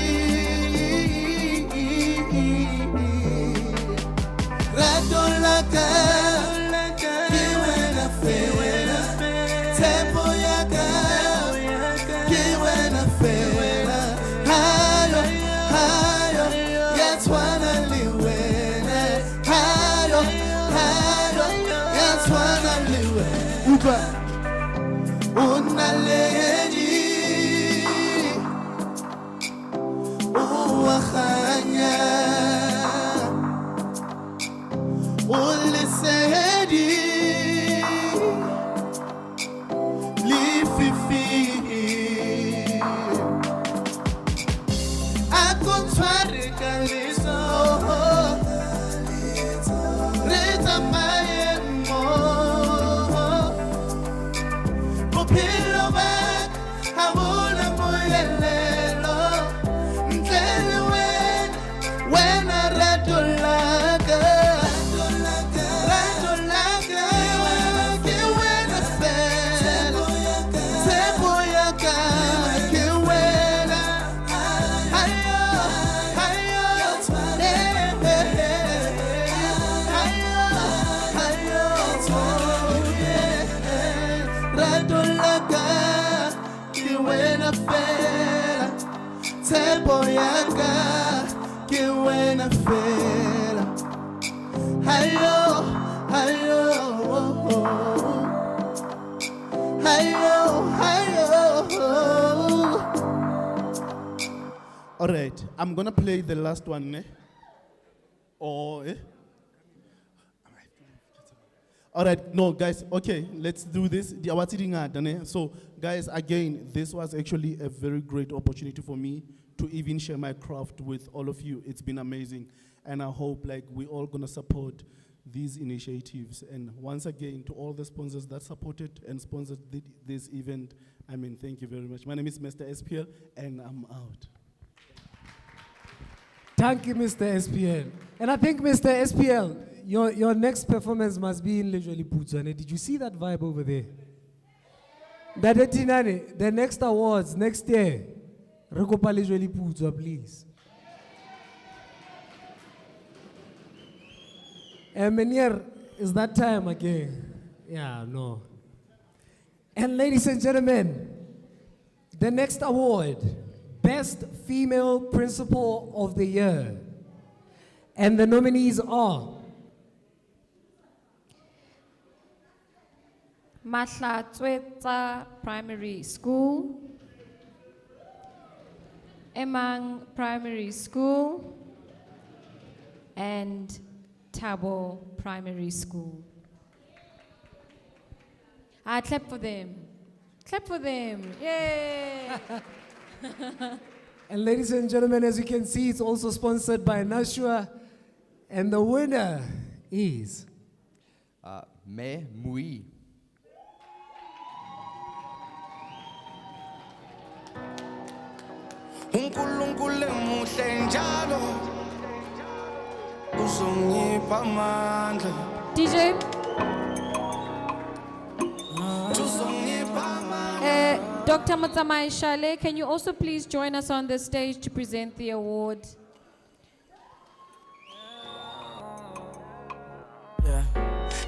Radolaka, kiwena fela, tempo yaka, kiwena fela. Hayo, hayo, yatwana liwena. Hayo, hayo, yatwana liwena. Uba, unaledi, uwakhanya. Ulisedi, lififi. Akontware kaliso, rita mayemo. Pupilo bak, hamuna muyelelo. Mtlele wena radolaka. Tempo yaka, que buena fela. Hayo, hayo, hayo, hayo. All right, I'm gonna play the last one. Eh? Or, eh? All right, no, guys, okay, let's do this. So, guys, again, this was actually a very great opportunity for me to even share my craft with all of you. It's been amazing, and I hope like we're all gonna support these initiatives. And once again, to all the sponsors that supported and sponsored this event, I mean, thank you very much. My name is Mr. SPL, and I'm out. Thank you, Mr. SPL. And I think, Mr. SPL, your next performance must be in Leisurely Putsane. Did you see that vibe over there? The next awards, next year, Rekopa Leisurely Putsane, please. Meneer, is that time again? Yeah, no. And ladies and gentlemen, the next award, Best Female Principal of the Year. And the nominees are Mahlatwetsa Primary School, Emang Primary School, and Tabo Primary School. Clap for them. Clap for them. Yay! And ladies and gentlemen, as you can see, it's also sponsored by Nashua. And the winner is Me Mui. uNkulunkulu emuhle njalo uzongipha amandla DJ. Dr. Matsamai Shale, can you also please join us on the stage to present the award?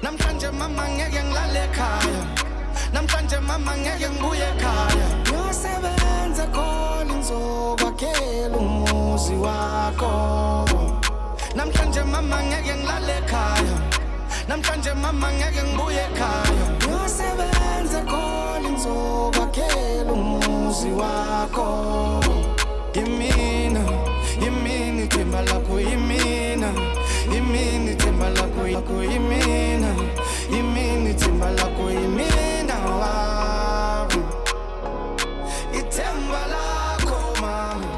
namhlanje mama ngeke ngilale ekhaya namhlanje mama ngeke ngibuye ekhaya ngiyosebenza khona ngizokwakhela umuzi wakho namhlanje mama ngeke ngilale ekhaya namhlanje mama ngeke ngibuye ekhaya ngiyosebenza khona ngizokwakhela umuzi wakho imina ithemba lakho imina ithemba lakho imina ithemba lakho imina wami ithemba lakho mama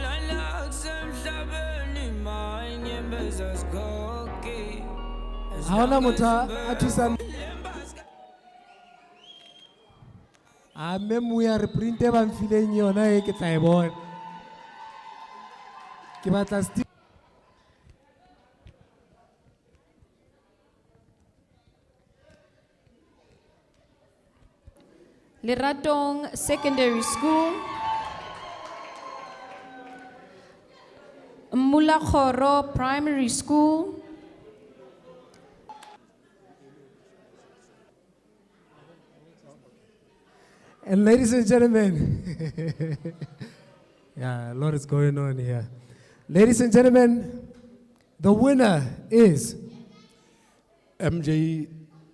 lala kusemhlabeni mainyembeza sigogi haona motho a thusang a memoya re printe ba mfileng yona e ke tla e bona ke batla Leratong Secondary School, Mulakhoro Primary School, and ladies and gentlemen, yeah, a lot is going on here. Ladies and gentlemen, the winner is Mr.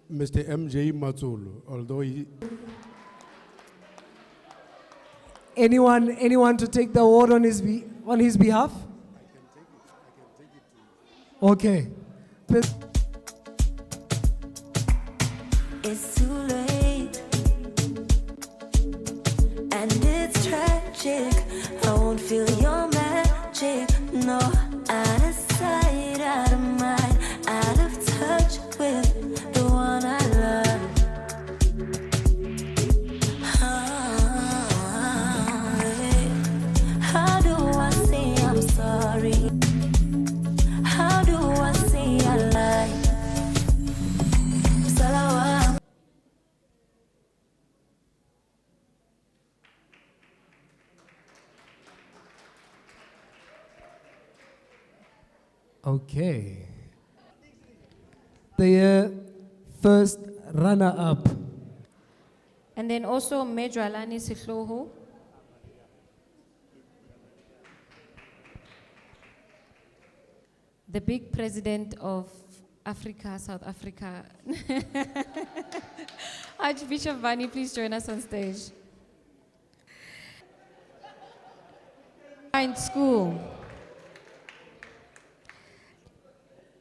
MJ Matsulu, although he... Anyone to take the award on his behalf? Okay. It's too late, and it's tragic. I won't feel your magic. No, out of sight, out of mind, out of touch with the one I love. How do I say I'm sorry? How do I say I lied? Salawa. Okay. The first runner-up. and then also Mejwalani Sihloho. The big president of Africa, South Africa. Archbishop Vani, please join us on stage. In school.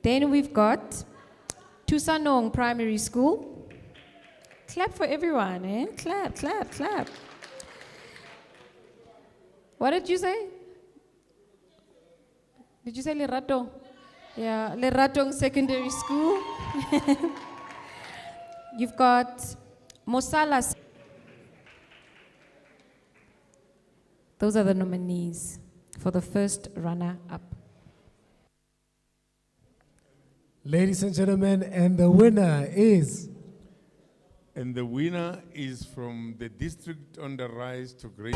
Then we've got Tusanong Primary School. Clap for everyone, eh? Clap, clap, clap. What did you say? Did you say Lerato? Yeah, Leratong Secondary School. You've got Mosala. Those are the nominees for the first runner-up. Ladies and gentlemen, and the winner is... And the winner is from the district on the rise to great.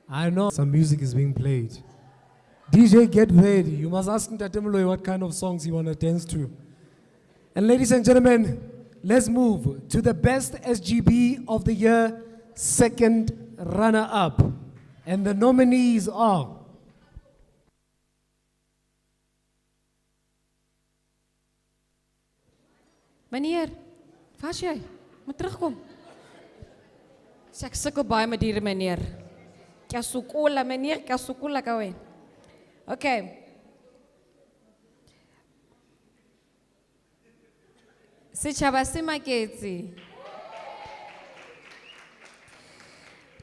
I know some music is being played. DJ, get ready. You must ask Ntatemloy what kind of songs you want to dance to. And ladies and gentlemen, let's move to the best SGB of the year, second runner-up. And the nominees are Meneer, waar's jy? Moet terugkom. Ek sukkel baie met hierdie meneer. Kyasukula meneer, kyasukula ka wen. Okay. Setšhaba se maketse.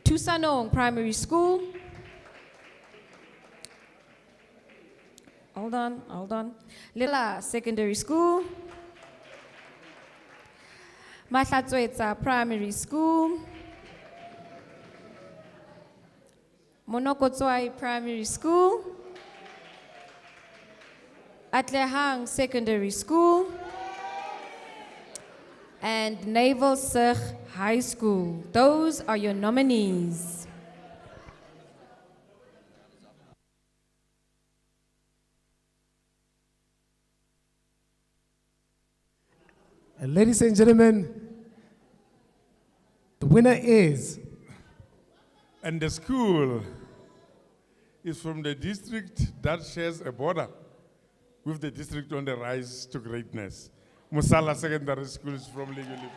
Tusanong Primary School. Hold on. Lila Secondary School. Mahlatswetsa Primary School. Monokotswai Primary School. Atlehang Secondary School. And Naval Sig High School. Those are your nominees. And ladies and gentlemen, the winner is. And the school is from the district that shares a border with the district on the rise to greatness. Musala Secondary School is from Legally.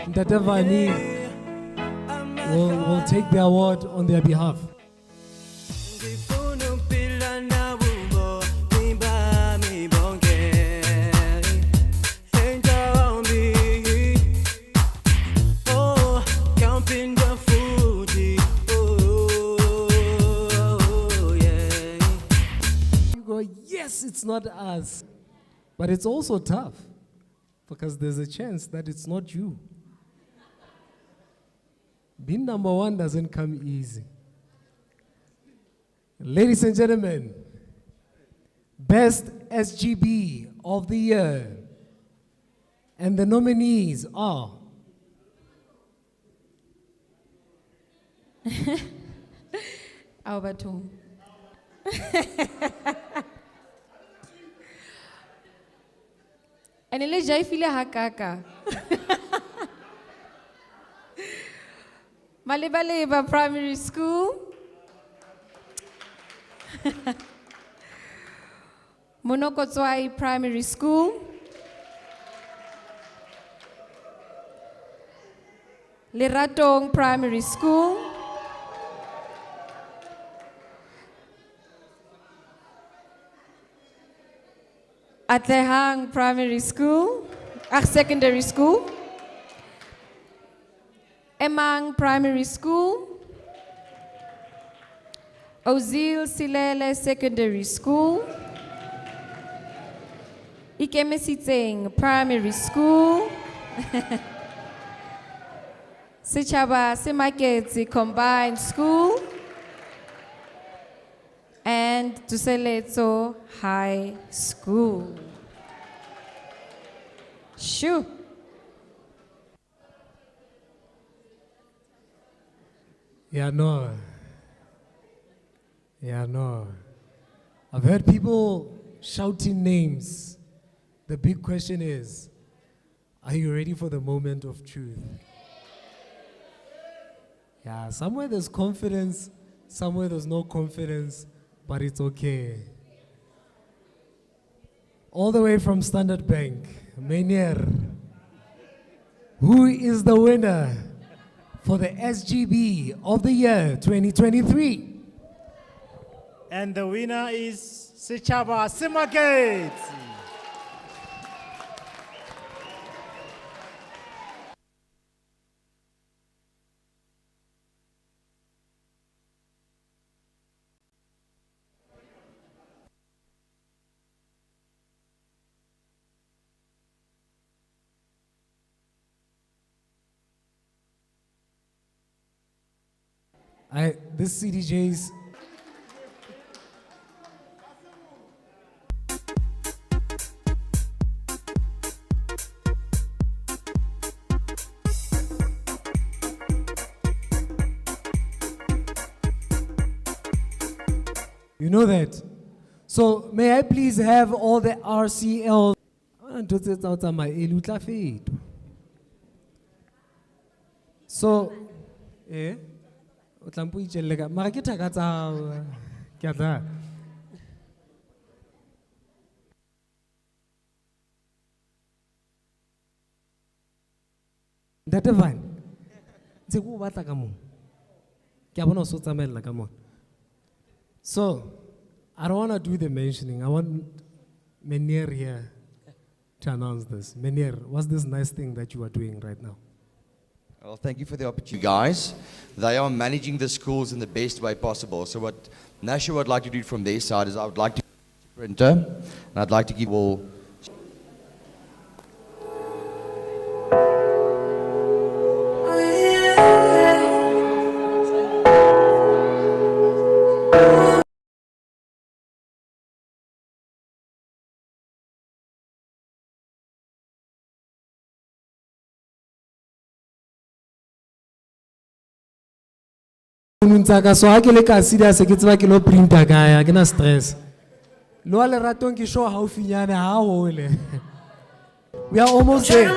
Ntatevani will take the award on their behalf. Yes, it's not us, but it's also tough because there's a chance that it's not you. Being number one doesn't come easy. Ladies and gentlemen, best SGB of the year, and the nominees are Alberto. En ele já filha hakaka. Malibaleba Primary School. Monokotswai Primary School. Leratong Primary School. Atlehang Primary School, Secondary School, Emang Primary School, Ozil Silele Secondary School, Ikemesiteng Primary School, Setšhaba se Maketse Combined School, and Tuseletso High School. Shoo. Yeah, no. I've heard people shouting names. The big question is, are you ready for the moment of truth? Yeah, somewhere there's confidence, somewhere there's no confidence, but it's okay. All the way from Standard Bank, Meneer, who is the winner for the SGB of the year 2023? And the winner is Setšhaba se Maketse. This CDJ's You know that? So may I please have all the RCL? So, eh? O tla mpo itjelle ka- mara ke thaka tsa hao, ke a tla. Ntate Vane, ntse ke o batla ka moo. Ke a bona o so tsamaella ka mona. So, I don't want to do the mentioning. I want Menier here to announce this. Menier, what's this nice thing that you are doing right now? Well, thank you for the opportunity, guys. They are managing the schools in the best way possible. So what Nashua would like to do from their side is I would like to printer, and I'd like to give all. Ntsaka so ha ke le ka serious ke tseba ke lo printer kaya ke na stress. Lo a leratong ke show haufinyane ha hole. We are almost there.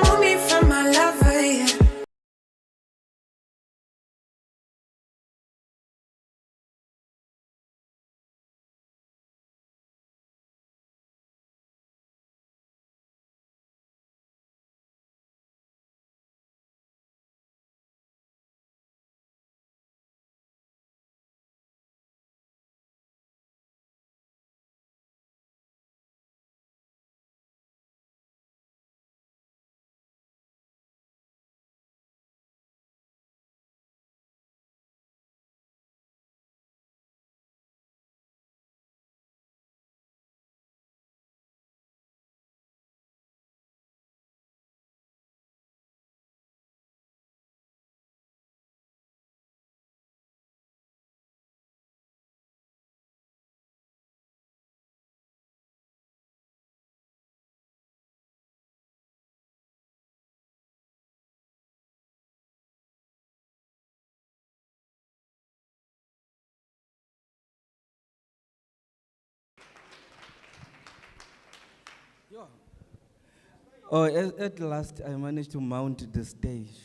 Oh, at last, I managed to mount the stage.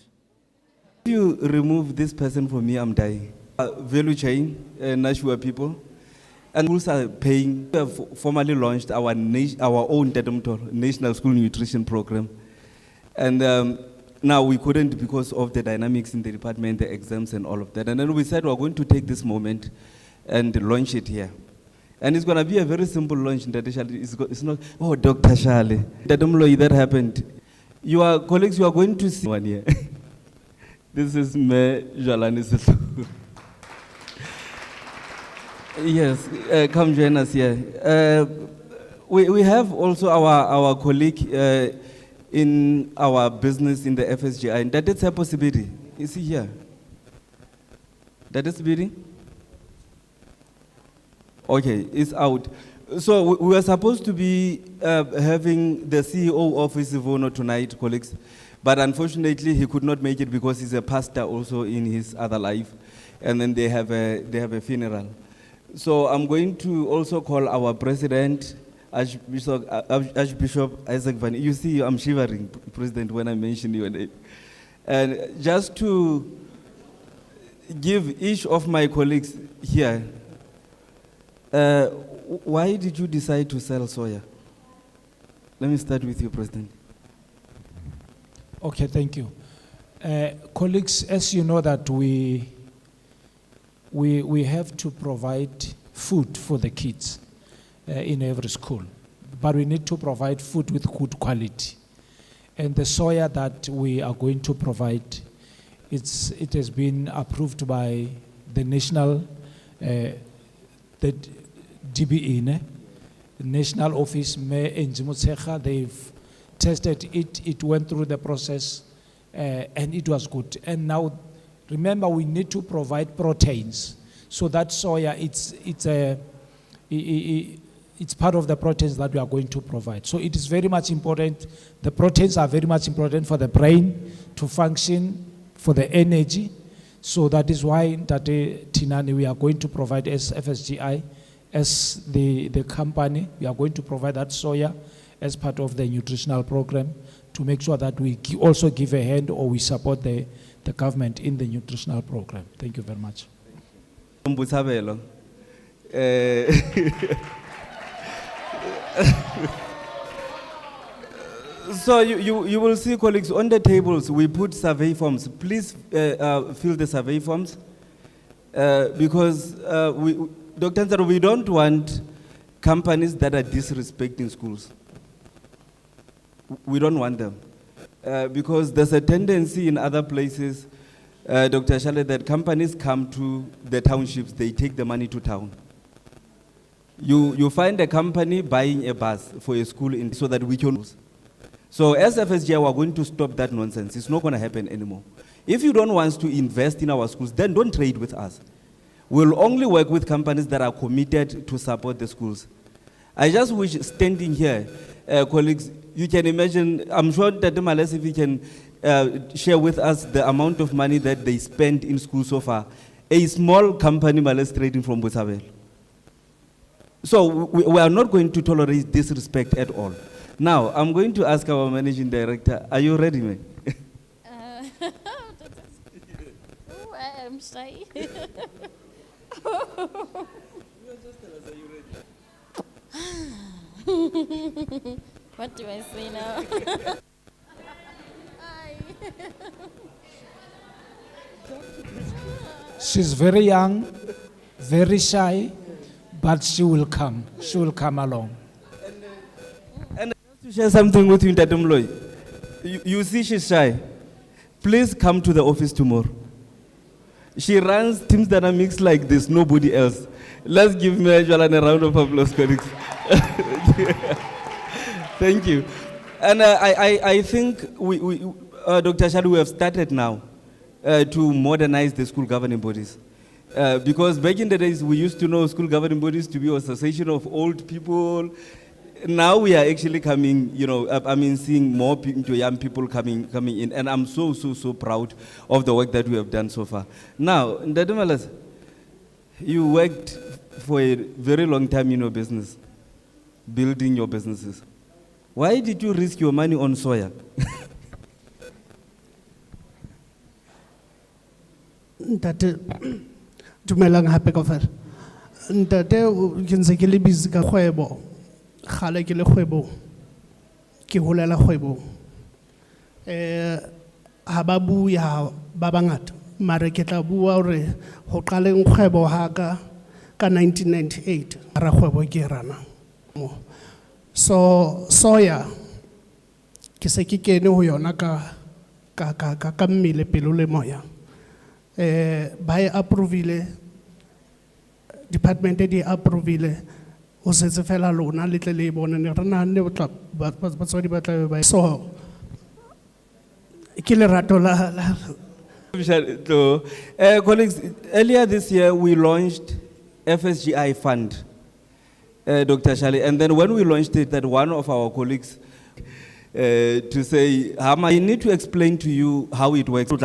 If you remove this person from me, I'm dying. Value chain, Nashua people, and schools are paying. We have formally launched our own National School Nutrition Program. And now we couldn't because of the dynamics in the department, the exams and all of that. And then we said we're going to take this moment and launch it here. And it's going to be a very simple launch. It's not, oh, Dr. Shale. That happened. Your colleagues, you are going to see one here. This is Me Jalani Sislu. Yes, come join us here. We have also our colleague in our business in the FSGI, and that is a possibility. Is he here? That is possibility? Okay, it's out. So we were supposed to be having the CEO of Isivono tonight, colleagues, but unfortunately he could not make it because he's a pastor also in his other life, and then they have a funeral. So I'm going to also call our president, Archbishop Isaac Van. You see, I'm shivering, President, when I mention your name. And just to give each of my colleagues here, why did you decide to sell soya? Let me start with you, President. Okay, thank you. Colleagues, as you know that we have to provide food for the kids in every school, but we need to provide food with good quality. And the soya that we are going to provide, it has been approved by the national, the DBE, the national office, they've tested it, it went through the process, and it was good. And now, remember, we need to provide proteins. So that soya, it's part of the proteins that we are going to provide. So it is very much important. The proteins are very much important for the brain to function, for the energy. So that is why, Tate Tinani, we are going to provide as FSGI as the company, we are going to provide that soya as part of the nutritional program to make sure that we also give a hand or we support the government in the nutritional program. Thank you very much. Mbusabelo. So you will see, colleagues, on the tables we put survey forms. Please fill the survey forms because Dr. Nsaro, we don't want companies that are disrespecting schools. We don't want them because there's a tendency in other places, Dr. Shale, that companies come to the townships, they take the money to town. You find a company buying a bus for a school so that we can. So as FSGI, we're going to stop that nonsense. It's not going to happen anymore. If you don't want to invest in our schools, then don't trade with us. We'll only work with companies that are committed to support the schools. I just wish, standing here, colleagues, you can imagine, I'm sure that Males, if you can share with us the amount of money that they spent in school so far. A small company, Males Trading from Botshabelo. So we are not going to tolerate disrespect at all. Now, I'm going to ask our managing director, are you ready, man? Oh, I am shy. What do I say now? She's very young, very shy, but she will come. She will come along. And to share something with you, Tatumloy. You see she's shy. Please come to the office tomorrow. She runs Teams Dynamics like there's nobody else. Let's give Jolan a round of applause, colleagues. Thank you. And I think Dr. Shadu, we have started now to modernize the school governing bodies. Because back in the days, we used to know school governing bodies to be an association of old people. Now we are actually coming, seeing more young people coming in. And I'm so proud of the work that we have done so far. Now, Ndademalas, you worked for a very long time in your business, building your businesses. Why did you risk your money on soya? Ntate dumelang hape kaofela. Ntate ke ntse ke le busy ka kgwebo. Khale ke le kgwebo. Ke holela kgwebo. Ha ba buya ba bangata. Mare ke tla bua hore ho qaleng kgwebo ha ka 1998 ra kgwebo ke rana. So soya ke se ke kene ho yona ka mmele pelo le moya. Ba e approvile department di approvile o setse fela lona le tle le bona ne re na ne batswadi ba tla ba so ke le rato la colleagues, earlier this year we launched FSGI Fund, Dr. Shali, and then when we launched it, that one of our colleagues to say, I need to explain to you how it works. So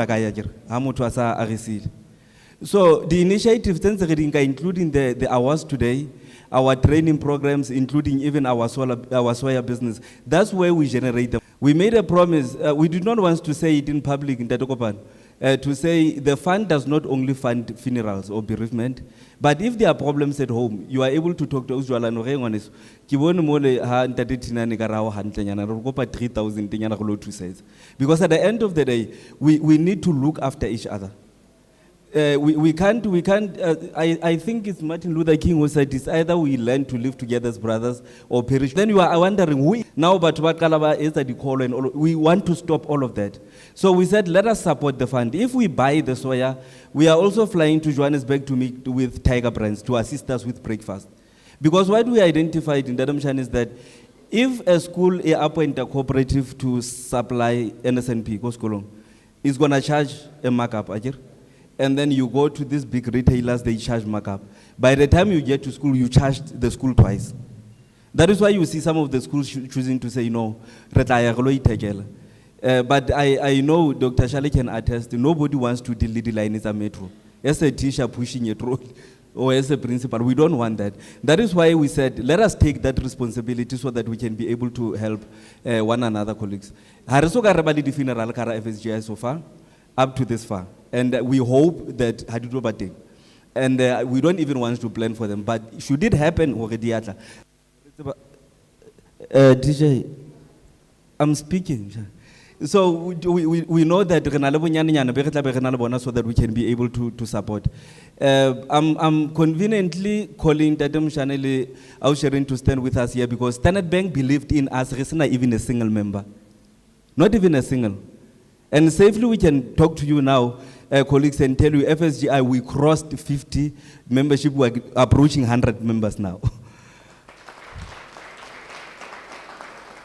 the initiatives, including the awards today, our training programs, including even our soya business, that's where we generate them. We made a promise, we did not want to say it in public in Tatokopan, to say the fund does not only fund funerals or bereavement, but if there are problems at home, you are able to talk to Uzwala no Rengones. Because at the end of the day, we need to look after each other. We can't, I think it's Martin Luther King who said it's either we learn to live together as brothers or perish. Then you are wondering, who now but is the call and all, we want to stop all of that. So we said, let us support the fund. If we buy the soya, we are also flying to Johannesburg to meet with Tiger Brands to assist us with breakfast. Because what we identified in Dadamshan is that if a school appoint a cooperative to supply NSNP, is going to charge a markup, and then you go to these big retailers, they charge markup. By the time you get to school, you charge the school twice. That is why you see some of the schools choosing to say, no, but I know Dr. Shale can attest, nobody wants to delete the line as a metro. As a teacher pushing a trolley, or as a principal. We don't want that. That is why we said, let us take that responsibility so that we can be able to help one another, colleagues. Ha re soka re ba le di-funeral ka hara FSGI so far, up to this far. And we hope that ha di tlo ba teng. And we don't even want to plan for them. But should it happen, DJ, I'm speaking. So we know that so that we can be able to support. I'm conveniently calling Tatum Shanele Ausherin to stand with us here because Standard Bank believed in us, not even a single member. Not even a single. And safely we can talk to you now, colleagues, and tell you FSGI, we crossed 50 membership, we're approaching 100 members now.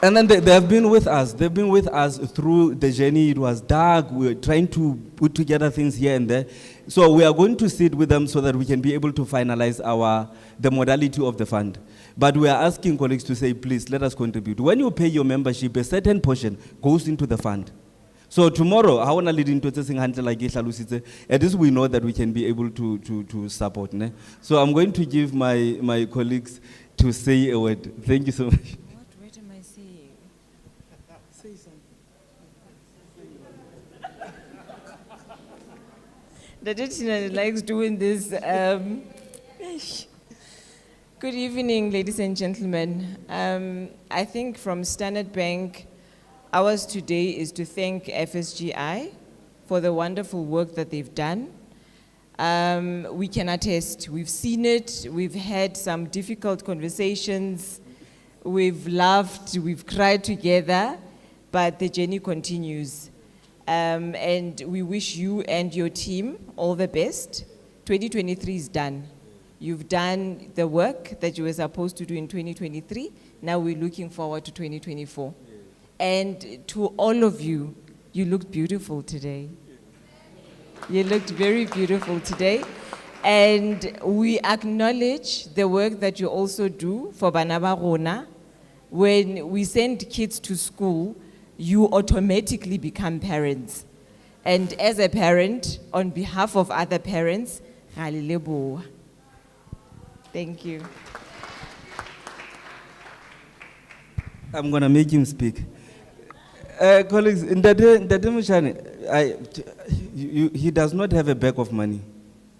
And then they have been with us. They've been with us through the journey. It was dark. We were trying to put together things here and there. So we are going to sit with them so that we can be able to finalize the modality of the fund. But we are asking colleagues to say, please, let us contribute. When you pay your membership, a certain portion goes into the fund. So tomorrow, I want to lead into this like at least we know that we can be able to support. Ne? So I'm going to give my colleagues to say a word. Thank you so much. The Tina likes doing this. Good evening, ladies and gentlemen. I think from Standard Bank, ours today is to thank FSGI for the wonderful work that they've done. We can attest, we've seen it, we've had some difficult conversations, we've laughed, we've cried together, but the journey continues. And we wish you and your team all the best. 2023 is done. You've done the work that you were supposed to do in 2023. Now we're looking forward to 2024. And to all of you, you looked beautiful today. You looked very beautiful today. And we acknowledge the work that you also do for Bana ba Rona. When we send kids to school, you automatically become parents. And as a parent, on behalf of other parents, thank you. I'm going to make him speak. Colleagues, he does not have a bag of money.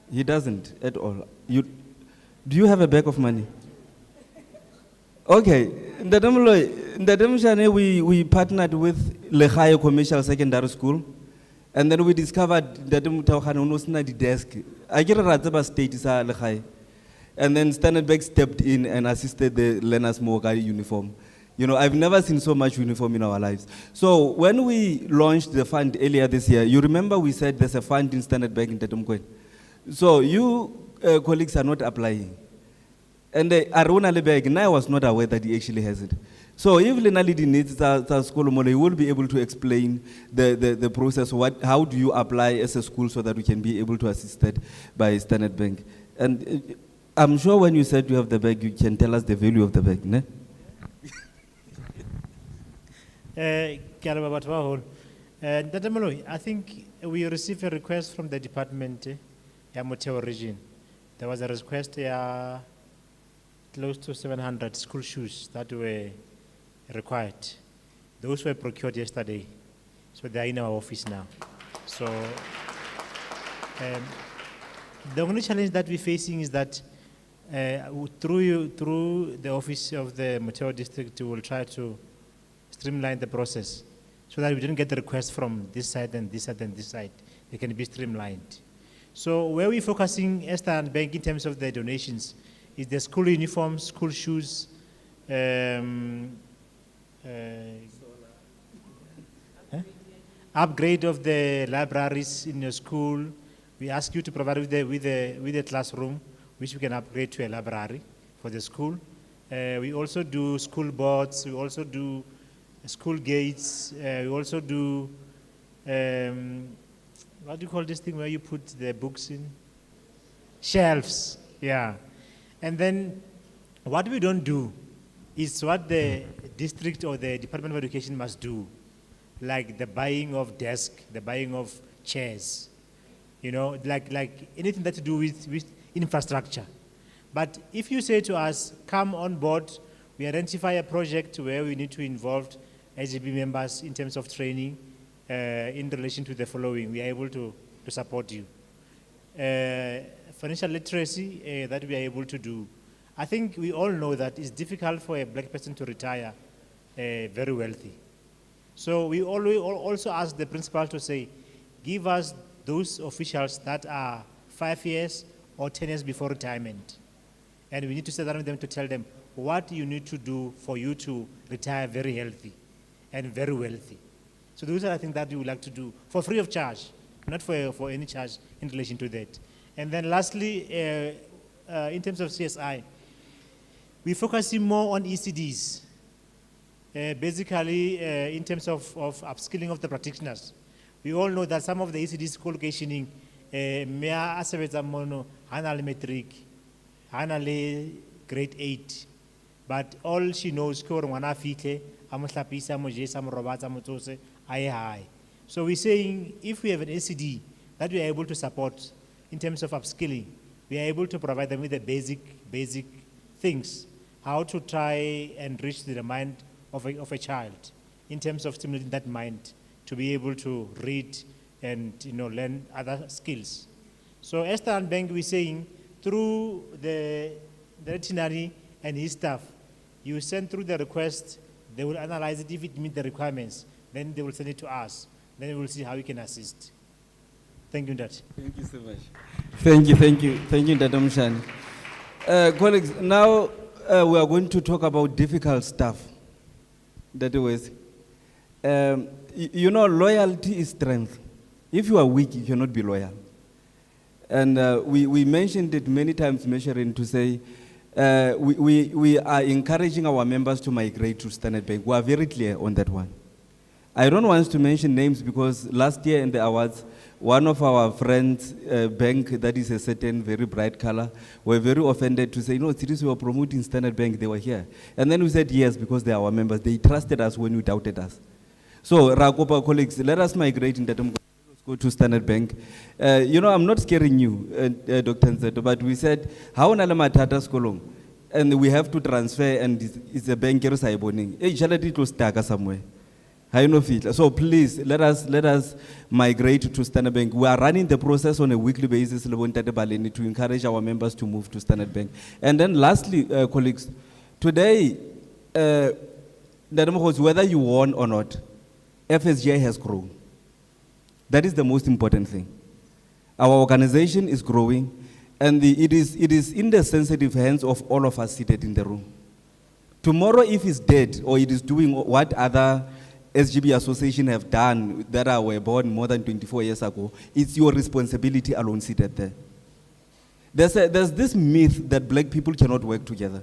He doesn't at all. Do you have a bag of money? Okay. We partnered with Lehaya Commercial Secondary School, and then we discovered that the desk. I get a state is Lehaya. And then Standard Bank stepped in and assisted the learners more uniform. You know, I've never seen so much uniform in our lives. So when we launched the fund earlier this year, you remember we said there's a fund in Standard Bank in Tetumkwen. So you colleagues are not applying. And Aruna Lebeg, I was not aware that he actually has it. So if Lenalidi needs the school, he will be able to explain the process. How do you apply as a school so that we can be able to assist that by Standard Bank? And I'm sure when you said you have the bag, you can tell us the value of the bag, ne? I think we received a request from the department, Moteo region. There was a request close to 700 school shoes that were required. Those were procured yesterday, so they are in our office now. So the only challenge that we're facing is that through the office of the Moteo district, we will try to streamline the process so that we don't get the request from this side and this side and this side. They can be streamlined. So where we're focusing as Standard Bank in terms of the donations is the school uniforms, school shoes, upgrade of the libraries in your school. We ask you to provide with the classroom, which we can upgrade to a library for the school. We also do school boards. We also do school gates. We also do what do you call this thing where you put the books in? Shelves. Yeah. And then what we don't do is what the district or the Department of Education must do, like the buying of desks, the buying of chairs, you know, like anything that to do with infrastructure. But if you say to us, come on board, we identify a project where we need to involve SGB members in terms of training in relation to the following, we are able to support you. Financial literacy that we are able to do. I think we all know that it's difficult for a black person to retire very wealthy. So we always also ask the principal to say, give us those officials that are 5 years or 10 years before retirement. And we need to sit down with them to tell them what you need to do for you to retire very healthy and very wealthy. So those are the things that we would like to do for free of charge, not for any charge in relation to that. And then lastly, in terms of CSI, we're focusing more on ECDs. Basically, in terms of upskilling of the practitioners. We all know that some of the ECDs co-locationing, mea asebetsa mono, hana le matric, hana le grade 8. But all she knows, ko re ngwana fihle, amo hlapisa, amo jesa, amo robatsa, amo tsose, aye high. So we're saying, if we have an ECD that we are able to support in terms of upskilling, we are able to provide them with the basic things, how to try and reach the mind of a child in terms of stimulating that mind to be able to read and learn other skills. So as Standard Bank, we're saying through the itinerary and his staff, you send through the request, they will analyze it. If it meets the requirements, then they will send it to us. Then we will see how we can assist. Thank you, Dad. Thank you so much. Thank you, Dad Mshani. Colleagues, now we are going to talk about difficult stuff. That was, loyalty is strength. If you are weak, you cannot be loyal. And we mentioned it many times, measuring to say, we are encouraging our members to migrate to Standard Bank. We are very clear on that one. I don't want to mention names because last year in the awards, one of our friends, bank that is a certain very bright color, were very offended to say, no, seriously, we were promoting Standard Bank, they were here. And then we said yes, because they are our members. They trusted us when we doubted us. So, Rakopa colleagues, let us migrate in that. Let's go to Standard Bank. I'm not scaring you, Dr. Nzeto, but we said, how nalamatata skolong? And we have to transfer, and it's a bank, it will stagger somewhere. So please, let us migrate to Standard Bank. We are running the process on a weekly basis to encourage our members to move to Standard Bank. And then lastly, colleagues, today, whether you won or not, FSGI has grown. That is the most important thing. Our organization is growing, and it is in the sensitive hands of all of us seated in the room. Tomorrow, if it's dead or it is doing what other SGB association have done that were born more than 24 years ago, it's your responsibility alone seated there. There's this myth that black people cannot work together.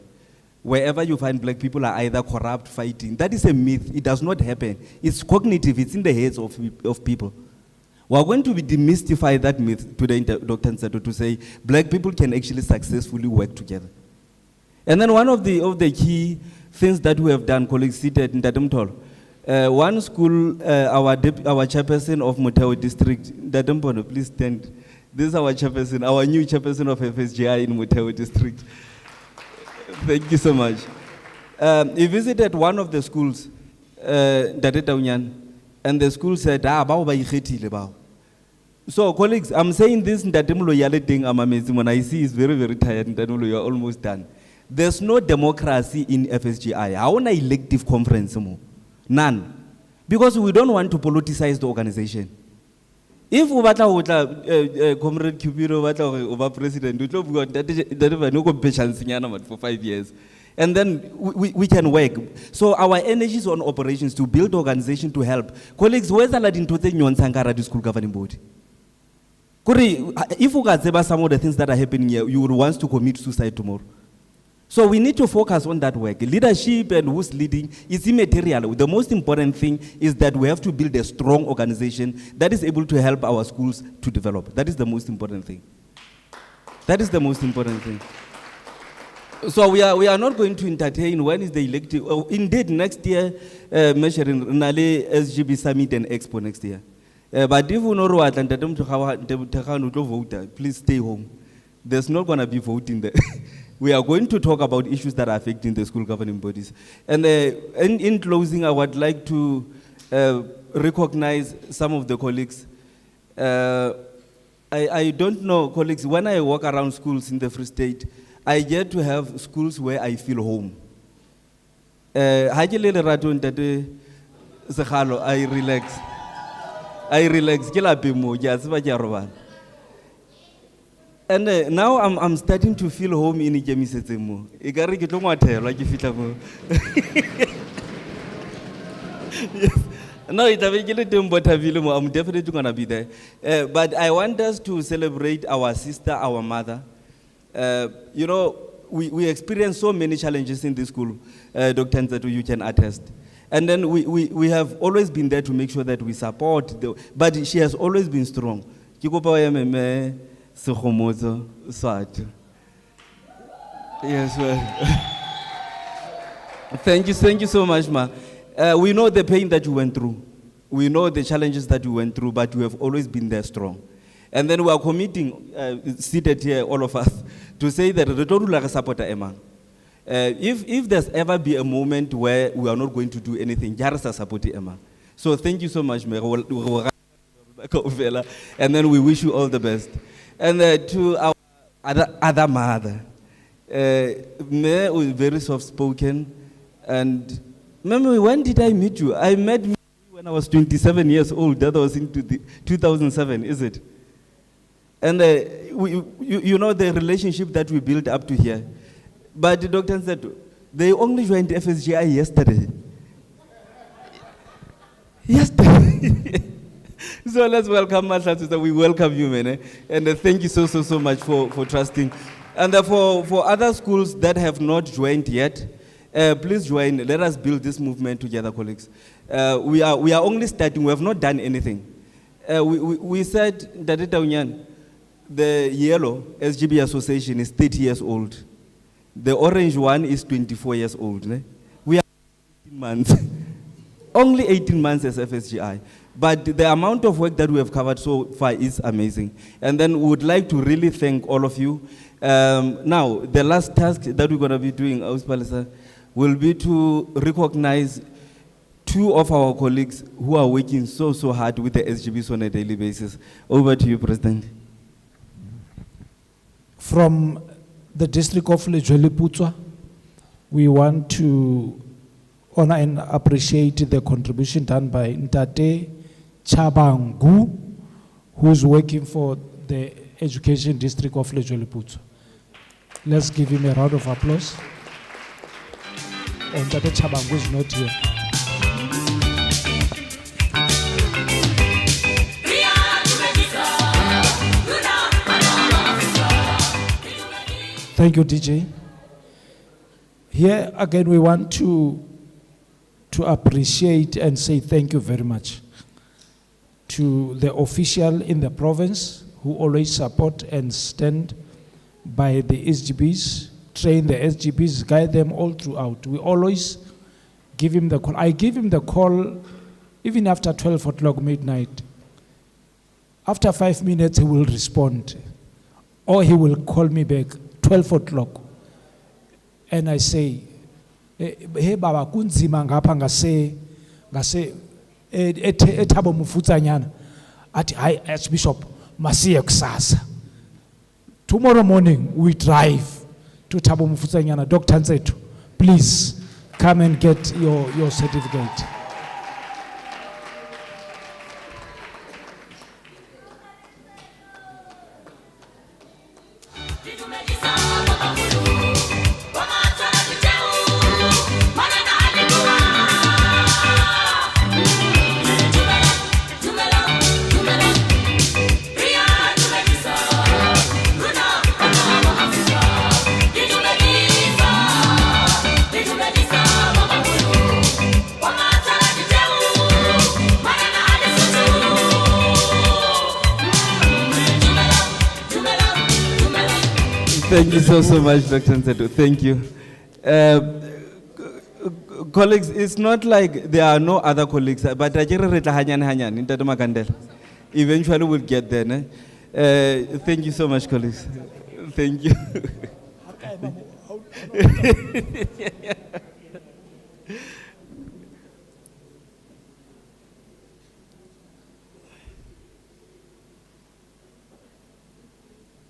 Wherever you find black people are either corrupt, fighting. That is a myth. It does not happen. It's cognitive. It's in the heads of people. We are going to demystify that myth today, Dr. Nzeto, to say black people can actually successfully work together. And then one of the key things that we have done, colleagues seated in Dadamtol, one school, our chairperson of Motao district, Dadampono, please stand. This is our chairperson, our new chairperson of FSGI in Motao district. Thank you so much. He visited one of the schools, and the school said, so colleagues, I'm saying this in Dadamlo thing, I'm amazing. When I see he's very, very tired, Dadamlo, you're almost done. There's no democracy in FSGI. I want an elective conference. None. Because we don't want to politicize the organization. If we want Comrade Cupido over president, we for 5 years. And then we can work. So our energy is on operations to build the organization to help. Colleagues, where's the Latin to the Nyon Sankara school governing board? If we got some of the things that are happening here, you would want to commit suicide tomorrow. So we need to focus on that work. Leadership and who's leading is immaterial. The most important thing is that we have to build a strong organization that is able to help our schools to develop. That is the most important thing. That is the most important thing. So we are not going to entertain when is the elective. Oh, indeed, next year, measuring Nale SGB Summit and Expo next year. But if you know what, please stay home. there's not going to be voting there. We are going to talk about issues that are affecting the school governing bodies. And in closing, I would like to recognize some of the colleagues. I don't know, colleagues, when I walk around schools in the Free State, I get to have schools where I feel home. I relax. I relax. And now I'm starting to feel home in Ikemisetsemo. Ekare ke tlo ngwathelwa ke fihla mo. Yes. No, I'm definitely going to be there. But I want us to celebrate our sister, our mother. You know, we experience so many challenges in this school, Dr. Nzeto, you can attest. And then we have always been there to make sure that we support, but she has always been strong. Yes, well. Thank you so much, ma. We know the pain that you went through. We know the challenges that you went through, but you have always been there strong. And then we are committing, seated here, all of us, to say that the supporter Emma. If there's ever be a moment where we are not going to do anything, Jarasa support Emma. So thank you so much, and then we wish you all the best. And to our other mother, May was very soft spoken, and remember, when did I meet you? I met you when I was 27 years old. That was in 2007, is it? And you know the relationship that we built up to here. But Dr. said they only joined FSGI yesterday. Yesterday. So let's welcome Masha. We welcome you, man. And thank you so much for trusting. And for other schools that have not joined yet, please join. Let us build this movement together, colleagues. We are only starting. We have not done anything. We said that the yellow SGB association is 30 years old. The orange one is 24 years old. We are 18 months. Only 18 months as FSGI. But the amount of work that we have covered so far is amazing. And then we would like to really thank all of you. Now, the last task that we're going to be doing, will be to recognize 2 of our colleagues who are working so hard with the SGBs on a daily basis. Over to you, President. From the district of Lejweleputswa, we want to honor and appreciate the contribution done by Ntate Chabangu, who's working for the education district of Lejweleputswa. Let's give him a round of applause. And Ntate Chabangu is not here. Thank you, DJ. Here again, we want to appreciate and say thank you very much to the official in the province who always support and stand by the SGBs, train the SGBs, guide them all throughout. We always give him the call. I give him the call even after 12 o'clock midnight. After 5 minutes, he will respond, or he will call me back 12 o'clock. And I say, hey baba kunzima ngapha ngase ethabo mufutsanyana athi hi Archbishop masiye kusasa. Tomorrow morning we drive to Thabo Mufutsanyana. Dr. Nzeto, please come and get your certificate. Thank you so much, Dr. Nzeto. Thank you. Colleagues, it's not like there are no other colleagues, but eventually we'll get there. Thank you so much, colleagues. Thank you.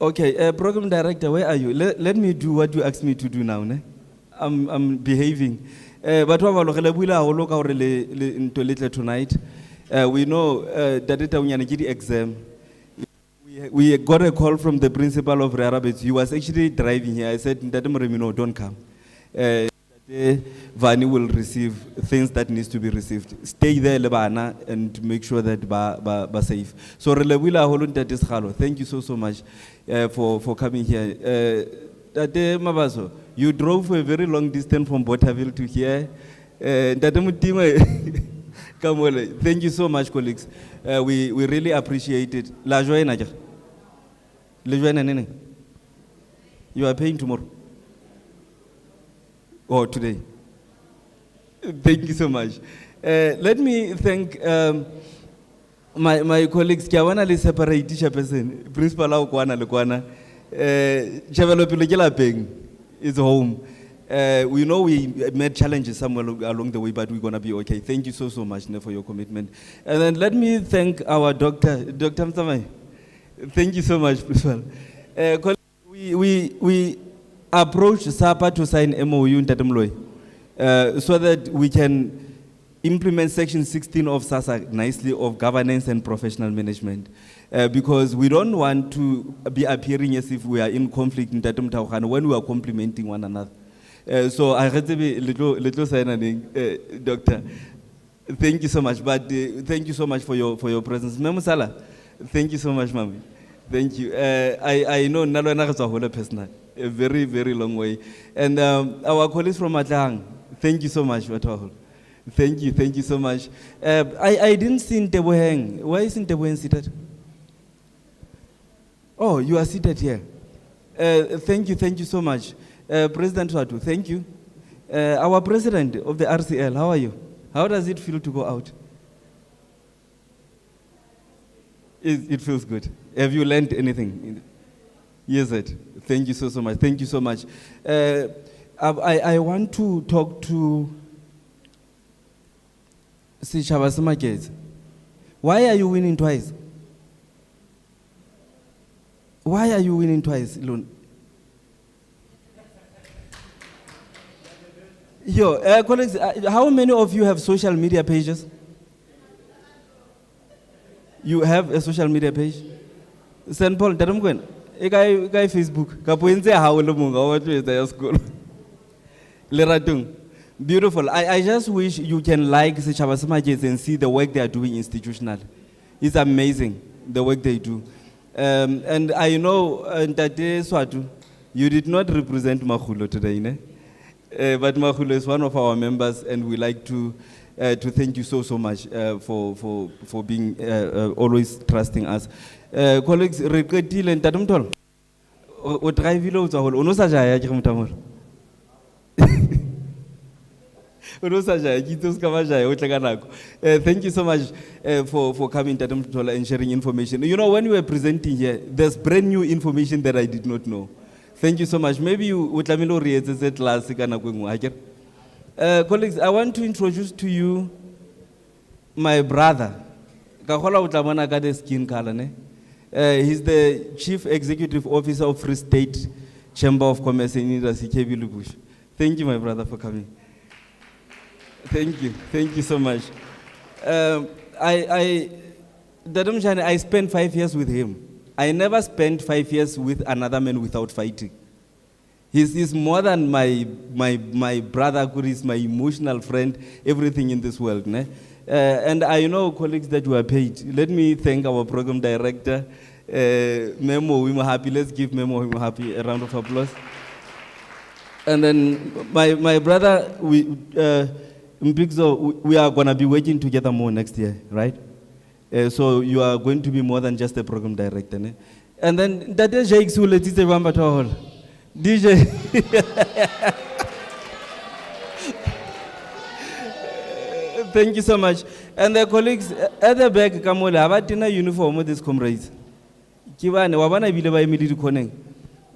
Okay, program director, where are you? Let me do what you asked me to do now. Ne? I'm behaving. But tonight, we know that the exam. We got a call from the principal of Rarabets. He was actually driving here. I said, no, don't come. Vani will receive things that needs to be received. Stay there, Lebana, and make sure that ba safe. So, thank you so much for coming here. Tate Mabaso, you drove for a very long distance from Botaville to here. Thank you so much, colleagues. We really appreciate it. La joie naja. La joie nene. You are paying tomorrow. Or today. Thank you so much. Let me thank my colleagues. Kiawana le separate chairperson. Principal au kwana le kwana. Chavelo pile peng is home. We know we met challenges somewhere along the way, but we're going to be okay. Thank you so much for your commitment. And then let me thank our Dr. Mtamai. Thank you so much, Principal. We approached SAPA to sign MOU in Tatumloi so that we can implement Section 16 of SASA nicely of governance and professional management. Because we don't want to be appearing as if we are in conflict in Tatum when we are complementing one another. So I had to be little signing, Doctor. Thank you so much. But thank you so much for your presence. Memo Sala, thank you so much, Mami. Thank you. I know Nalwana is a whole person, a very, very long way. And our colleagues from Atlang, thank you so much, Watahol. Thank you so much. I didn't see Nteboheng. Why is Nteboheng seated? Oh, you are seated here. Thank you so much. President Swatu, thank you. Our president of the RCL, how are you? How does it feel to go out? It feels good. Have you learned anything? Yes, it. Thank you so much. Thank you so much. I want to talk to Sichabasima kids. Why are you winning twice? Why are you winning twice, Lun? Yo, colleagues, how many of you have social media pages? You have a social media page? St. Paul, Taramgwen, a guy Facebook. Kapuinze Hawalamunga, what is their school? Leratung. Beautiful. I just wish you can like the Chabasama and see the work they are doing institutionally. It's amazing, the work they do. And I know that Swatu, you did not represent Mahulo today, ne? But Mahulo is one of our members, and we like to thank you so much for being always trusting us. Colleagues, Reketil and Tatumtol, o drive you to hold Onosajaya Jamtamor. Thank you so much for coming Tatumtol and sharing information. You know, when we were presenting here, there's brand new information that I did not know. Thank you so much. Maybe you would let me know colleagues, I want to introduce to you my brother. He's the Chief Executive Officer of Free State Chamber of Commerce and Industry, KB Lubush. Thank you, my brother, for coming. Thank you so much. I spent 5 years with him. I never spent 5 years with another man without fighting. He's more than my brother, who is my emotional friend, everything in this world. Ne? And I know, colleagues, that you are paid. Let me thank our program director, Memo Wimo Happy. Let's give Memo Wimo Happy a round of applause. And then my brother, Mpigzo, we are going to be working together more next year, right? So you are going to be more than just a program director. Ne? And then that is Jake Sule, DJ. Thank you so much. And the colleagues at the back, Kamola, Avatina uniform with these comrades. Kiwane, Wabana Bileba immediately connect.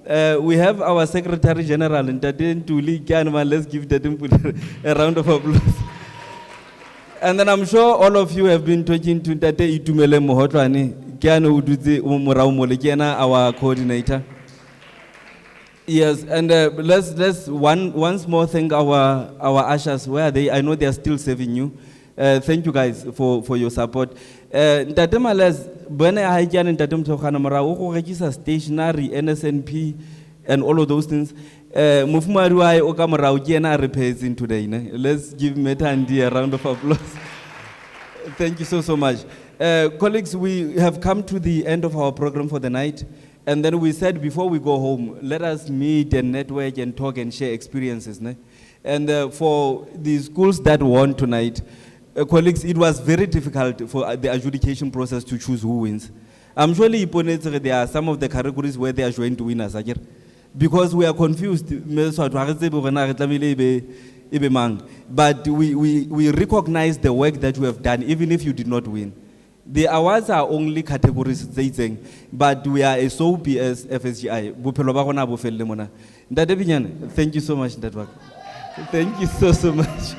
We have our Secretary General, Ntate Ntuli Kianman. Let's give Ntate Mpuli a round of applause. And then I'm sure all of you have been talking to Ntate Itumele Mohotwani, Kiano Uduzi Umurao Molekiana, our coordinator. Yes, and let's once more thank our ushers. Where are they? I know they are still serving you. Thank you guys for your support. Ntate Males, when I had Ntate Mtokana Mara, register stationery, NSNP, and all of those things. Mufumaruai Okamara Ugiana repairs in today. Let's give Meta and a round of applause. Thank you so much. Colleagues, we have come to the end of our program for the night. And then we said before we go home, let us meet and network and talk and share experiences. And for the schools that won tonight, colleagues, it was very difficult for the adjudication process to choose who wins. I'm sure there are some of the categories where they are joint winners. Because we are confused. But we recognize the work that we have done, even if you did not win. The awards are only categories, but we are a SOP as FSGI. Thank you so much, Network. Thank you so much.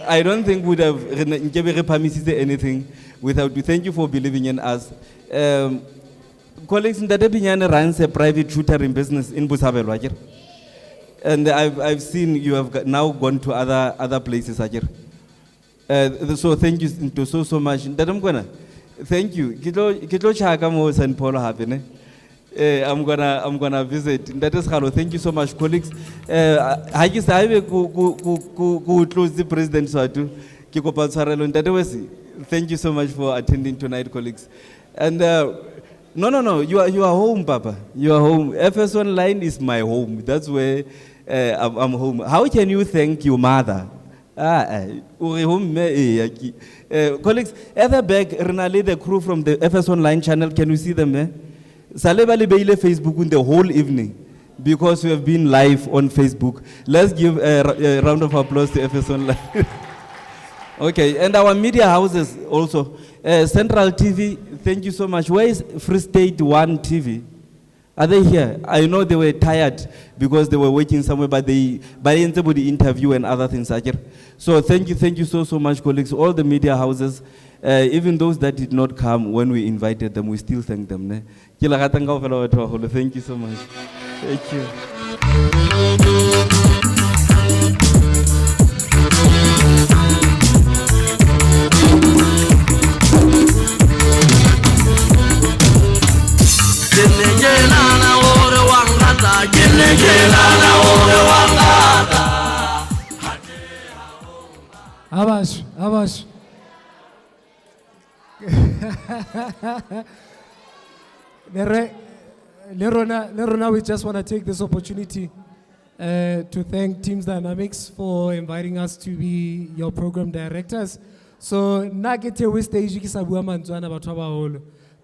I don't think we would have permitted anything without you. Thank you for believing in us. Colleagues, Ndate runs a private tutoring business in Busabel, and I've seen you have now gone to other places. So thank you so much. Thank you. Kitlo chaka mo San Paulo happen. I'm gonna visit. That is hello. Thank you so much, colleagues. I guess I will close the president Swatu. Kiko Pansarelo. That was. Thank you so much for attending tonight, colleagues. And no. You are home, Papa. You are home. FS Online is my home. That's where I'm home. How can you thank your mother? Colleagues, at the back, Renali, the crew from the FS Online channel, can you see them there? Salebali Beile Facebook in the whole evening because we have been live on Facebook. Let's give a round of applause to FS Online. Okay, and our media houses also. Central TV, thank you so much. Where is Free State 1 TV? Are they here? I know they were tired because they were waiting somewhere, but they able to interview and other things. So thank you so much, colleagues. All the media houses, even those that did not come when we invited them, we still thank them. Thank you so much. Thank you. Abash. Lerona, we just want to take this opportunity to thank Teams Dynamics for inviting us to be your program directors. So, to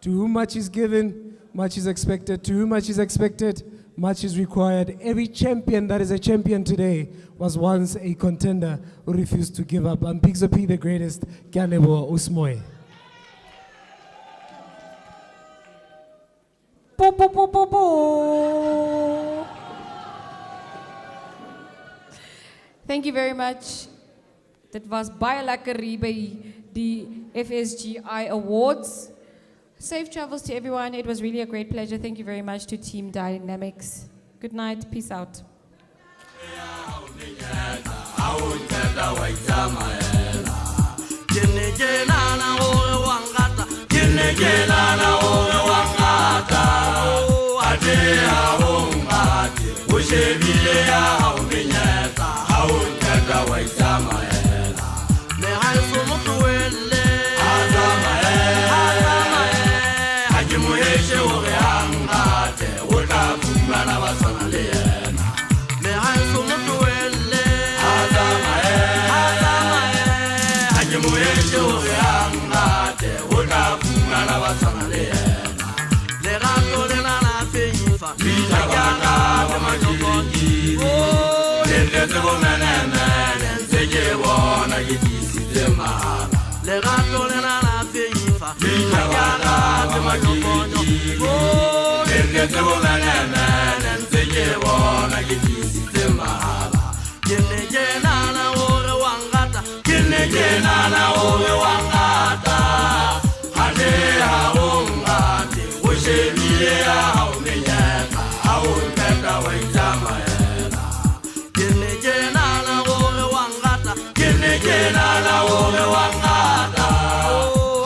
whom much is given, much is expected. To whom much is expected, much is required. Every champion that is a champion today was once a contender who refused to give up. And Big P, the greatest, Kyanebo Usmoy. Thank you very much. That was baie lekker hier by die FSGI Awards. Safe travels to everyone. It was really a great pleasure. Thank you very much to Team Dynamics. Good night. Peace out. Le ke bomenemene ntse ke bona ke tlisitse mahala ke ne ke nana gore wa ngata ke ne ke nana gore wa ngata hane ha o ngate o shebile ya ha o menyetla ha o nteka wa itsamaela ke ne ke nana gore wa ngata ke ne ke nana gore wa ngata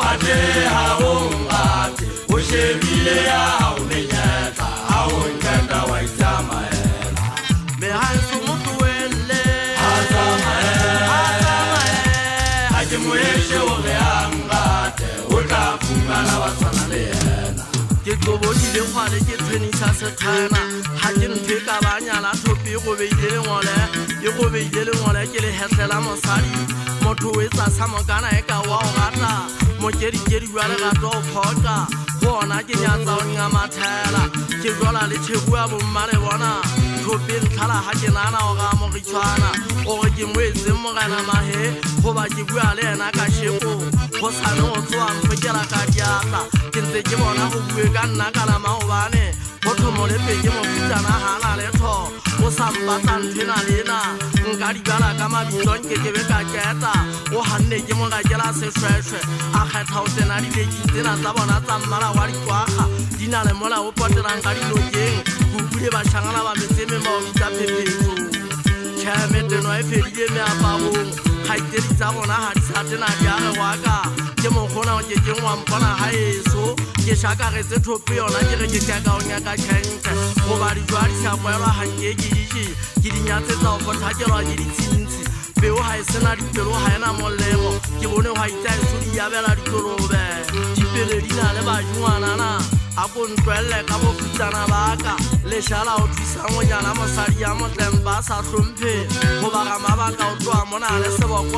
hane ha o ngate o shebile ya ha o menyetla ha o nteka wa itsamaela me ha se motho wele ha tsamaela ha ke moeshe o re angate o tla fumana wa tsana le yena ke tobodile kgwale ke tshwenisa sethana ha ke ntho ka banyala thopi go beile lengole ke le hetlela mosadi motho o etsa sa mokana e ka wa o rata mokedikedi jwa lerato o phoka bona ke nyatsa o nga mathela ke jwala le tshebua bommale bona thopi ntlhala ha ke nana o ga mo gitshwana o re ke moetse mogana mahe goba ke bua le ena ka sheko go sane o tsoa mphokela ka diatla ke ntse ke bona go bue ka nna ka la maobane go thomole peke mo putsana hana le tho o sampatsa nthena lena nka di bala ka mabitsong ke be ka keta o hanne ke mo ga kela seshweshwe a kgetha o tsena di leki tsena tsa bona tsa mmala wa ditwaga di na le mola o potelang ka dinokeng go bule ba shangana ba metseme mo tsa phephetso tšhemeteno e fedile meaparong kgaitedi tsa gona ga di sa tena di age waka ke mokgona o ke keng wa mpona ga eso ke šakaretse thope yona ke re ke kaka o nyaka tšhenke goba dijwa di sa kwelwa ganke ke diše ke dinyatsetsa go pothakelwa ke ditshintshi peo ga e sena dipelo ga ena molemo ke bone ga itaeso di yabela dikolobe dipele di na le bajungwanana a ko ntwelele ka bofutsana baka lešala o thusa ngonyana mosadi ya motlempa a sa hlomphe goba ga mabaka o tloa mona le seboko